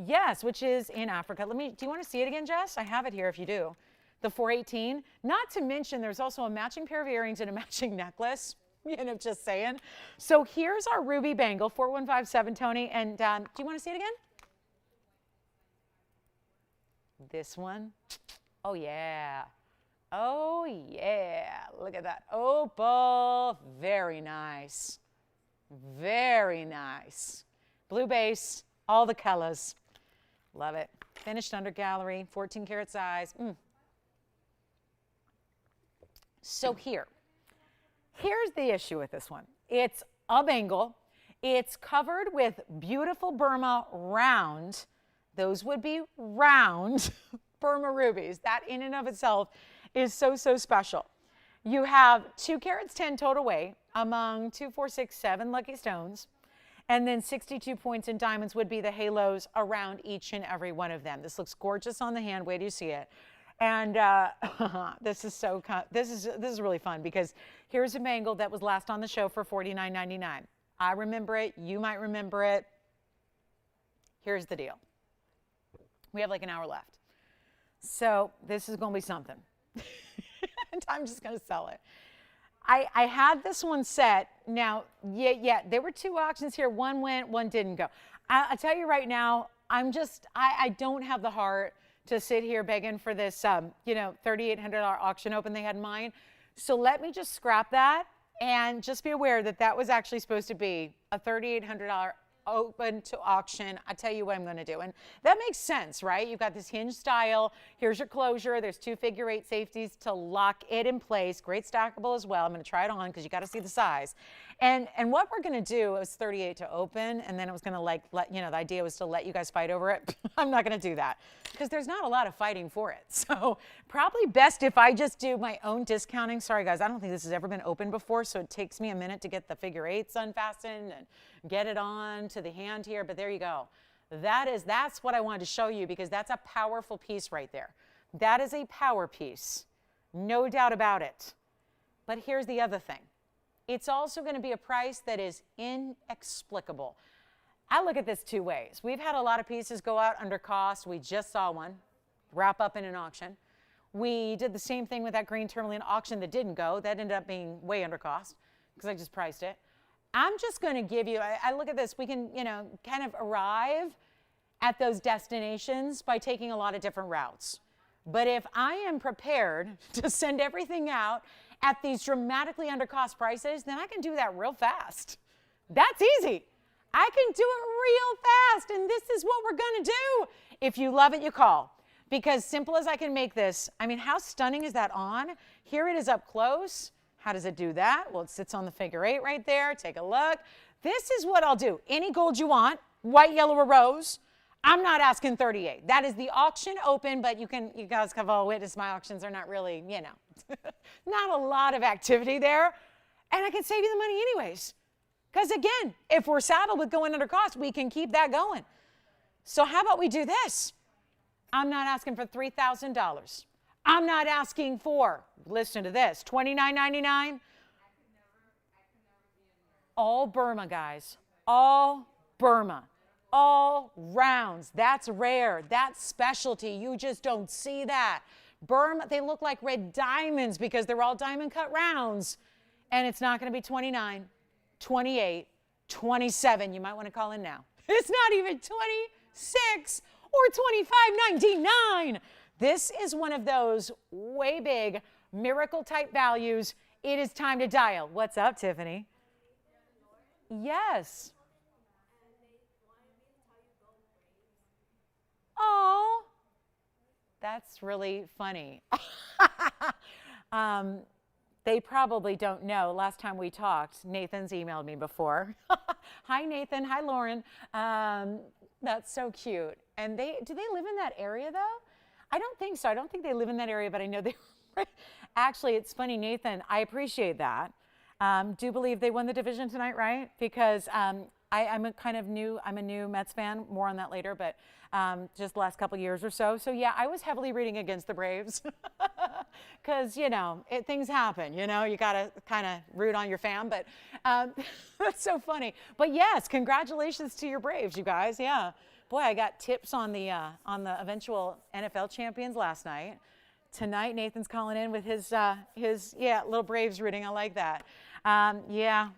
Yes, which is in Africa. Do you want to see it again, Jess? I have it here if you do. The 418. Not to mention, there's also a matching pair of earrings and a matching necklace. You know, just saying. So here's our ruby bangle, 4157, Tony. And do you want to see it again? This one. Oh, yeah. Oh, yeah. Look at that. Opal. Very nice. Very nice. Blue base, all the colors. Love it. Finished under gallery, 14 karat size. So here's the issue with this one. It's a bangle. It's covered with beautiful Burma round. Those would be round Burma rubies. That in and of itself is so, so special. You have 2 carats 10 total weight among 2, 4, 6, 7 lucky stones. And then 62 points in diamonds would be the halos around each and every one of them. This looks gorgeous on the hand. Wait till you see it. And this is really fun, because here's a bangle that was last on the show for $49.99. I remember it. You might remember it. Here's the deal. We have like an hour left. So this is going to be something. And I'm just going to sell it. I had this one set. Now, yeah, there were 2 auctions here. One went, one didn't go. I tell you right now, I don't have the heart to sit here begging for this, you know, $3,800 auction open they had in mind. So let me just scrap that, and just be aware that that was actually supposed to be a $3,800 open to auction. I tell you what I'm going to do. And that makes sense, right? You've got this hinge style. Here's your closure. There's 2 figure-8 safeties to lock it in place. Great stackable as well. I'm going to try it on because you got to see the size. And what we're going to do is 38 to open, and then it was going to let you know, the idea was to let you guys fight over it. I'm not going to do that because there's not a lot of fighting for it. So probably best if I just do my own discounting. Sorry guys, I don't think this has ever been opened before, so it takes me a minute to get the figure-8s unfastened and get it on to the hand here, but there you go. That's what I wanted to show you, because that's a powerful piece right there. That is a power piece, no doubt about it. But here's the other thing. It's also going to be a price that is inexplicable. I look at this 2 ways. We've had a lot of pieces go out under cost. We just saw one wrap up in an auction. We did the same thing with that green tourmaline auction that didn't go. That ended up being way under cost because I just priced it. I'm just going to give you, I look at this, we can, you know, kind of arrive at those destinations by taking a lot of different routes. But if I am prepared to send everything out at these dramatically under cost prices, then I can do that real fast. That's easy. I can do it real fast, and this is what we're going to do. If you love it, you call. Because simple as I can make this, I mean, how stunning is that on? Here it is up close. How does it do that? Well, it sits on the figure-8 right there. Take a look. This is what I'll do. Any gold you want, white, yellow, or rose. I'm not asking 38. That is the auction open, but you guys have all witnessed my auctions are not really, not a lot of activity there. And I can save you the money anyways. Because again, if we're saddled with going under cost, we can keep that going. So how about we do this? I'm not asking for $3,000. I'm not asking for, listen to this, $29.99. All Burma, guys. All Burma. All rounds. That's rare. That's specialty. You just don't see that. Burma, they look like red diamonds because they're all diamond cut rounds. And it's not going to be 29, 28, 27. You might want to call in now. It's not even 26 or $25.99. This is one of those way big miracle type values. It is time to dial. What's up, Tiffany? Yes. Oh, that's really funny. They probably don't know. Last time we talked, Nathan's emailed me before. Hi, Nathan. Hi, Lauren. That's so cute. And do they live in that area, though? I don't think so. I don't think they live in that area, but I know they actually, it's funny, Nathan, I appreciate that. Do believe they won the division tonight, right? Because I'm a new Mets fan. More on that later, but just the last couple years or so. So yeah, I was heavily rooting against the Braves because things happen. You got to kind of root on your fam. But that's so funny. But yes, congratulations to your Braves, you guys. Yeah, boy, I got tips on the eventual NFL champions last night. Tonight, Nathan's calling in with his little Braves rooting. I like that. Yeah.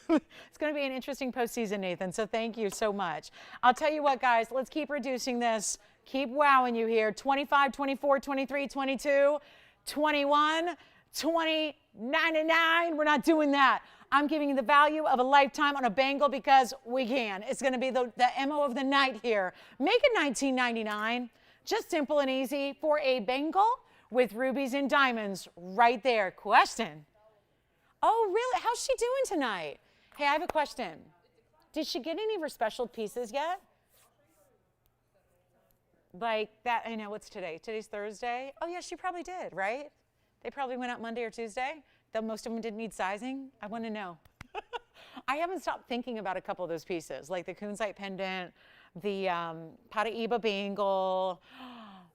It's going to be an interesting postseason, Nathan, so thank you so much. I'll tell you what, guys, let's keep reducing this. Keep wowing you here. 25, 24, 23, 22, 21, 20, 99. We're not doing that. I'm giving you the value of a lifetime on a bangle because we can. It's going to be the MO of the night here. Make it $19.99. Just simple and easy for a bangle with rubies and diamonds right there. Question. Oh, really? How's she doing tonight? Hey, I have a question. Did she get any of her special pieces yet? Like that, I know, what's today? Today's Thursday? Oh, yeah, she probably did, right? They probably went out Monday or Tuesday. Though most of them didn't need sizing. I want to know. I haven't stopped thinking about a couple of those pieces, like the Kunzite pendant, the Paraiba bangle.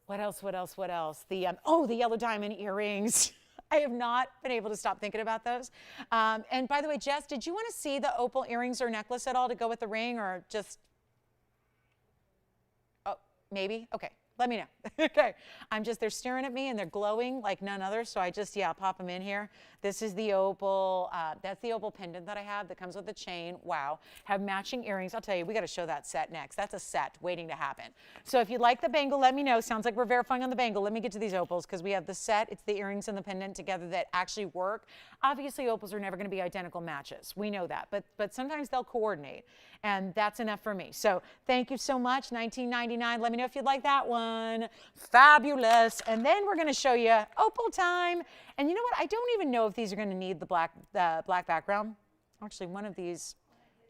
What else? The yellow diamond earrings. I have not been able to stop thinking about those. And by the way, Jess, did you want to see the opal earrings or necklace at all to go with the ring, or just, oh, maybe? Okay, let me know. Okay, they're staring at me and they're glowing like none other, so I just, I'll pop them in here. This is the opal, that's the opal pendant that I have that comes with the chain. Wow, have matching earrings. I'll tell you, we got to show that set next. That's a set waiting to happen. So if you'd like the bangle, let me know. Sounds like we're verifying on the bangle. Let me get to these opals because we have the set. It's the earrings and the pendant together that actually work. Obviously, opals are never going to be identical matches. We know that, but sometimes they'll coordinate, and that's enough for me. So thank you so much. $19.99. Let me know if you'd like that one. Fabulous. And then we're going to show you opal time. And you know what? I don't even know if these are going to need the black background. Actually, one of these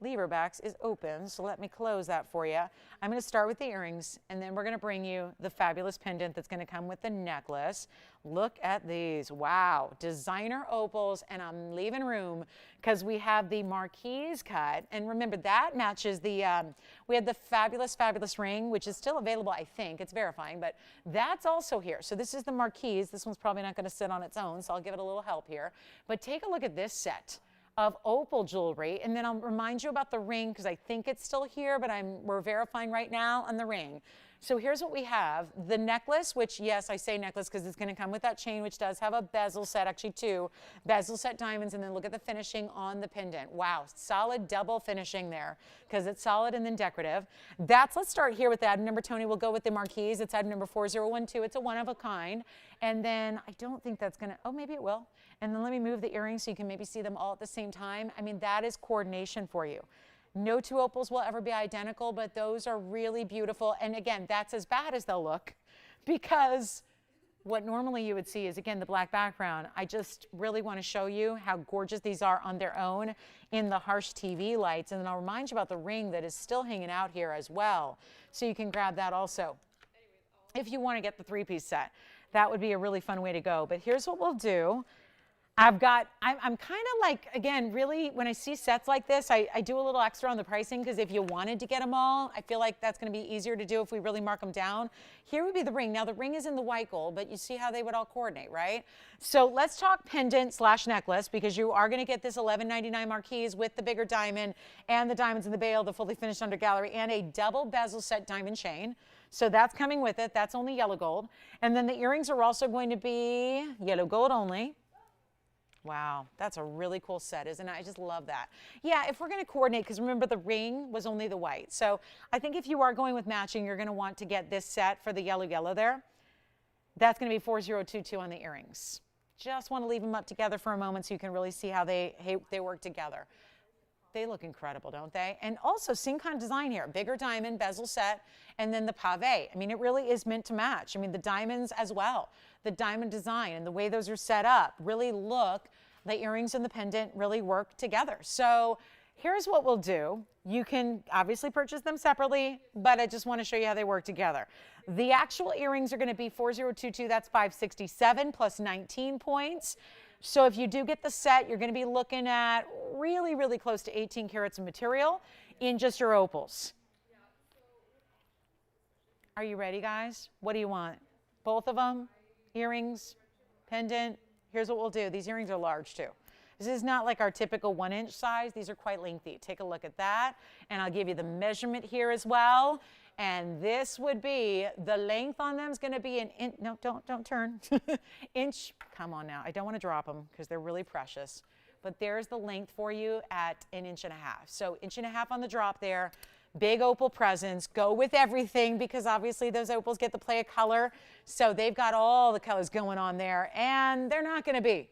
lever backs is open, so let me close that for you. I'm going to start with the earrings, and then we're going to bring you the fabulous pendant that's going to come with the necklace. Look at these. Wow. Designer opals, and I'm leaving room because we have the Marquis cut. And remember, that matches the, we had the fabulous, fabulous ring, which is still available, I think. It's verifying, but that's also here. So this is the Marquis. This one's probably not going to sit on its own, so I'll give it a little help here. But take a look at this set of opal jewelry, and then I'll remind you about the ring because I think it's still here, but we're verifying right now on the ring. So here's what we have. The necklace, which, yes, I say necklace because it's going to come with that chain, which does have a bezel set, actually 2 bezel set diamonds, and then look at the finishing on the pendant. Wow, solid double finishing there because it's solid and then decorative. Let's start here with item number, Tony. We'll go with the Marquis. It's item number 4012. It's a one of a kind. And then I don't think that's going to, oh, maybe it will. And then let me move the earrings so you can maybe see them all at the same time. I mean, that is coordination for you. No two opals will ever be identical, but those are really beautiful. And again, that's as bad as they'll look because what normally you would see is, again, the black background. I just really want to show you how gorgeous these are on their own in the harsh TV lights. And then I'll remind you about the ring that is still hanging out here as well. So you can grab that also if you want to get the three-piece set. That would be a really fun way to go. But here's what we'll do. I'm kind of like, again, really, when I see sets like this, I do a little extra on the pricing, because if you wanted to get them all, I feel like that's going to be easier to do if we really mark them down. Here would be the ring. Now, the ring is in the white gold, but you see how they would all coordinate, right? So let's talk pendant / necklace, because you are going to get this $11.99 Marquis with the bigger diamond and the diamonds in the bail, the fully finished under gallery, and a double bezel set diamond chain. So that's coming with it. That's only yellow gold. And then the earrings are also going to be yellow gold only. Wow, that's a really cool set, isn't it? I just love that. Yeah, if we're going to coordinate, because remember the ring was only the white. So I think if you are going with matching, you're going to want to get this set for the yellow there. That's going to be 4022 on the earrings. Just want to leave them up together for a moment so you can really see how they work together. They look incredible, don't they? And also, same kind of design here. Bigger diamond, bezel set, and then the pave. I mean, it really is meant to match. I mean, the diamonds as well. The diamond design and the way those are set up really look, the earrings and the pendant really work together. So here's what we'll do. You can obviously purchase them separately, but I just want to show you how they work together. The actual earrings are going to be 4022. That's 567 plus 19 points. So if you do get the set, you're going to be looking at really, really close to 18 carats of material in just your opals. Are you ready, guys? What do you want? Both of them? Earrings? Pendant? Here's what we'll do. These earrings are large too. This is not like our typical 1-inch size. These are quite lengthy. Take a look at that. And I'll give you the measurement here as well. And this would be, the length on them is going to be an inch. No, don't turn. Inch. Come on now. I don't want to drop them because they're really precious. But there's the length for you at 1.5 inches. So 1.5 inches on the drop there. Big opal presents. Go with everything, because obviously those opals get to play a color. So they've got all the colors going on there. And they're not going to be.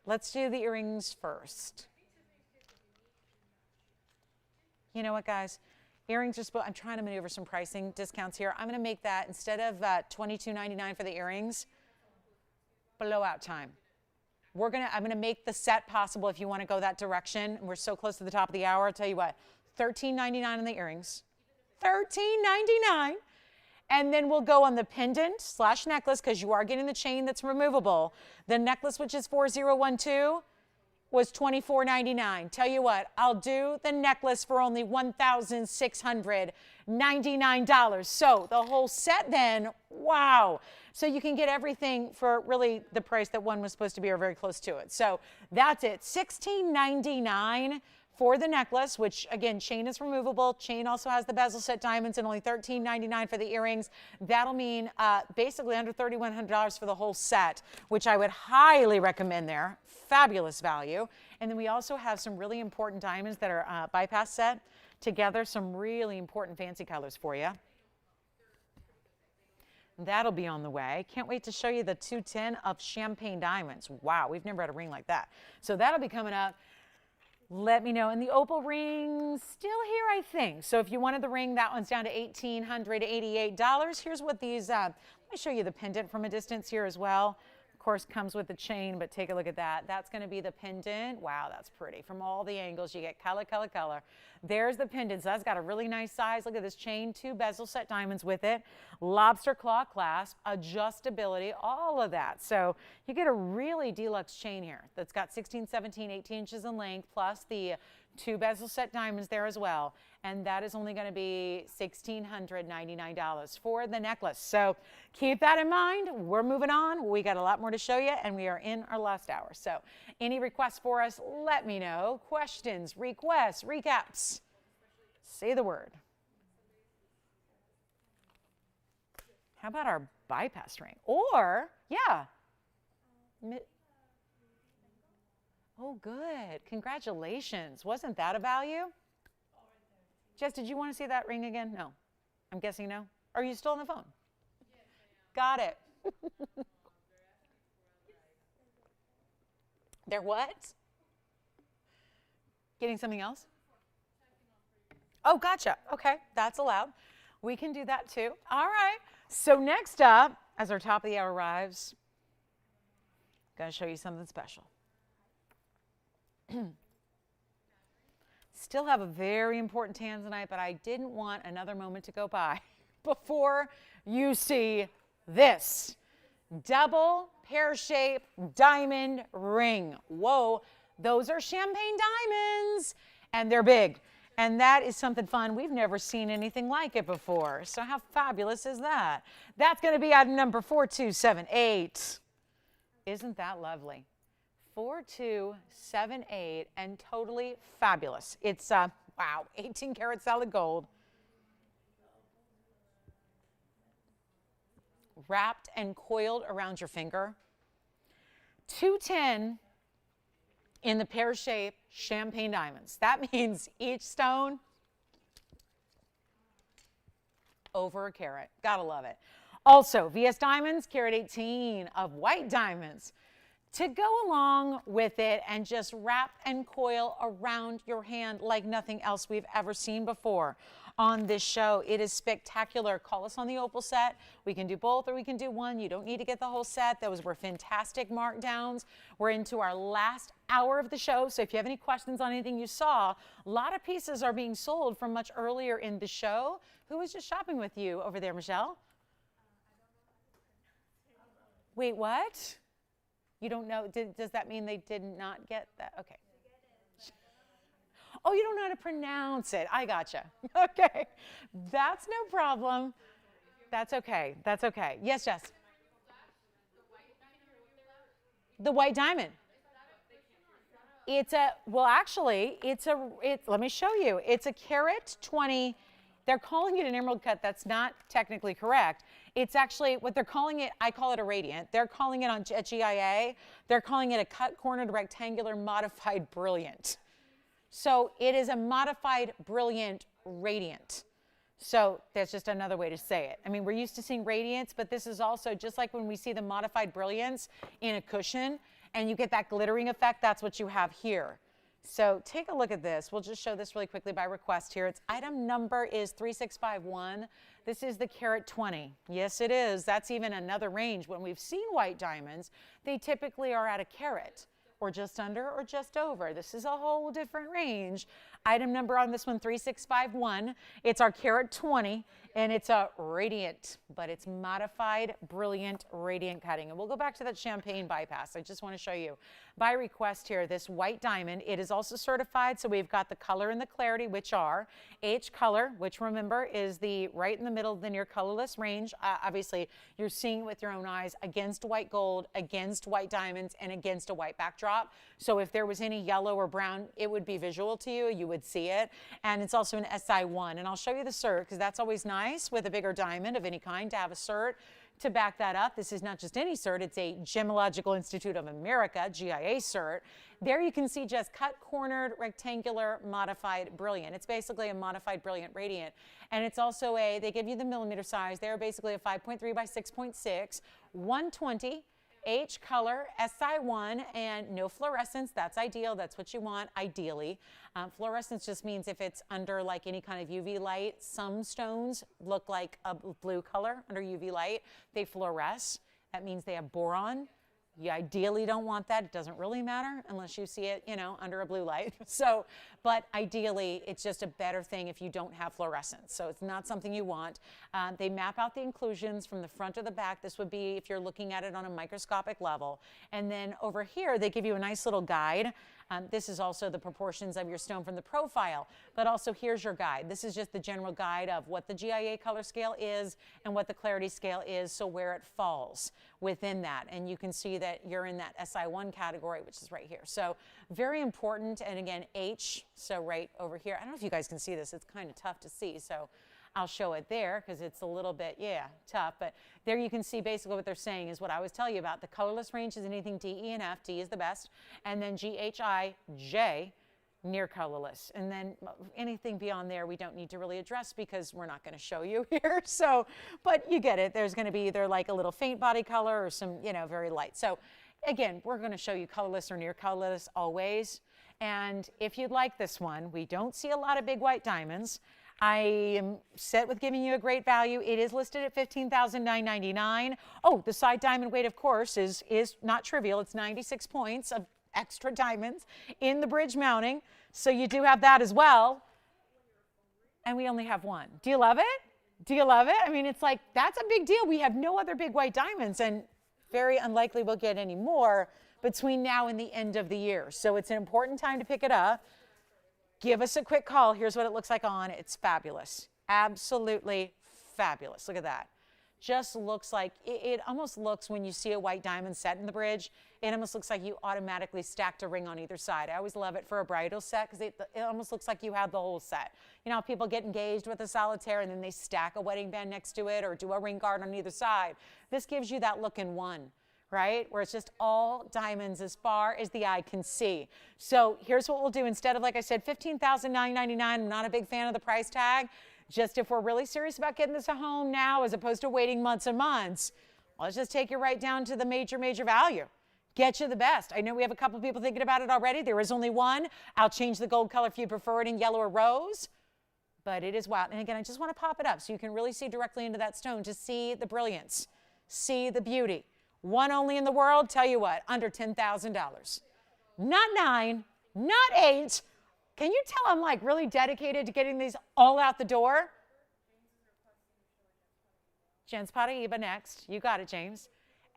Let's do the earrings first. You know what, guys? Earrings are supposed, I'm trying to maneuver some pricing discounts here. I'm going to make that, instead of $22.99 for the earrings, blowout time. I'm going to make the set possible if you want to go that direction. We're so close to the top of the hour. I'll tell you what, $13.99 on the earrings. $13.99. And then we'll go on the pendant / necklace, because you are getting the chain that's removable. The necklace, which is 4012, was $24.99. Tell you what, I'll do the necklace for only $1,699. So the whole set then, wow. So you can get everything for really the price that one was supposed to be, or very close to it. So that's it, $16.99 for the necklace, which again, chain is removable. Chain also has the bezel set diamonds, and only $13.99 for the earrings. That'll mean basically under $3,100 for the whole set, which I would highly recommend there. Fabulous value. And then we also have some really important diamonds that are bypass set together, some really important fancy colors for you. That'll be on the way. Can't wait to show you the 210 of champagne diamonds. Wow, we've never had a ring like that. So that'll be coming up. Let me know. And the opal ring, still here, I think. So if you wanted the ring, that one's down to $1,888. Here's what these, let me show you the pendant from a distance here as well. Of course, comes with the chain, but take a look at that. That's going to be the pendant. Wow, that's pretty. From all the angles, you get color, color, color. There's the pendant. So that's got a really nice size. Look at this chain, 2 bezel set diamonds with it. Lobster claw clasp, adjustability, all of that. So you get a really deluxe chain here that's got 16, 17, 18 inches in length, plus the 2 bezel set diamonds there as well. And that is only going to be $1,699 for the necklace. So keep that in mind. We're moving on. We got a lot more to show you, and we are in our last hour. So any requests for us, let me know. Questions, requests, recaps. Say the word. How about our bypass ring? Or, yeah. Oh, good. Congratulations. Wasn't that a value? Jess, did you want to see that ring again? No. I'm guessing no. Are you still on the phone? Yes, I am. Got it. They're what? Getting something else? Oh, gotcha. Okay, that's allowed. We can do that too. All right. So next up, as our top of the hour arrives, I'm going to show you something special. Still have a very important tanzanite, but I didn't want another moment to go by before you see this double pear-shaped diamond ring. Whoa, those are champagne diamonds, and they're big. And that is something fun. We've never seen anything like it before. So how fabulous is that? That's going to be item number 4278. Isn't that lovely? 4278, and totally fabulous. It's, wow, 18 karat solid gold. Wrapped and coiled around your finger. 210 in the pear-shaped champagne diamonds. That means each stone over a carat. Gotta love it. Also, VS Diamonds, carat 18 of white diamonds to go along with it and just wrap and coil around your hand like nothing else we've ever seen before on this show. It is spectacular. Call us on the opal set. We can do both or we can do one. You don't need to get the whole set. Those were fantastic markdowns. We're into our last hour of the show, so if you have any questions on anything you saw, a lot of pieces are being sold from much earlier in the show. Who was just shopping with you over there, Michelle? Wait, what? You don't know? Does that mean they did not get that? Okay. Oh, you don't know how to pronounce it. I gotcha. Okay. That's no problem. That's okay. That's okay. Yes, Jess. The white diamond. It's a, well, actually, let me show you. It's a carat 20. They're calling it an emerald cut. That's not technically correct. It's actually what they're calling it. I call it a radiant. They're calling it at GIA. They're calling it a cut cornered rectangular modified brilliant. So it is a modified brilliant radiant. So that's just another way to say it. I mean, we're used to seeing radiants, but this is also just like when we see the modified brilliance in a cushion and you get that glittering effect, that's what you have here. So take a look at this. We'll just show this really quickly by request here. Its item number is 3651. This is the carat 20. Yes, it is. That's even another range. When we've seen white diamonds, they typically are at a carat or just under or just over. This is a whole different range. Item number on this one, 3651. It's our carat 20, and it's a radiant, but it's modified brilliant radiant cutting. And we'll go back to that champagne bypass. I just want to show you by request here, this white diamond. It is also certified, so we've got the color and the clarity, which are H color, which remember is the right in the middle of the near colorless range. Obviously, you're seeing it with your own eyes against white gold, against white diamonds, and against a white backdrop. So if there was any yellow or brown, it would be visual to you. You would see it. And it's also an SI1. And I'll show you the cert because that's always nice with a bigger diamond of any kind to have a cert to back that up. This is not just any cert. It's a Gemological Institute of America, GIA cert. There you can see just cut cornered rectangular modified brilliant. It's basically a modified brilliant radiant. And it's also they give you the millimeter size. They're basically a 5.3 by 6.6, 120. H color, SI1, and no fluorescence. That's ideal. That's what you want, ideally. Fluorescence just means if it's under like any kind of UV light. Some stones look like a blue color under UV light. They fluoresce. That means they have boron. You ideally don't want that. It doesn't really matter unless you see it, you know, under a blue light. So, but ideally, it's just a better thing if you don't have fluorescence. So it's not something you want. They map out the inclusions from the front or the back. This would be if you're looking at it on a microscopic level. And then over here, they give you a nice little guide. This is also the proportions of your stone from the profile, but also here's your guide. This is just the general guide of what the GIA color scale is and what the clarity scale is, so where it falls within that. And you can see that you're in that SI1 category, which is right here. So very important, and again, H, so right over here. I don't know if you guys can see this. It's kind of tough to see, so I'll show it there because it's a little bit, tough. But there you can see basically what they're saying is what I always tell you about. The colorless range is anything D, E, and F. D is the best. And then G, H, I, J, near colorless. And then anything beyond there we don't need to really address because we're not going to show you here. So, but you get it. There's going to be either like a little faint body color or some, very light. So again, we're going to show you colorless or near colorless always. And if you'd like this one, we don't see a lot of big white diamonds. I am set with giving you a great value. It is listed at $15,999. Oh, the side diamond weight, of course, is not trivial. It's 96 points of extra diamonds in the bridge mounting. So you do have that as well. And we only have one. Do you love it? Do you love it? I mean, it's like, that's a big deal. We have no other big white diamonds, and very unlikely we'll get any more between now and the end of the year. So it's an important time to pick it up. Give us a quick call. Here's what it looks like on. It's fabulous. Absolutely fabulous. Look at that. Just looks like, it almost looks, when you see a white diamond set in the bridge, it almost looks like you automatically stacked a ring on either side. I always love it for a bridal set because it almost looks like you have the whole set. You know, people get engaged with a solitaire and then they stack a wedding band next to it or do a ring guard on either side. This gives you that look in one, right? Where it's just all diamonds as far as the eye can see. So here's what we'll do. Instead of, like I said, $15,999, I'm not a big fan of the price tag. Just if we're really serious about getting this at home now as opposed to waiting months and months, let's just take you right down to the major value. Get you the best. I know we have a couple people thinking about it already. There is only one. I'll change the gold color if you prefer it in yellow or rose. But it is wild. And again, I just want to pop it up so you can really see directly into that stone to see the brilliance, see the beauty. One only in the world, tell you what, under $10,000. Not 9, not 8. Can you tell I'm like really dedicated to getting these all out the door? Jen's Paraiba next. You got it, James.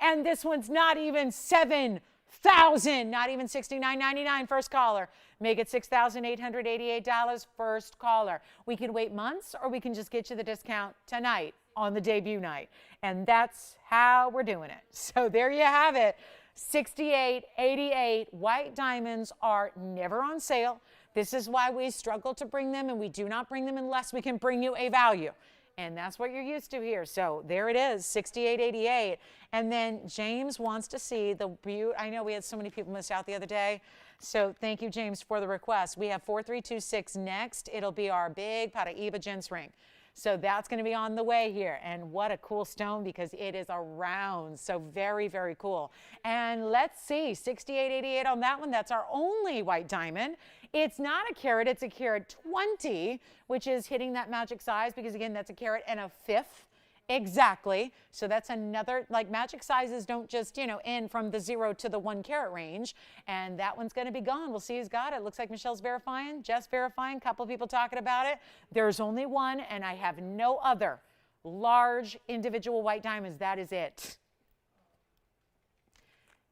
And this one's not even $7,000, not even $69.99 first caller. Make it $6,888 first caller. We can wait months or we can just get you the discount tonight on the debut night. And that's how we're doing it. So there you have it. $68.88. White diamonds are never on sale. This is why we struggle to bring them, and we do not bring them unless we can bring you a value. And that's what you're used to here. So there it is, $68.88. And then James wants to see the beauty. I know we had so many people miss out the other day. So thank you, James, for the request. We have 4326 next. It'll be our big Paraiba Jen's ring. So that's going to be on the way here. And what a cool stone because it is a round. So very cool. And let's see, $68.88 on that one. That's our only white diamond. It's not a carat, it's a carat 20, which is hitting that magic size because again, that's a carat and a fifth. Exactly. So that's another, like magic sizes don't just, you know, end from the 0 to the 1 carat range. And that one's going to be gone. We'll see who's got it. Looks like Michelle's verifying, Jess verifying, a couple of people talking about it. There's only one and I have no other large individual white diamonds. That is it.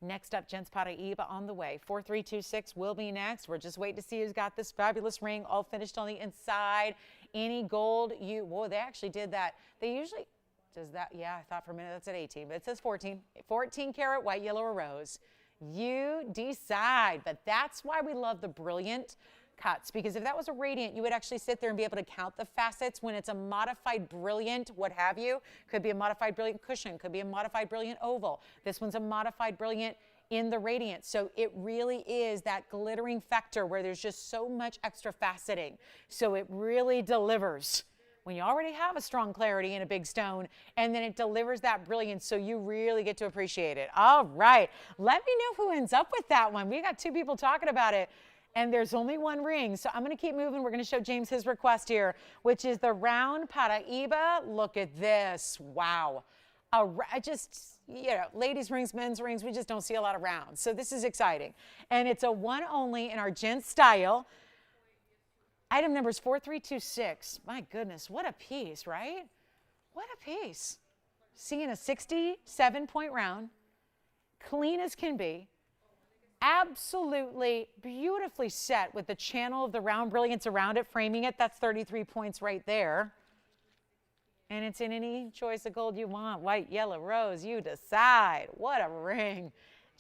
Next up, Jen's Paraiba on the way. 4326 will be next. We're just waiting to see who's got this fabulous ring all finished on the inside. Any gold whoa, they actually did that. They usually, does that, yeah, I thought for a minute that's at 18, but it says 14. 14 karat white, yellow, or rose. You decide, but that's why we love the brilliant cuts, because if that was a radiant, you would actually sit there and be able to count the facets. When it's a modified brilliant, what have you, could be a modified brilliant cushion, could be a modified brilliant oval. This one's a modified brilliant in the radiant. So it really is that glittering factor where there's just so much extra faceting. So it really delivers when you already have a strong clarity in a big stone, and then it delivers that brilliance, so you really get to appreciate it. All right, let me know who ends up with that one. We got 2 people talking about it. And there's only one ring, so I'm going to keep moving. We're going to show James his request here, which is the round Paraiba. Look at this. Wow. Just, you know, ladies' rings, men's rings, we just don't see a lot of rounds. So this is exciting. And it's a one only in our gent style. Item number is 4326. My goodness, what a piece, right? What a piece. Seeing a 67-point round, clean as can be. Absolutely beautifully set with the channel of the round brilliance around it, framing it. That's 33 points right there. And it's in any choice of gold you want. White, yellow, rose, you decide. What a ring.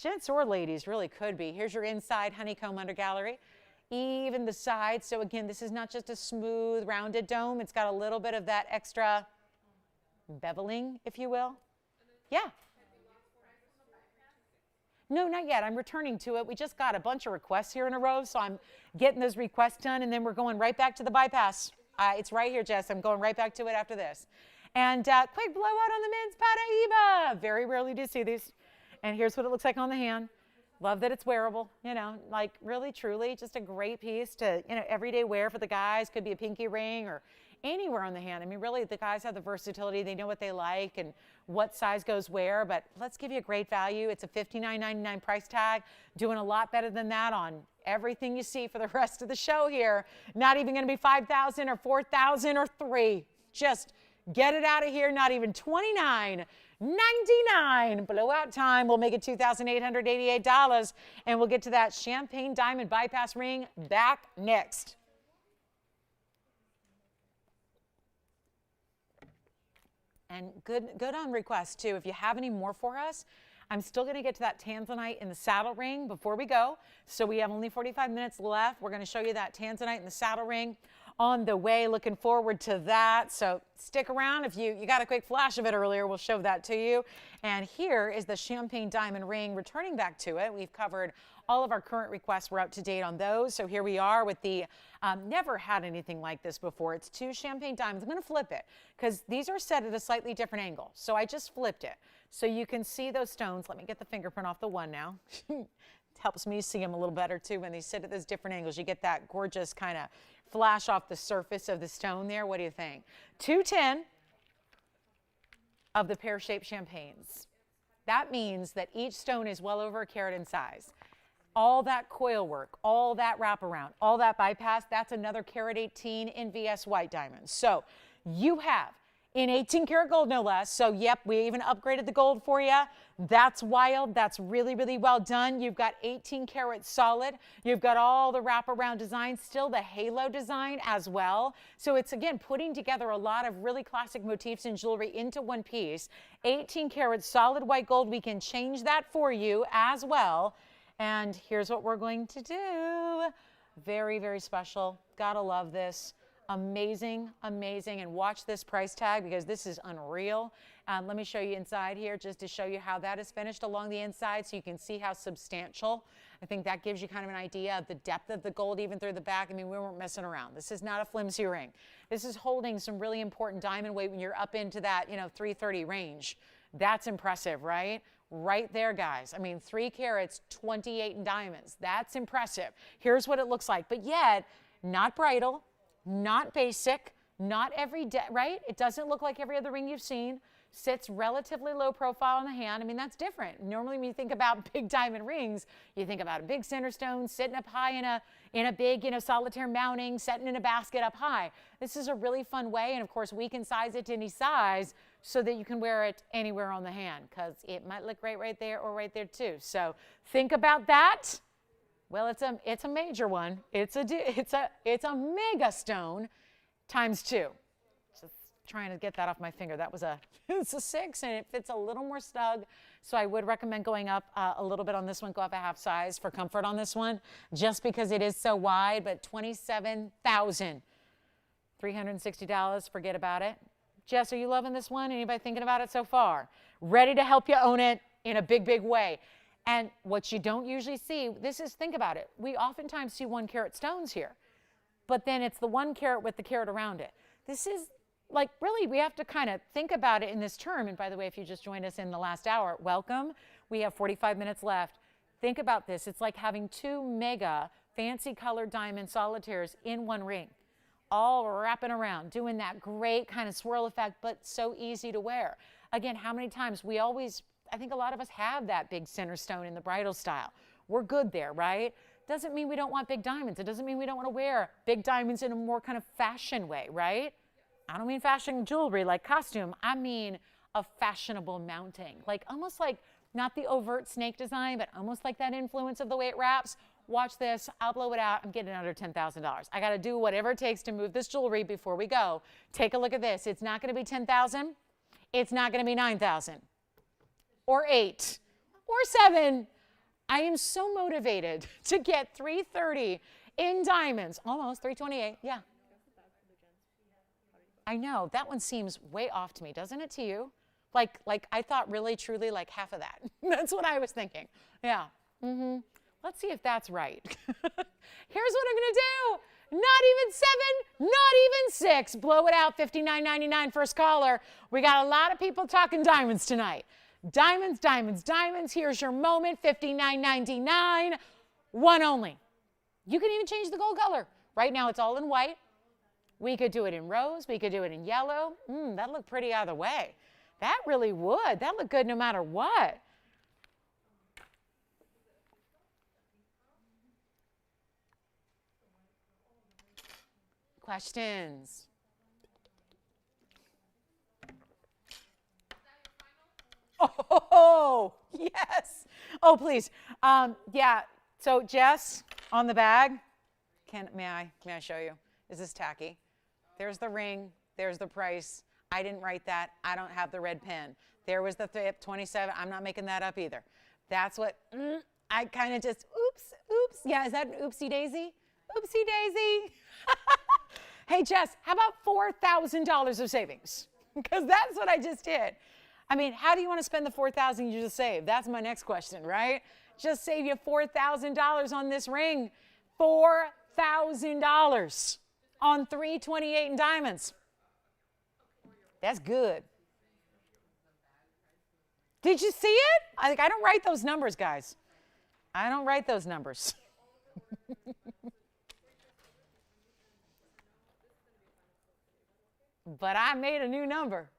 Gents or ladies really could be. Here's your inside honeycomb undergallery. Even the sides. So again, this is not just a smooth, rounded dome. It's got a little bit of that extra beveling, if you will. Yeah. No, not yet. I'm returning to it. We just got a bunch of requests here in a row, so I'm getting those requests done, and then we're going right back to the bypass. It's right here, Jess. I'm going right back to it after this. And quick blowout on the men's Paraiba. Very rarely do you see these. And here's what it looks like on the hand. Love that it's wearable, you know, like really, truly just a great piece to, you know, everyday wear for the guys. Could be a pinky ring or anywhere on the hand. I mean, really, the guys have the versatility. They know what they like and what size goes where, but let's give you a great value. It's a $59.99 price tag, doing a lot better than that on everything you see for the rest of the show here. Not even going to be $5,000 or $4,000 or $3,000. Just get it out of here. Not even $29.99. Blowout time. We'll make it $2,888, and we'll get to that champagne diamond bypass ring back next. And good on request, too. If you have any more for us, I'm still going to get to that tanzanite in the saddle ring before we go. So we have only 45 minutes left. We're going to show you that tanzanite in the saddle ring on the way. Looking forward to that. So stick around. If you got a quick flash of it earlier, we'll show that to you. And here is the champagne diamond ring. Returning back to it, we've covered all of our current requests. We're up to date on those. So here we are with the, never had anything like this before. It's 2 champagne diamonds. I'm going to flip it because these are set at a slightly different angle. So I just flipped it so you can see those stones. Let me get the fingerprint off the one now. It helps me see them a little better too when they sit at those different angles. You get that gorgeous kind of flash off the surface of the stone there. What do you think? 210 of the pear-shaped champagnes. That means that each stone is well over a carat in size. All that coil work, all that wraparound, all that bypass, that's another carat 18 in VS white diamonds. So you have in 18 karat gold, no less. So yep, we even upgraded the gold for you. That's wild. That's really, really well done. You've got 18 karat solid. You've got all the wraparound design, still the halo design as well. So it's, again, putting together a lot of really classic motifs and jewelry into one piece. 18 karat solid white gold. We can change that for you as well. And here's what we're going to do. Very, very special. Gotta love this. Amazing, amazing. And watch this price tag because this is unreal. Let me show you inside here just to show you how that is finished along the inside so you can see how substantial. I think that gives you kind of an idea of the depth of the gold even through the back. I mean, we weren't messing around. This is not a flimsy ring. This is holding some really important diamond weight when you're up into that, 330 range. That's impressive, right? Right there, guys. I mean, 3 carats, 28 in diamonds. That's impressive. Here's what it looks like. But yet, not bridal, not basic, not every day, right? It doesn't look like every other ring you've seen. Sits relatively low profile on the hand. I mean, that's different. Normally, when you think about big diamond rings, you think about a big center stone sitting up high in a big, solitaire mounting, setting in a basket up high. This is a really fun way. And of course, we can size it to any size so that you can wear it anywhere on the hand because it might look great right there or right there too. So think about that. Well, it's a major one. It's a mega stone times 2. Just trying to get that off my finger. That was it's a 6 and it fits a little more snug. So I would recommend going up a little bit on this one. Go up a half size for comfort on this one, just because it is so wide. But $27,360. Forget about it. Jess, are you loving this one? Anybody thinking about it so far? Ready to help you own it in a big, big way. And what you don't usually see, think about it. We oftentimes see 1 carat stones here, but then it's the 1 carat with the carat around it. This is like, really, we have to kind of think about it in this term. And by the way, if you just joined us in the last hour, welcome. We have 45 minutes left. Think about this. It's like having 2 mega fancy colored diamond solitaires in 1 ring, all wrapping around, doing that great kind of swirl effect, but so easy to wear. Again, how many times I think a lot of us have that big center stone in the bridal style. We're good there, right? Doesn't mean we don't want big diamonds. It doesn't mean we don't want to wear big diamonds in a more kind of fashion way, right? I don't mean fashion jewelry like costume. I mean a fashionable mounting, like almost like not the overt snake design, but almost like that influence of the way it wraps. Watch this. I'll blow it out. I'm getting under $10,000. I got to do whatever it takes to move this jewelry before we go. Take a look at this. It's not going to be $10,000. It's not going to be $9,000. Or 8 or 7. I am so motivated to get 330 in diamonds. Almost 328. Yeah. I know. That one seems way off to me, doesn't it to you? Like I thought really, truly like half of that. That's what I was thinking. Yeah. Let's see if that's right. Here's what I'm going to do. Not even 7, not even 6. Blow it out, $59.99 first caller. We got a lot of people talking diamonds tonight. Diamonds, diamonds, diamonds. Here's your moment, $59.99. One only. You can even change the gold color. Right now it's all in white. We could do it in rose. We could do it in yellow. That'd look pretty either way. That really would. That'd look good no matter what. Questions? Oh, yes. Oh, please. Yeah. So Jess, on the bag, may I show you? Is this tacky? There's the ring. There's the price. I didn't write that. I don't have the red pen. There was the 27. I'm not making that up either. That's what I kind of just, oops. Yeah, is that an oopsie daisy? Oopsie daisy. Hey, Jess, how about $4,000 of savings? Because that's what I just did. I mean, how do you want to spend the $4,000 you just saved? That's my next question, right? Just save you $4,000 on this ring. $4,000 on 328 in diamonds. That's good. Did you see it? I don't write those numbers, guys. I don't write those numbers. But I made a new number.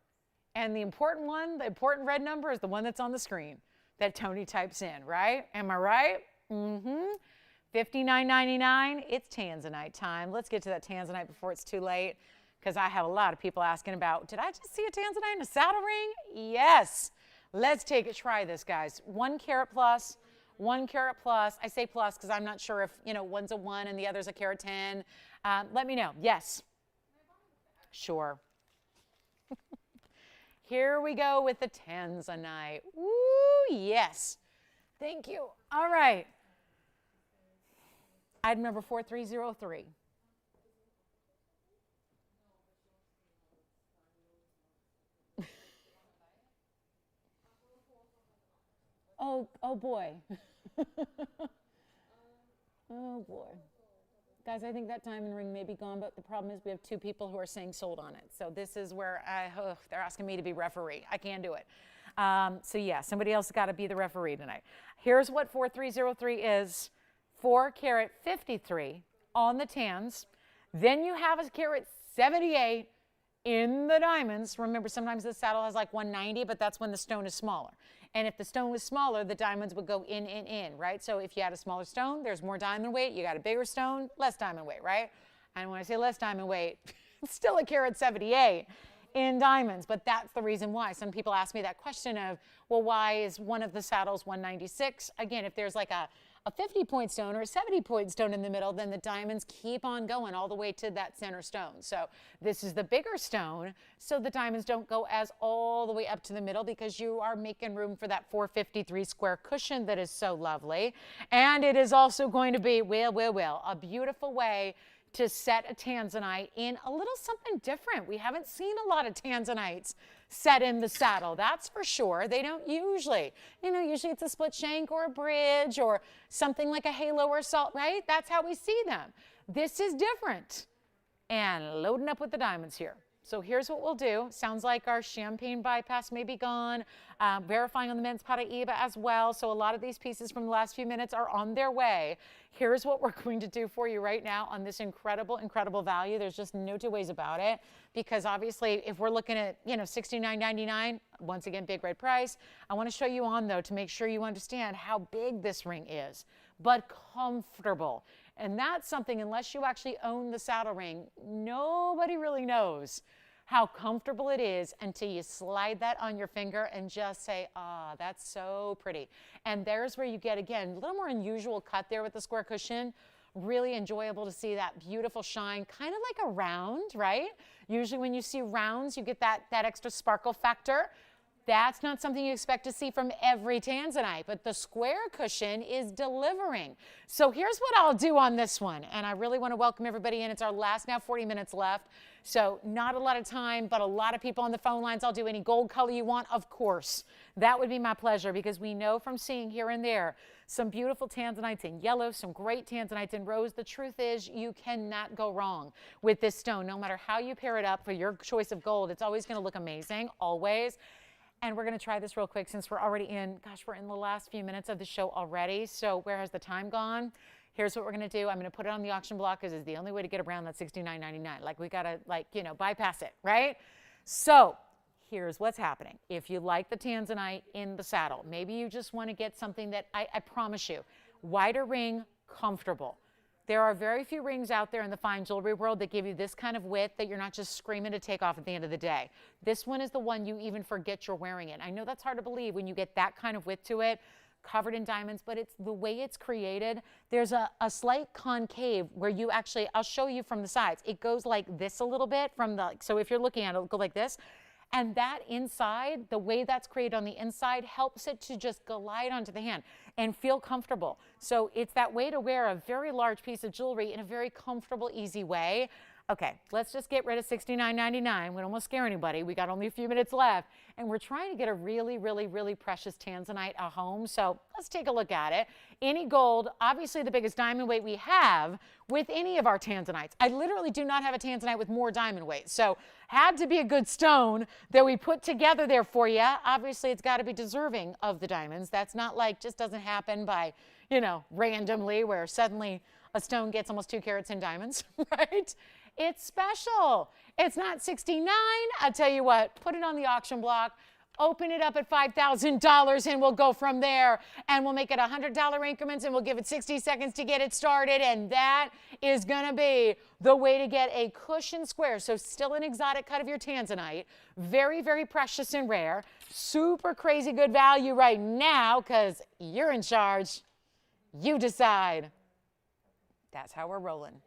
And the important one, the important red number is the one that's on the screen that Tony types in, right? Am I right? $59.99. It's tanzanite time. Let's get to that tanzanite before it's too late, because I have a lot of people asking about, did I just see a tanzanite in a saddle ring? Yes. Let's take a try this, guys. 1 carat plus, 1 carat plus. I say plus because I'm not sure if, one's a 1 and the other's a carat 10. Let me know. Yes. Sure. Here we go with the tanzanite. Ooh, yes. Thank you. All right. Item number 4303. Oh boy. Oh boy. Guys, I think that diamond ring may be gone, but the problem is we have 2 people who are saying sold on it. So this is where they're asking me to be referee. I can't do it. So yeah, somebody else has got to be the referee tonight. Here's what 4303 is. 4 carat 53 on the tans. Then you have a carat 78 in the diamonds. Remember, sometimes the saddle has like 190, but that's when the stone is smaller. And if the stone was smaller, the diamonds would go in, right? So if you had a smaller stone, there's more diamond weight. You got a bigger stone, less diamond weight, right? And when I say less diamond weight, it's still a carat 78 in diamonds. But that's the reason why. Some people ask me that question of, well, why is one of the saddles 196? Again, if there's like a 50-point stone or a 70-point stone in the middle, then the diamonds keep on going all the way to that center stone. So this is the bigger stone, so the diamonds don't go as all the way up to the middle, because you are making room for that 453 square cushion that is so lovely. And it is also going to be, a beautiful way to set a tanzanite in a little something different. We haven't seen a lot of tanzanites set in the saddle, that's for sure. They don't usually, usually it's a split shank or a bridge or something like a halo or salt, right? That's how we see them. This is different. And loading up with the diamonds here. So here's what we'll do. Sounds like our champagne bypass may be gone. Verifying on the men's Paraiba as well. So a lot of these pieces from the last few minutes are on their way. Here's what we're going to do for you right now on this incredible, incredible value. There's just no 2 ways about it, because obviously if we're looking at, $69.99, once again, big red price. I want to show you on though to make sure you understand how big this ring is, but comfortable. And that's something, unless you actually own the saddle ring, nobody really knows how comfortable it is until you slide that on your finger and just say, that's so pretty. And there's where you get, again, a little more unusual cut there with the square cushion. Really enjoyable to see that beautiful shine, kind of like a round, right? Usually when you see rounds, you get that extra sparkle factor. That's not something you expect to see from every tanzanite, but the square cushion is delivering. So here's what I'll do on this one, and I really want to welcome everybody in. It's our last now 40 minutes left, so not a lot of time, but a lot of people on the phone lines. I'll do any gold color you want, of course. That would be my pleasure, because we know from seeing here and there some beautiful tanzanites in yellow, some great tanzanites in rose. The truth is, you cannot go wrong with this stone. No matter how you pair it up for your choice of gold, it's always going to look amazing, always. And we're going to try this real quick since we're already in, we're in the last few minutes of the show already. So where has the time gone? Here's what we're going to do. I'm going to put it on the auction block because it's the only way to get around that $69.99. Like, we got to, like, you know, bypass it, right? So here's what's happening. If you like the tanzanite in the saddle, maybe you just want to get something that I promise you, wider ring, comfortable. There are very few rings out there in the fine jewelry world that give you this kind of width that you're not just screaming to take off at the end of the day. This one is the one you even forget you're wearing it. I know that's hard to believe when you get that kind of width to it, covered in diamonds, but it's the way it's created. There's a slight concave where you actually, I'll show you from the sides. It goes like this a little bit from the, so if you're looking at it, it'll go like this. And that inside, the way that's created on the inside helps it to just glide onto the hand and feel comfortable. So it's that way to wear a very large piece of jewelry in a very comfortable, easy way. Okay, let's just get rid of $69.99. We don't want to scare anybody. We got only a few minutes left. And we're trying to get a really, really, really precious tanzanite at home. So let's take a look at it. Any gold, obviously the biggest diamond weight we have with any of our tanzanites. I literally do not have a tanzanite with more diamond weight. So had to be a good stone that we put together there for you. Obviously, it's got to be deserving of the diamonds. That's not like just doesn't happen by, you know, randomly where suddenly a stone gets almost 2 carats in diamonds, right? It's special. It's not $69. I'll tell you what, put it on the auction block, open it up at $5,000, and we'll go from there. And we'll make it $100 increments, and we'll give it 60 seconds to get it started. And that is going to be the way to get a cushion square. So still an exotic cut of your tanzanite. Very, very precious and rare. Super crazy good value right now because you're in charge. You decide. That's how we're rolling.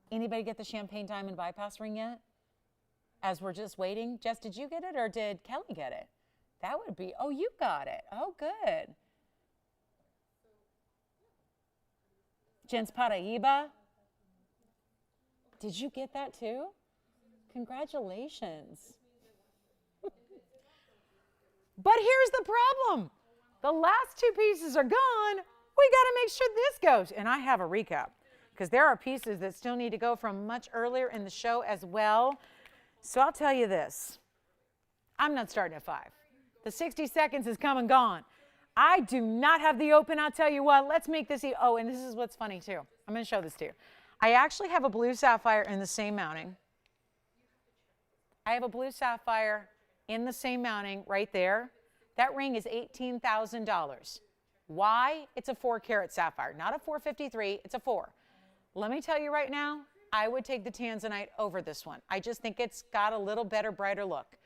Anybody get the champagne diamond bypass ring yet? As we're just waiting. Jess, did you get it or did Kelly get it? That would be, oh, you got it. Oh, good. Jen's Paraiba. Did you get that too? Congratulations. But here's the problem. The last 2 pieces are gone. We got to make sure this goes. And I have a recap because there are pieces that still need to go from much earlier in the show as well. So I'll tell you this. I'm not starting at 5. The 60 seconds is come and gone. I do not have the open. I'll tell you what. Let's make this. Oh, and this is what's funny too. I'm going to show this to you. I actually have a blue sapphire in the same mounting. I have a blue sapphire in the same mounting right there. That ring is $18,000. Why? It's a 4-carat sapphire, not a 453. It's a 4. Let me tell you right now, I would take the tanzanite over this one. I just think it's got a little better, brighter look.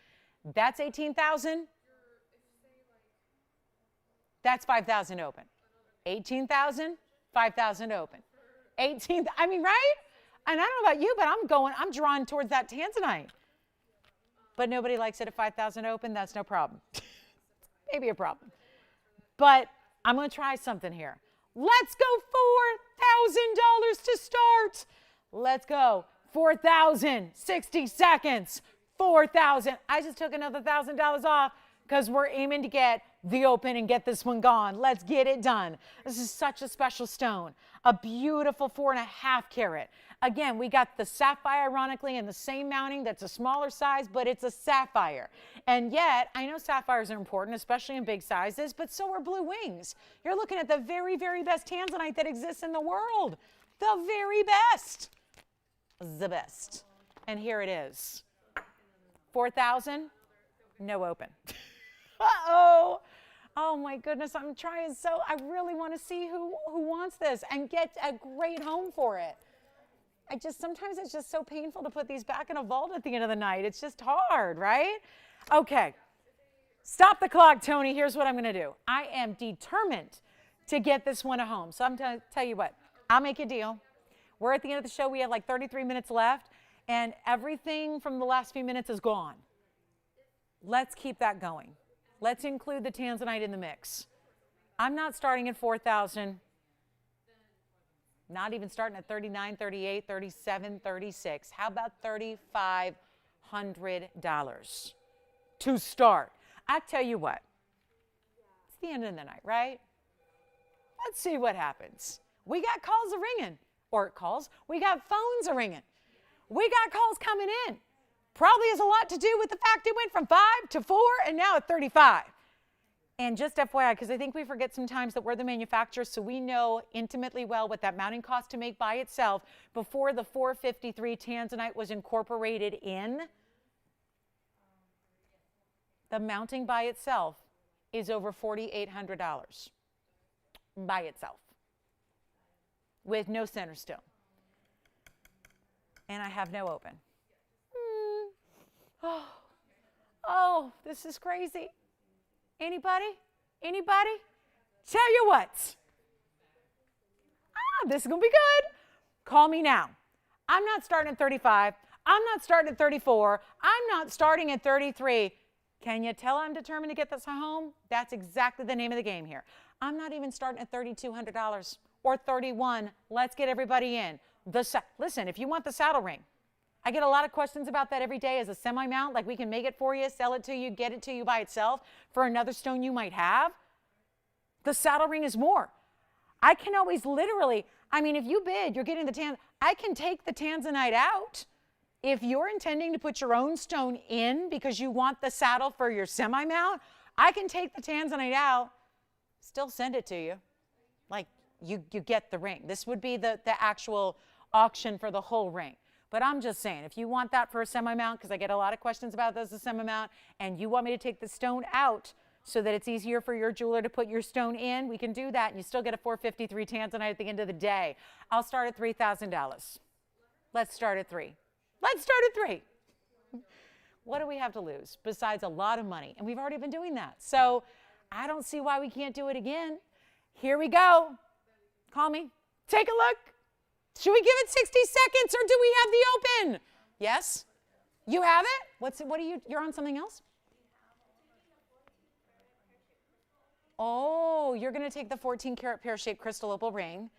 That's $18,000. That's $5,000 open. $18,000, $5,000 open. 18, I mean, right? And I don't know about you, but I'm drawn towards that tanzanite. But nobody likes it at 5,000 open. That's no problem. Maybe a problem. But I'm going to try something here. Let's go $4,000 to start. Let's go. 4,000, 60 seconds, 4,000. I just took another $1,000 off because we're aiming to get the open and get this one gone. Let's get it done. This is such a special stone. A beautiful 4.5 carat. Again, we got the sapphire, ironically, in the same mounting. That's a smaller size, but it's a sapphire. And yet, I know sapphires are important, especially in big sizes, but so are blue wings. You're looking at the very, very best tanzanite that exists in the world. The very best. The best. And here it is. 4,000, no open. Uh-oh. Oh my goodness, I'm trying so, I really want to see who wants this and get a great home for it. Sometimes it's just so painful to put these back in a vault at the end of the night. It's just hard, right? Okay, stop the clock, Tony. Here's what I'm going to do. I am determined to get this one at home. So I'm going to tell you what, I'll make a deal. We're at the end of the show. We have like 33 minutes left, and everything from the last few minutes is gone. Let's keep that going. Let's include the tanzanite in the mix. I'm not starting at 4,000. Not even starting at 39, 38, 37, 36. How about $3,500 to start? I tell you what, it's the end of the night, right? Let's see what happens. We got calls a ringing, or calls. We got phones a ringing. We got calls coming in. Probably has a lot to do with the fact it went from 5 to 4 and now at 35. And just FYI, because I think we forget sometimes that we're the manufacturer, so we know intimately well what that mounting cost to make by itself before the 453 tanzanite was incorporated in. The mounting by itself is over $4,800 by itself with no center stone. And I have no open. Oh, this is crazy. Anybody? Anybody? Tell you what. This is going to be good. Call me now. I'm not starting at 35. I'm not starting at 34. I'm not starting at 33. Can you tell I'm determined to get this home? That's exactly the name of the game here. I'm not even starting at $3,200 or 31. Let's get everybody in. Listen, if you want the saddle ring, I get a lot of questions about that every day as a semi-mount, like we can make it for you, sell it to you, get it to you by itself for another stone you might have. The saddle ring is more. I can always literally, I mean, if you bid, you're getting the I can take the tanzanite out. If you're intending to put your own stone in because you want the saddle for your semi-mount, I can take the tanzanite out, still send it to you. Like, you get the ring. This would be the actual auction for the whole ring. But I'm just saying, if you want that for a semi-mount, because I get a lot of questions about this as a semi-mount, and you want me to take the stone out so that it's easier for your jeweler to put your stone in, we can do that, and you still get a 453 tanzanite at the end of the day. I'll start at $3,000. Let's start at 3. Let's start at 3. What do we have to lose besides a lot of money? And we've already been doing that. So I don't see why we can't do it again. Here we go. Call me. Take a look. Should we give it 60 seconds or do we have the open? Yes? You have it? What are you're on something else? Oh, you're going to take the 14 karat pear-shaped crystal opal ring.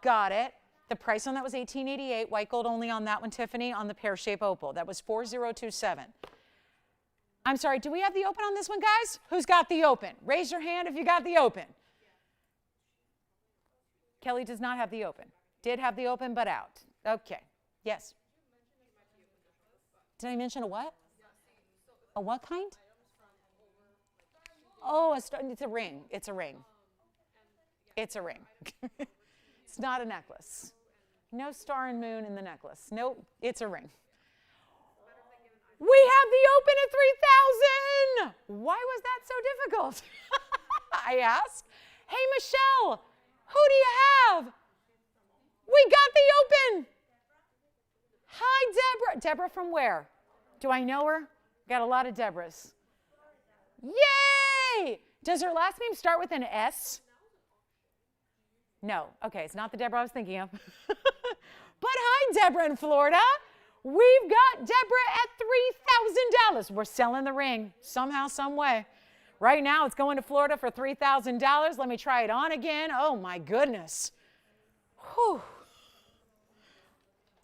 Got it. The price on that was $18.88. White gold only on that one, Tiffany, on the pear-shaped opal. That was $4,027. I'm sorry, do we have the open on this one, guys? Who's got the open? Raise your hand if you got the open. Kelly does not have the open. Did have the open, but out. Okay. Yes. Did I mention a what? A what kind? Oh, it's a ring. It's a ring. It's a ring. It's not a necklace. No star and moon in the necklace. Nope, it's a ring. We have the open at 3,000. Why was that so difficult? I asked. Hey, Michelle, who do you have? We got the open. Hi, Deborah. Deborah from where? Do I know her? Got a lot of Deborahs. Yay! Does her last name start with an S? No. Okay, it's not the Deborah I was thinking of. But hi, Deborah in Florida. We've got Deborah at $3,000. We're selling the ring somehow, some way. Right now, it's going to Florida for $3,000. Let me try it on again. Oh, my goodness. Whew.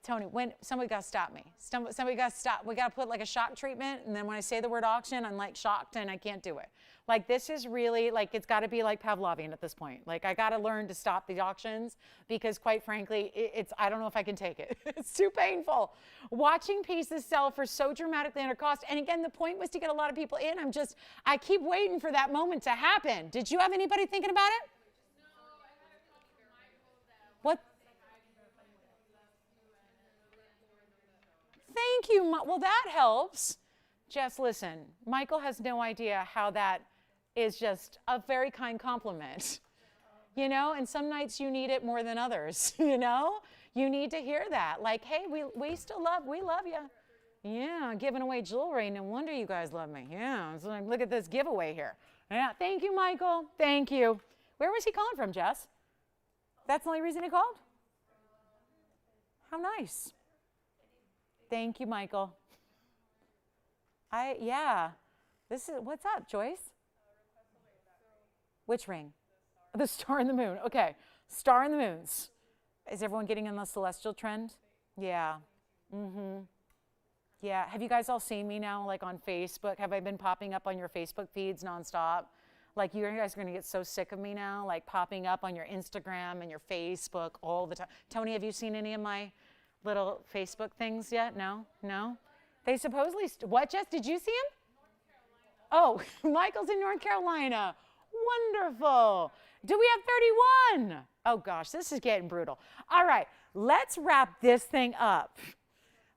Tony, when somebody got to stop me. Somebody got to stop. We got to put like a shock treatment, and then when I say the word auction, I'm like shocked and I can't do it. Like this is really like it's got to be like Pavlovian at this point. Like I got to learn to stop the auctions because quite frankly, I don't know if I can take it. It's too painful. Watching pieces sell for so dramatically under cost. And again, the point was to get a lot of people in. I keep waiting for that moment to happen. Did you have anybody thinking about it? What? Thank you. Well, that helps. Jess, listen, Michael has no idea how that is just a very kind compliment. You know, and some nights you need it more than others, you know? You need to hear that. Like, hey, we love you. Yeah, giving away jewelry. No wonder you guys love me. Yeah, so look at this giveaway here. Yeah, thank you, Michael. Thank you. Where was he calling from, Jess? That's the only reason he called? How nice. Thank you, Michael. What's up, Joyce? Which ring? The star and the moon. Okay, star and the moons. Is everyone getting in the celestial trend? Yeah. Yeah, have you guys all seen me now, like on Facebook? Have I been popping up on your Facebook feeds nonstop? Like you guys are gonna get so sick of me now, like popping up on your Instagram and your Facebook all the time. Tony, have you seen any of my little Facebook things yet? No? No? They supposedly, what, Jess? Did you see him? Oh, Michael's in North Carolina. Wonderful. Do we have 31? Oh gosh, this is getting brutal. All right, let's wrap this thing up.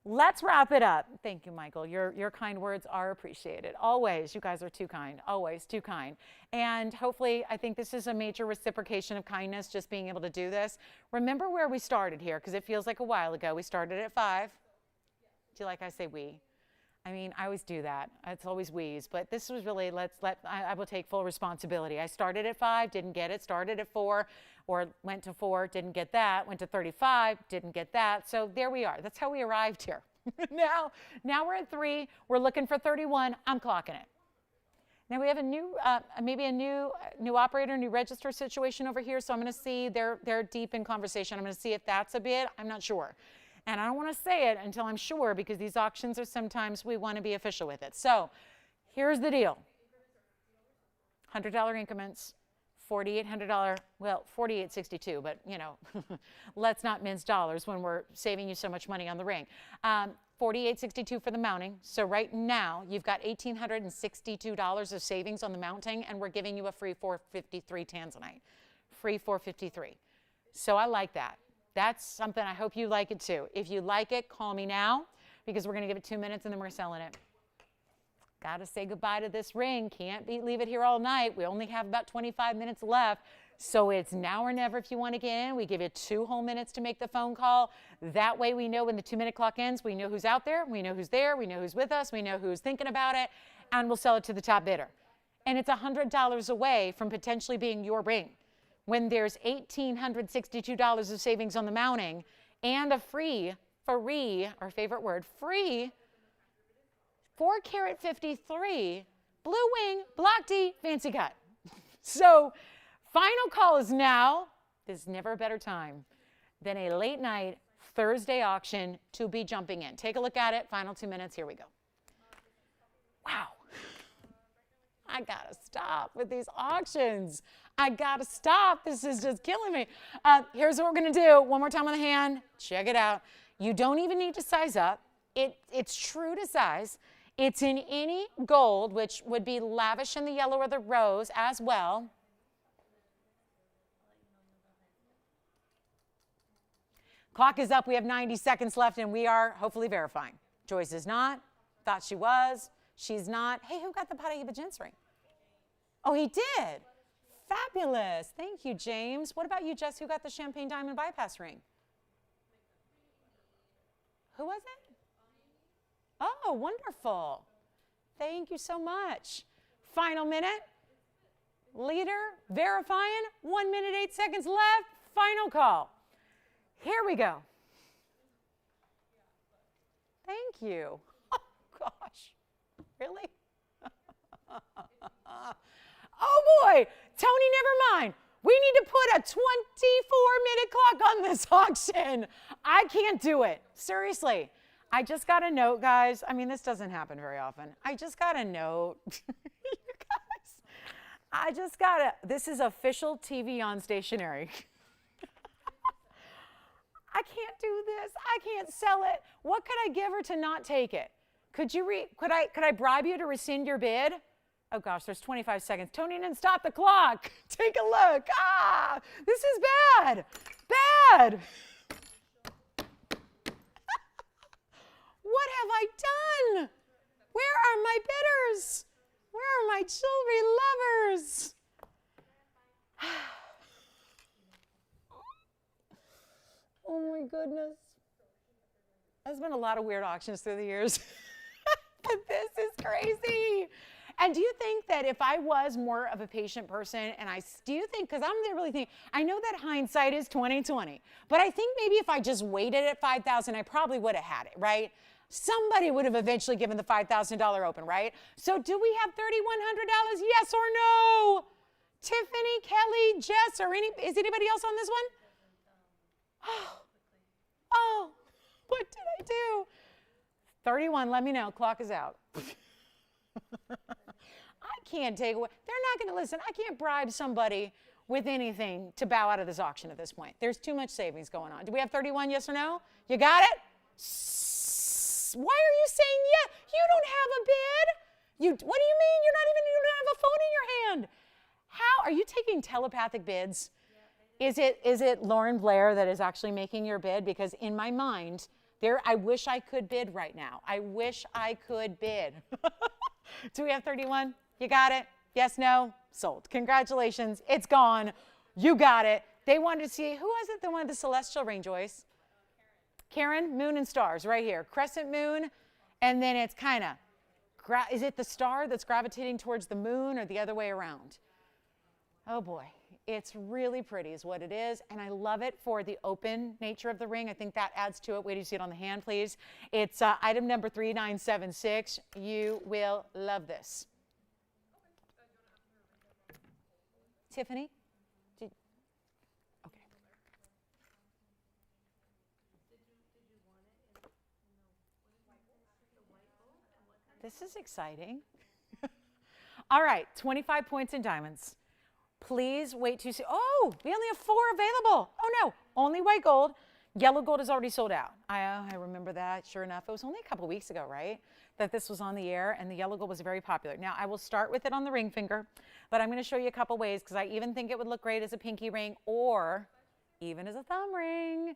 Let's wrap it up. Thank you, Michael. Your kind words are appreciated. Always. You guys are too kind. Always too kind. And hopefully, I think this is a major reciprocation of kindness, just being able to do this. Remember where we started here, because it feels like a while ago. We started at 5. Do you like I say we? I mean, I always do that. It's always we's. But this was really, I will take full responsibility. I started at 5, didn't get it. Started at 4, or went to 4, didn't get that. Went to 35, didn't get that. So there we are. That's how we arrived here. now we're at 3. We're looking for 31. I'm clocking it. Now we have a new, maybe a new operator, new register situation over here. So I'm going to see, they're deep in conversation. I'm going to see if that's a bid. I'm not sure. And I don't want to say it until I'm sure, because these auctions are sometimes we want to be official with it. So here's the deal. $100 increments, $4,800, well, $4,862, but you know, let's not mince dollars when we're saving you so much money on the ring. $4,862 for the mounting. So right now you've got $1,862 of savings on the mounting, and we're giving you a free $453 tanzanite. Free $453. So I like that. That's something, I hope you like it too. If you like it, call me now, because we're going to give it 2 minutes and then we're selling it. Got to say goodbye to this ring. Can't leave it here all night. We only have about 25 minutes left. So it's now or never if you want to get in. We give you 2 whole minutes to make the phone call. That way we know when the 2-minute clock ends, we know who's out there, we know who's there, we know who's with us, we know who's thinking about it, and we'll sell it to the top bidder. And it's $100 away from potentially being your ring, when there's $1,862 of savings on the mounting and a free, our favorite word, free 4-carat 53 blue wing block D fancy cut. So final call is now. There's never a better time than a late night Thursday auction to be jumping in. Take a look at it. Final 2 minutes. Here we go. Wow. I gotta stop with these auctions. I gotta stop. This is just killing me. Here's what we're gonna do. One more time on the hand. Check it out. You don't even need to size up. It's true to size. It's in any gold, which would be lavish in the yellow or the rose as well. Clock is up. We have 90 seconds left, and we are hopefully verifying. Joyce is not. Thought she was. She's not. Hey, who got the Paraiba gents ring? Oh, he did. Fabulous. Thank you, James. What about you, Jess? Who got the champagne diamond bypass ring? Who was it? Oh, wonderful. Thank you so much. Final minute. Leader, verifying. 1 minute, 8 seconds left. Final call. Here we go. Thank you. Oh, gosh. Really? Oh, boy. Tony, never mind. We need to put a 24-minute clock on this auction. I can't do it. Seriously. I just got a note, guys. I mean, this doesn't happen very often. I just got a note. You guys, I just got this is official TVON stationery. I can't do this. I can't sell it. What could I give her to not take it? Could I bribe you to rescind your bid? Oh gosh, there's 25 seconds. Tony didn't stop the clock. Take a look. Ah, this is bad. Bad. What have I done? Where are my bidders? Where are my jewelry lovers? Oh my goodness. There's been a lot of weird auctions through the years. But this is crazy. And do you think that if I was more of a patient person, and do you think, because I'm really thinking, I know that hindsight is 20/20, but I think maybe if I just waited at $5,000, I probably would have had it, right? Somebody would have eventually given the $5,000 open, right? So do we have $3,100? Yes or no? Tiffany, Kelly, Jess, or is anybody else on this one? Oh, what did I do? 31, let me know. Clock is out. I can't take away. They're not going to listen. I can't bribe somebody with anything to bow out of this auction at this point. There's too much savings going on. Do we have 31, yes or no? You got it? Why are you saying yeah? You don't have a bid. What do you mean? You don't have a phone in your hand. How are you taking telepathic bids? Is it Lauren Blair that is actually making your bid? Because in my mind, I wish I could bid right now. I wish I could bid. Do we have 31? You got it? Yes, no? Sold. Congratulations. It's gone. You got it. They wanted to see, who was it that wanted the celestial ring, Joyce? Karen, moon and stars right here. Crescent moon, and then it's kind of, is it the star that's gravitating towards the moon or the other way around? Oh boy, it's really pretty is what it is, and I love it for the open nature of the ring. I think that adds to it. Wait till you see it on the hand, please. It's item number 3976. You will love this. Tiffany? Okay. This is exciting. All right, 25 points in diamonds. Please wait to see. Oh, we only have 4 available. Oh no, only white gold. Yellow gold is already sold out. I remember that, sure enough. It was only a couple weeks ago, right, that this was on the air, and the yellow gold was very popular. Now, I will start with it on the ring finger, but I'm going to show you a couple ways because I even think it would look great as a pinky ring or even as a thumb ring.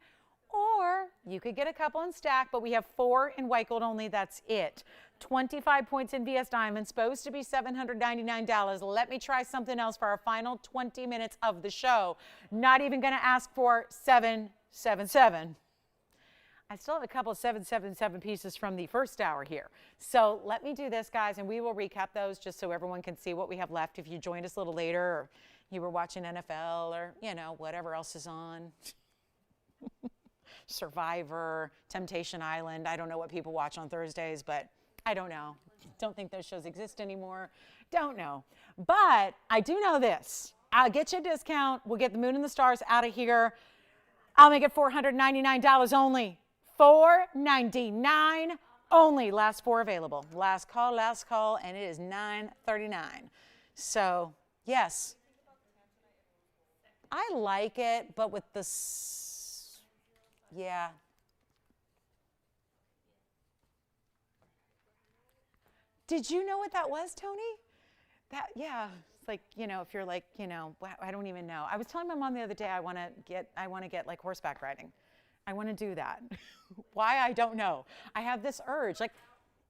Or you could get a couple and stack, but we have 4 in white gold only. That's it. 25 points in VS Diamond, supposed to be $799. Let me try something else for our final 20 minutes of the show. Not even going to ask for 777. I still have a couple of 777 pieces from the first hour here. So let me do this, guys, and we will recap those just so everyone can see what we have left if you joined us a little later or you were watching NFL or, you know, whatever else is on. Survivor, Temptation Island. I don't know what people watch on Thursdays, but I don't know. Don't think those shows exist anymore. Don't know. But I do know this. I'll get you a discount. We'll get the moon and the stars out of here. I'll make it $499 only. $499 only. Last 4 available. Last call, and it is $939. So, yes. I like it, but with the... Yeah. Did you know what that was, Tony? Yeah, it's like, you know, if you're like, you know, I don't even know. I was telling my mom the other day I want to get like horseback riding. I want to do that. Why? I don't know. I have this urge. Like,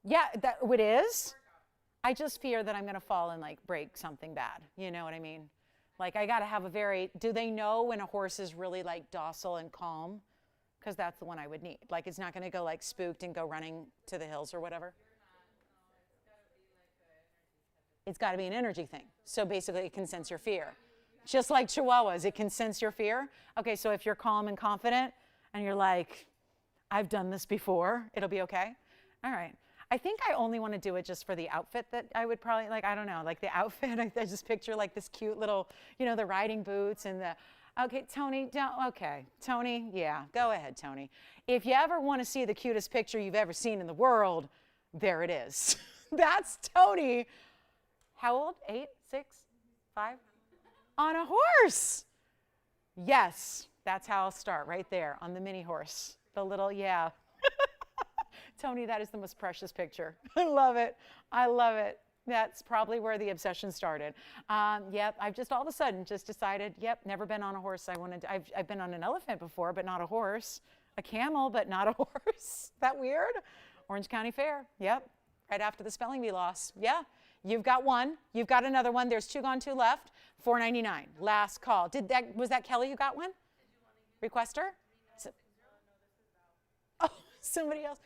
yeah, it is. I just fear that I'm going to fall and like break something bad. You know what I mean? Like, I got to have do they know when a horse is really like docile and calm? Because that's the one I would need. Like, it's not going to go like spooked and go running to the hills or whatever. It's got to be an energy thing. So basically, it can sense your fear. Just like Chihuahuas, it can sense your fear. Okay, so if you're calm and confident and you're like, I've done this before, it'll be okay. All right. I think I only want to do it just for the outfit that I would probably, like, I don't know, like the outfit. I just picture like this cute little, you know, the riding boots and the, okay, Tony, Tony, yeah, go ahead, Tony. If you ever want to see the cutest picture you've ever seen in the world, there it is. That's Tony. How old? 8, 6, 5? On a horse. Yes, that's how I'll start, right there on the mini horse. The little, yeah. Tony, that is the most precious picture. I love it. I love it. That's probably where the obsession started. Yep, I've just all of a sudden just decided, yep, never been on a horse. I've been on an elephant before, but not a horse. A camel, but not a horse. That weird? Orange County Fair. Yep, right after the spelling bee loss. Yeah, you've got one. You've got another one. There's 2 gone, 2 left. $4.99. Last call. Was that Kelly you got one? Requester? Oh, somebody else.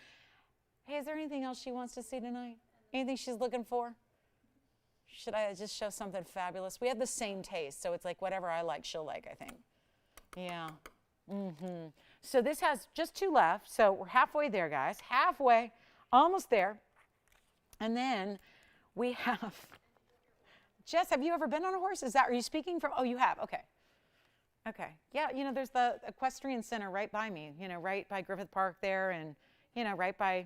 Hey, is there anything else she wants to see tonight? Anything she's looking for? Should I just show something fabulous? We have the same taste, so it's like whatever I like, she'll like, I think. Yeah. So this has just 2 left, so we're halfway there, guys. Halfway. Almost there. And then we have... Jess, have you ever been on a horse? Are you speaking from... Oh, you have. Okay. Okay. Yeah, you know, there's the equestrian center right by me, you know, right by Griffith Park there and, you know, right by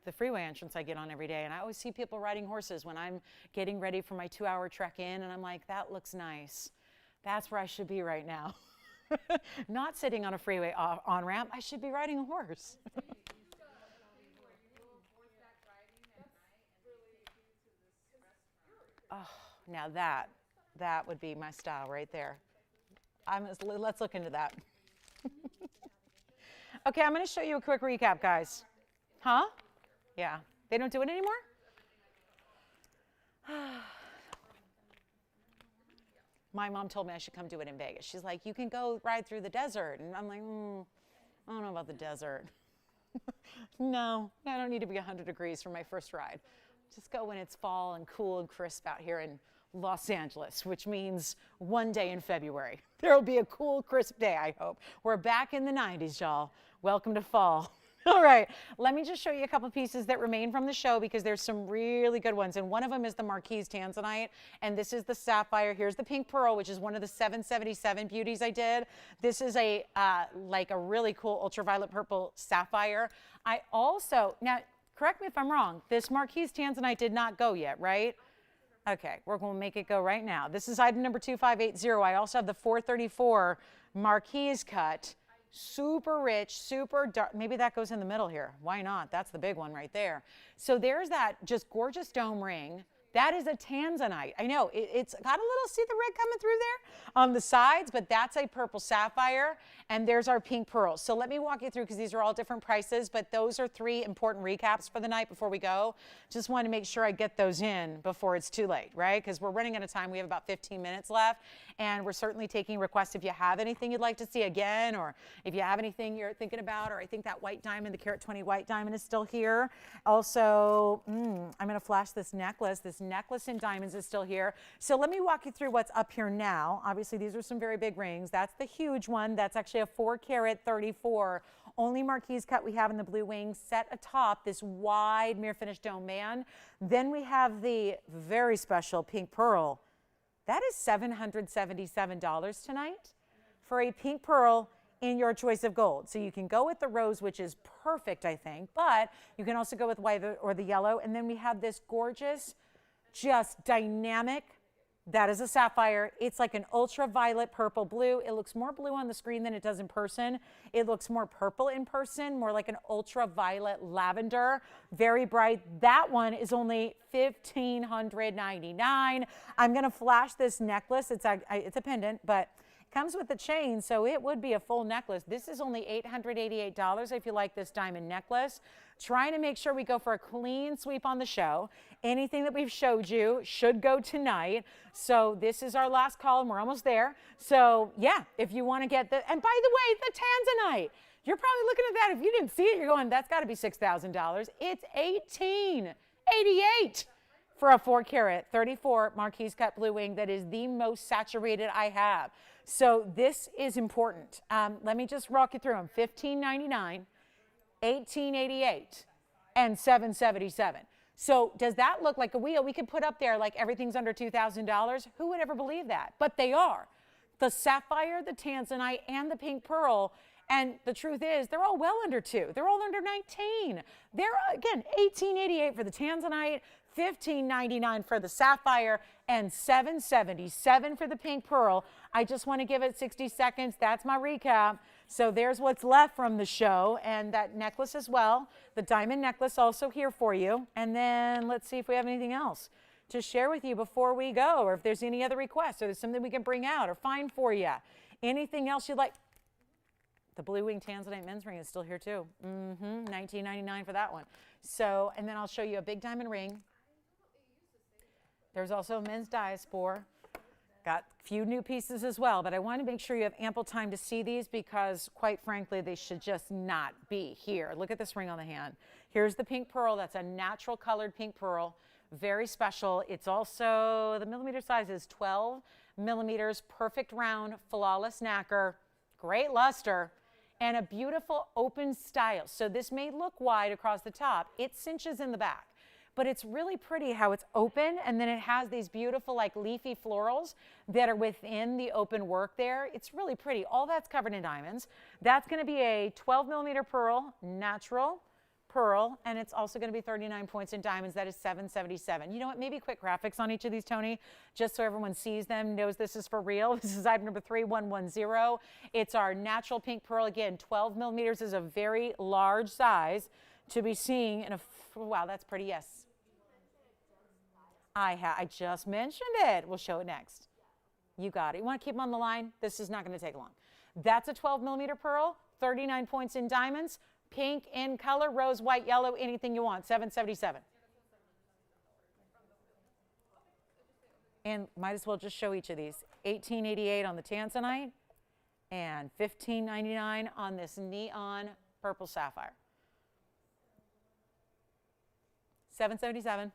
the freeway entrance I get on every day. And I always see people riding horses when I'm getting ready for my 2-hour trek in. And I'm like, that looks nice. That's where I should be right now. Not sitting on a freeway on-ramp. I should be riding a horse. Oh, now that would be my style right there. Let's look into that. Okay, I'm going to show you a quick recap, guys. Huh? Yeah. They don't do it anymore? My mom told me I should come do it in Vegas. She's like, you can go ride through the desert. And I'm like, I don't know about the desert. No, I don't need to be 100 degrees for my first ride. Just go when it's fall and cool and crisp out here in Los Angeles, which means one day in February. There will be a cool, crisp day, I hope. We're back in the 90s, y'all. Welcome to fall. All right, let me just show you a couple pieces that remain from the show because there's some really good ones. And one of them is the Marquis tanzanite, and this is the sapphire. Here's the pink pearl, which is one of the 777 beauties I did. This is a like a really cool ultraviolet purple sapphire. I also, now correct me if I'm wrong, this Marquis tanzanite did not go yet, right? Okay, we're going to make it go right now. This is item number 2580. I also have the 434 Marquis cut. Super rich, super dark. Maybe that goes in the middle here. Why not? That's the big one right there. So there's that just gorgeous dome ring. That is a tanzanite. I know it's got a little, see the red coming through there on the sides, but that's a purple sapphire. And there's our pink pearl. So let me walk you through because these are all different prices, but those are three important recaps for the night before we go. Just want to make sure I get those in before it's too late, right? Because we're running out of time. We have about 15 minutes left, and we're certainly taking requests if you have anything you'd like to see again, or if you have anything you're thinking about, or I think that white diamond, the carat 20 white diamond is still here. Also, I'm going to flash this necklace. This necklace in diamonds is still here. So let me walk you through what's up here now. Obviously, these are some very big rings. That's the huge one. That's actually a 4 carat 34. Only Marquis cut we have in the blue wing, set atop this wide mirror finish dome band. Then we have the very special pink pearl. That is $777 tonight for a pink pearl in your choice of gold. So you can go with the rose, which is perfect, I think, but you can also go with white or the yellow. And then we have this gorgeous, just dynamic, that is a sapphire. It's like an ultraviolet purple blue. It looks more blue on the screen than it does in person. It looks more purple in person, more like an ultraviolet lavender, very bright. That one is only $1,599. I'm gonna flash this necklace. It's a pendant, but comes with the chain, so it would be a full necklace. This is only $888 if you like this diamond necklace. Trying to make sure we go for a clean sweep on the show. Anything that we've showed you should go tonight. So this is our last call, and we're almost there. So yeah, if you want to get the, and by the way, the tanzanite. You're probably looking at that. If you didn't see it, you're going, that's got to be $6,000. It's $1,888 for a 4 carat 34 Marquis cut blue wing that is the most saturated I have. So this is important. Let me just walk you through them. $1,599, $1,888, and $777. So does that look like a wheel we could put up there like everything's under $2,000? Who would ever believe that? But they are. The sapphire, the tanzanite, and the pink pearl. And the truth is, they're all well under 2. They're all under 19. They're, again, $1,888 for the tanzanite, $1,599 for the sapphire, and $777 for the pink pearl. I just want to give it 60 seconds. That's my recap. So there's what's left from the show, and that necklace as well. The diamond necklace also here for you. And then let's see if we have anything else to share with you before we go, or if there's any other requests, or there's something we can bring out or find for you. Anything else you'd like? The blue wing tanzanite men's ring is still here too. $19.99 for that one. So, and then I'll show you a big diamond ring. There's also a men's diaspore. Got a few new pieces as well, but I want to make sure you have ample time to see these because, quite frankly, they should just not be here. Look at this ring on the hand. Here's the pink pearl. That's a natural colored pink pearl. Very special. It's also, the millimeter size is 12 millimeters, perfect round, flawless nacre, great luster, and a beautiful open style. So this may look wide across the top. It cinches in the back, but it's really pretty how it's open, and then it has these beautiful like leafy florals that are within the open work there. It's really pretty. All that's covered in diamonds. That's gonna be a 12 millimeter pearl, natural, pearl, and it's also going to be 39 points in diamonds. That is $777. You know what? Maybe quick graphics on each of these, Tony, just so everyone sees them, knows this is for real. This is item number 3110. It's our natural pink pearl. Again, 12 millimeters is a very large size to be seeing in a, wow, that's pretty, yes. I just mentioned it. We'll show it next. You got it. You want to keep them on the line? This is not going to take long. That's a 12 millimeter pearl, 39 points in diamonds, pink in color, rose, white, yellow, anything you want, $777. And might as well just show each of these. $1888 on the tanzanite and $1599 on this neon purple sapphire. $777,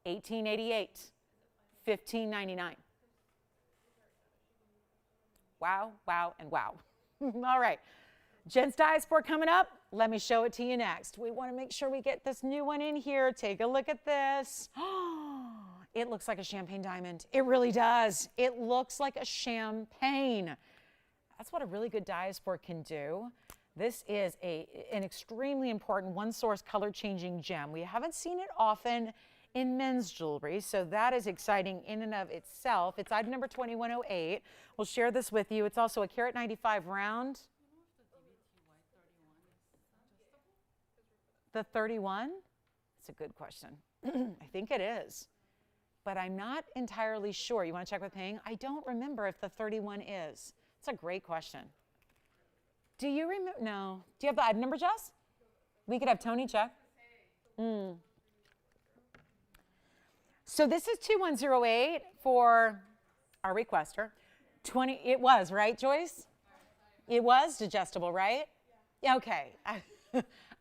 $1888, $1599. Wow, wow, and wow. All right. Jen's Diaspore coming up. Let me show it to you next. We want to make sure we get this new one in here. Take a look at this. It looks like a champagne diamond. It really does. It looks like a champagne. That's what a really good Diaspore can do. This is an extremely important one-source color-changing gem. We haven't seen it often in men's jewelry, so that is exciting in and of itself. It's item number 2108. We'll share this with you. It's also a carat 95 round. The 31? That's a good question. I think it is, but I'm not entirely sure. You want to check with Ping? I don't remember if the 31 is. It's a great question. Do you remember? No. Do you have the item number, Jess? We could have Tony check. So this is 2108 for our requester. It was, right, Joyce? It was digestible, right? Yeah. Okay.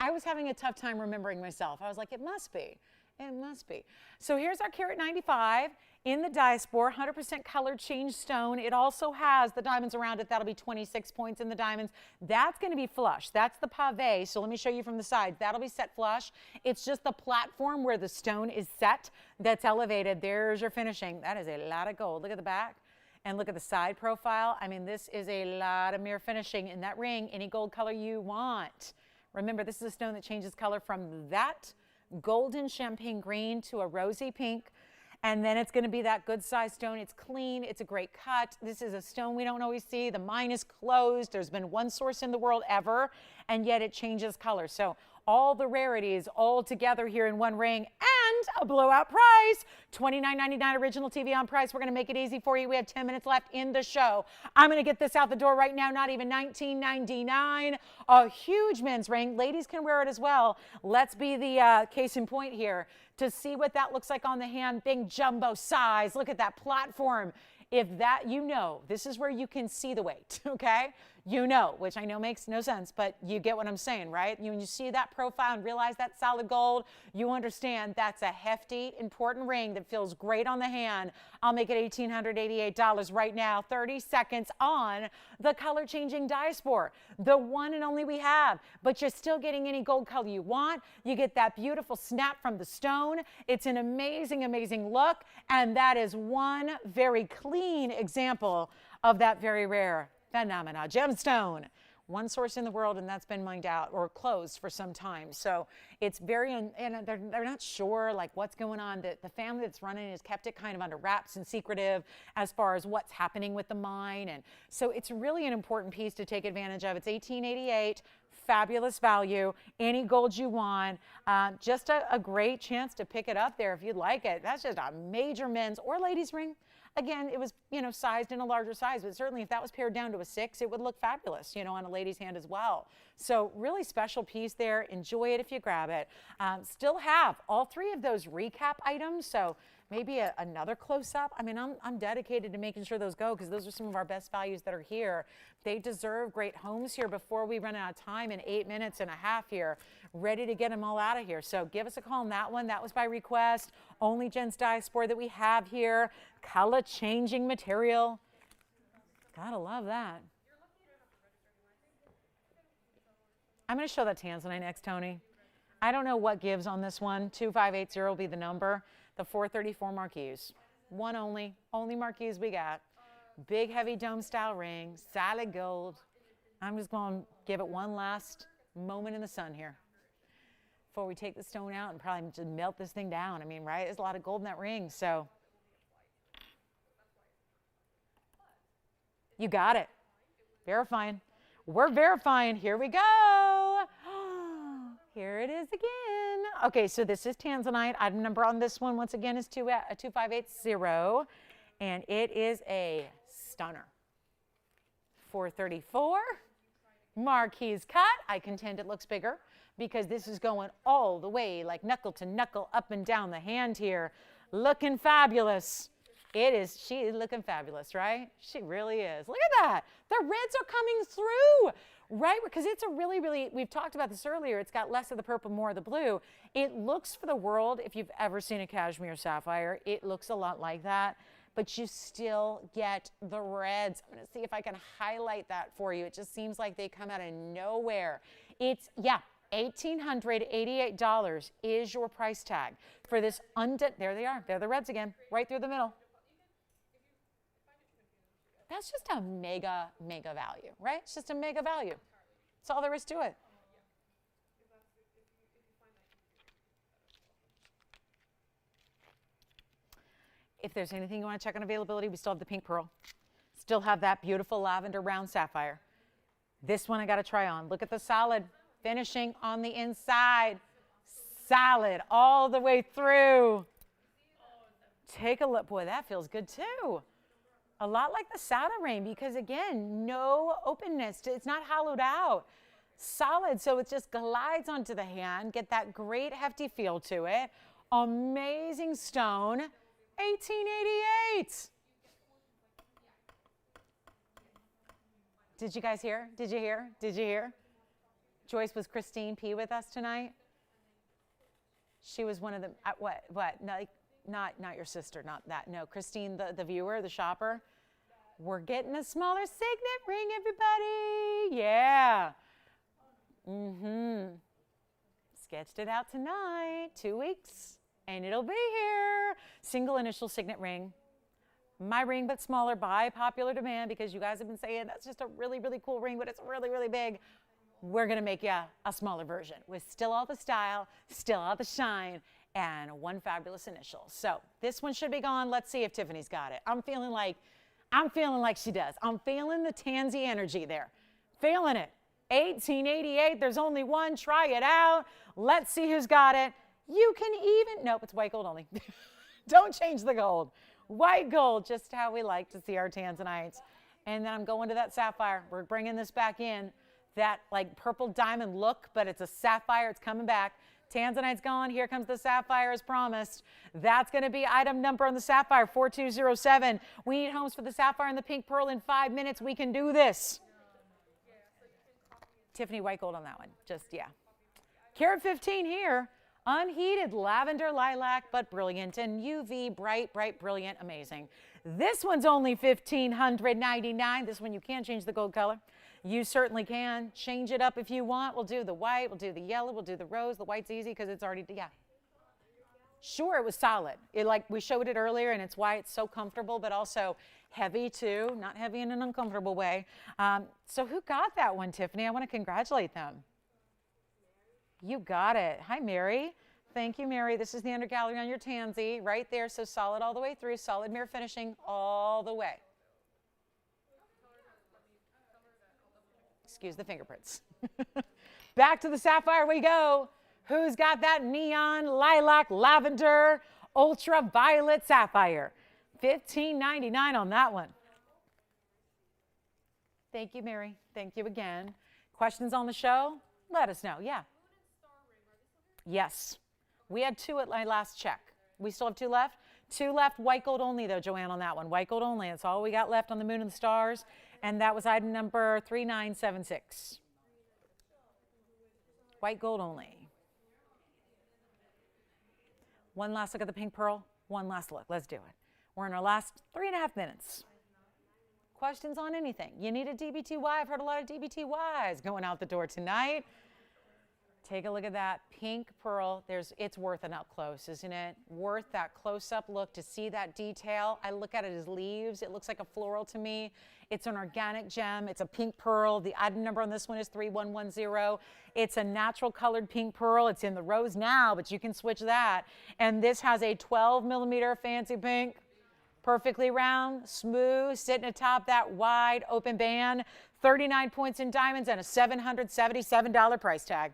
I was having a tough time remembering myself. I was like, it must be. It must be. So here's our carat 95 in the diaspore, 100% colored change stone. It also has the diamonds around it. That'll be 26 points in the diamonds. That's going to be flush. That's the pave. So let me show you from the side. That'll be set flush. It's just the platform where the stone is set that's elevated. There's your finishing. That is a lot of gold. Look at the back and look at the side profile. I mean, this is a lot of mirror finishing in that ring, any gold color you want. Remember, this is a stone that changes color from that golden champagne green to a rosy pink. And then it's going to be that good size stone. It's clean. It's a great cut. This is a stone we don't always see. The mine is closed. There's been one source in the world ever, and yet it changes color. So all the rarities all together here in one ring, and a blowout price, $29.99 original TVON price. We're going to make it easy for you. We have 10 minutes left in the show. I'm going to get this out the door right now, not even $19.99. A huge men's ring. Ladies can wear it as well. Let's be the case in point here to see what that looks like on the hand. Big jumbo size. Look at that platform. If that, you know, this is where you can see the weight, okay? You know, which I know makes no sense, but you get what I'm saying, right? When you see that profile and realize that's solid gold, you understand that's a hefty, important ring that feels great on the hand. I'll make it $1,888 right now, 30 seconds on the color-changing diaspore, the one and only we have, but you're still getting any gold color you want. You get that beautiful snap from the stone. It's an amazing, amazing look, and that is one very clean example of that very rare phenomena, gemstone. One source in the world, and that's been mined out or closed for some time. So it's very, and they're not sure like what's going on. The family that's running has kept it kind of under wraps and secretive as far as what's happening with the mine. And so it's really an important piece to take advantage of. It's $1888, fabulous value, any gold you want. Just a great chance to pick it up there if you'd like it. That's just a major men's or ladies ring. Again, it was, you know, sized in a larger size, but certainly if that was pared down to a 6, it would look fabulous, you know, on a lady's hand as well. So really special piece there. Enjoy it if you grab it. Still have all 3 of those recap items, so maybe another close-up. I mean, I'm dedicated to making sure those go because those are some of our best values that are here. They deserve great homes here before we run out of time in 8 minutes and a half here, ready to get them all out of here. So give us a call on that one. That was by request. Only Jen's Diaspore that we have here. Color-changing material. Gotta love that. I'm going to show that tanzanite next, Tony. I don't know what gives on this one. 2580 will be the number. The 434 Marquis. One only Marquis we got. Big, heavy dome-style ring, solid gold. I'm just going to give it one last moment in the sun here. before we take the stone out and probably just melt this thing down. I mean, right? There's a lot of gold in that ring, so. You got it. Verifying. We're verifying. Here we go. Here it is again. Okay, so this is tanzanite. Item number on this one, once again, is 2580. And it is a stunner. 434. Marquis cut. I contend it looks bigger because this is going all the way like knuckle to knuckle up and down the hand here. Looking fabulous. It is. She is looking fabulous, right? She really is. Look at that. The reds are coming through, right? Because it's a really, really, we've talked about this earlier. It's got less of the purple, more of the blue. It looks for the world, if you've ever seen a cashmere sapphire, it looks a lot like that. But you still get the reds. I'm going to see if I can highlight that for you. It just seems like they come out of nowhere. It's, yeah, $1,888 is your price tag for this. There they are. They're the reds again, right through the middle. That's just a mega, mega value, right? It's just a mega value. That's all there is to it. If there's anything you want to check on availability, we still have the pink pearl. Still have that beautiful lavender round sapphire. This one I got to try on. Look at the solid finishing on the inside. Solid all the way through. Take a look. Boy, that feels good too. A lot like the Scintillating because, again, no openness. It's not hollowed out. Solid, so it just glides onto the hand. Get that great hefty feel to it. Amazing stone. $1,888. Did you guys hear? Did you hear? Did you hear? Joyce, was Christine P with us tonight? She was one of the, what? Like, not your sister, not that. No, Christine, the viewer, the shopper. We're getting a smaller signet ring, everybody. Yeah. Sketched it out tonight. 2 weeks, and it'll be here. Single initial signet ring. My ring, but smaller by popular demand because you guys have been saying that's just a really, really cool ring, but it's really, really big. We're going to make you a smaller version with still all the style, still all the shine, and one fabulous initial. So this one should be gone. Let's see if Tiffany's got it. I'm feeling like she does. I'm feeling the tansy energy there. Feeling it. $1,888. There's only one. Try it out. Let's see who's got it. You can even, nope, it's white gold only. Don't change the gold. White gold, just how we like to see our tanzanites. And then I'm going to that sapphire. We're bringing this back in. That like purple diamond look, but it's a sapphire. It's coming back. Tanzanite's gone. Here comes the sapphire as promised. That's going to be item number on the sapphire, 4207. We need homes for the sapphire and the pink pearl in 5 minutes. We can do this. Tiffany white gold on that one. Just, yeah. Carat 15 here. Unheated lavender lilac, but brilliant. And UV, bright, bright, brilliant, amazing. This one's only $1,599. This one you can change the gold color. You certainly can. Change it up if you want. We'll do the white, we'll do the yellow, we'll do the rose. The white's easy because it's already, yeah. Sure, it was solid. It, like we showed it earlier, and it's why it's so comfortable, but also heavy too. Not heavy in an uncomfortable way. So who got that one, Tiffany? I want to congratulate them. You got it. Hi, Mary. Thank you, Mary. This is the under gallery on your tansy right there. So solid all the way through, solid mirror finishing all the way. Excuse the fingerprints. Back to the sapphire we go. Who's got that neon, lilac, lavender, ultraviolet sapphire? $1,599 on that one. Thank you, Mary. Thank you again. Questions on the show? Let us know. Yeah. Yes. We had 2 at my last check. We still have 2 left? 2 left. White gold only, though, Joanne, on that one. White gold only. That's all we got left on the moon and the stars. And that was item number 3976. White gold only. One last look at the pink pearl. One last look. Let's do it. We're in our last 3.5 minutes. Questions on anything? You need a DBTY? I've heard a lot of DBTYs going out the door tonight. Take a look at that pink pearl. It's worth an up close, isn't it? Worth that close-up look to see that detail. I look at it as leaves. It looks like a floral to me. It's an organic gem. It's a pink pearl. The item number on this one is 3110. It's a natural colored pink pearl. It's in the rose now, but you can switch that. And this has a 12mm fancy pink. Perfectly round, smooth, sitting atop that wide open band. 39 points in diamonds and a $777 price tag.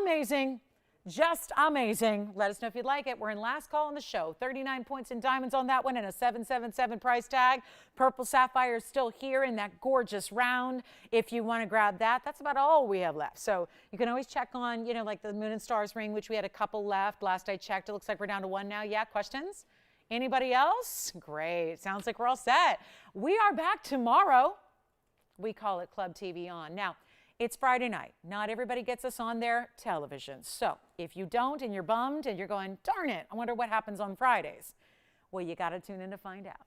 Amazing, just amazing. Let us know if you'd like it. We're in last call on the show. 39 points in diamonds on that one and a $777 price tag. Purple sapphire is still here in that gorgeous round. If you want to grab that, that's about all we have left. So you can always check on, like the Moon and Stars ring, which we had a couple left. Last I checked, it looks like we're down to one now. Yeah, questions? Anybody else? Great. Sounds like we're all set. We are back tomorrow. We call it Club TVON. Now, it's Friday night. Not everybody gets us on their television. So if you don't and you're bummed and you're going, darn it, I wonder what happens on Fridays. Well, you got to tune in to find out.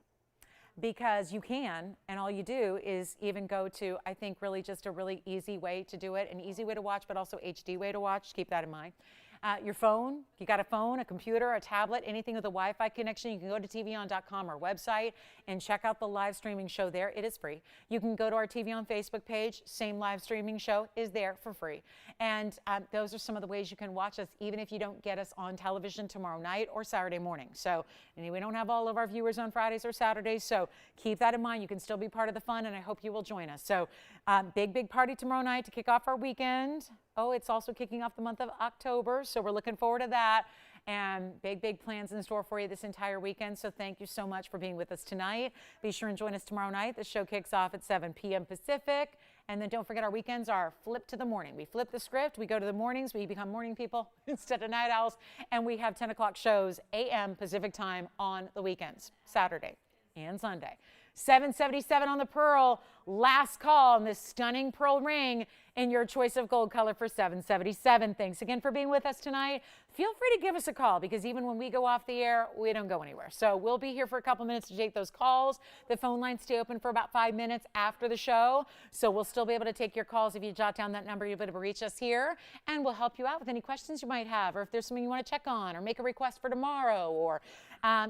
Because you can, and all you do is even go to, I think, really just a really easy way to do it, an easy way to watch, but also HD way to watch. Keep that in mind. Your phone, you got a phone, a computer, a tablet, anything with a Wi-Fi connection, you can go to TVON.com, our website, and check out the live streaming show there. It is free. You can go to our TVON Facebook page. Same live streaming show is there for free. And those are some of the ways you can watch us, even if you don't get us on television tomorrow night or Saturday morning. So we don't have all of our viewers on Fridays or Saturdays, so keep that in mind. You can still be part of the fun, and I hope you will join us. So big party tomorrow night to kick off our weekend. Oh, it's also kicking off the month of October, so we're looking forward to that. And big plans in store for you this entire weekend. So thank you so much for being with us tonight. Be sure and join us tomorrow night. The show kicks off at 7 p.m. Pacific. And then don't forget, our weekends are flipped to the morning. We flip the script. We go to the mornings. We become morning people instead of night owls. And we have 10 o'clock shows a.m. Pacific time on the weekends, Saturday and Sunday. $777 on the pearl. Last call on this stunning pearl ring in your choice of gold color for $777. Thanks again for being with us tonight. Feel free to give us a call, because even when we go off the air, we don't go anywhere. So we'll be here for a couple minutes to take those calls. The phone lines stay open for about 5 minutes after the show. So we'll still be able to take your calls. If you jot down that number, you'll be able to reach us here, and we'll help you out with any questions you might have, or if there's something you want to check on, or make a request for tomorrow, or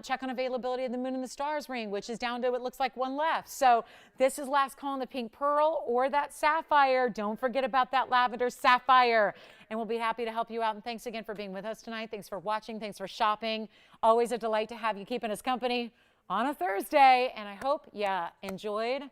check on availability of the Moon and the Stars ring, which is down to, it looks like, one left. So this is last call on the pink pearl or that sapphire. Don't forget about that lavender sapphire, and we'll be happy to help you out. And thanks again for being with us tonight. Thanks for watching. Thanks for shopping. Always a delight to have you keeping us company on a Thursday, and I hope you enjoyed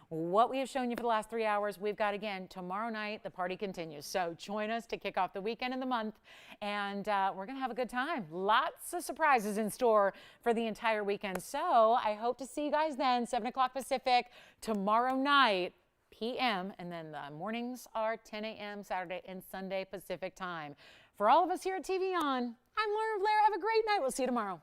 what we have shown you for the last 3 hours. We've got, again, tomorrow night, the party continues. So join us to kick off the weekend and the month, and we're going to have a good time. Lots of surprises in store for the entire weekend. So I hope to see you guys then, 7 o'clock Pacific, tomorrow night, p.m., and then the mornings are 10 a.m. Saturday and Sunday Pacific time. For all of us here at TVON, I'm Lauren Blair. Have a great night. We'll see you tomorrow.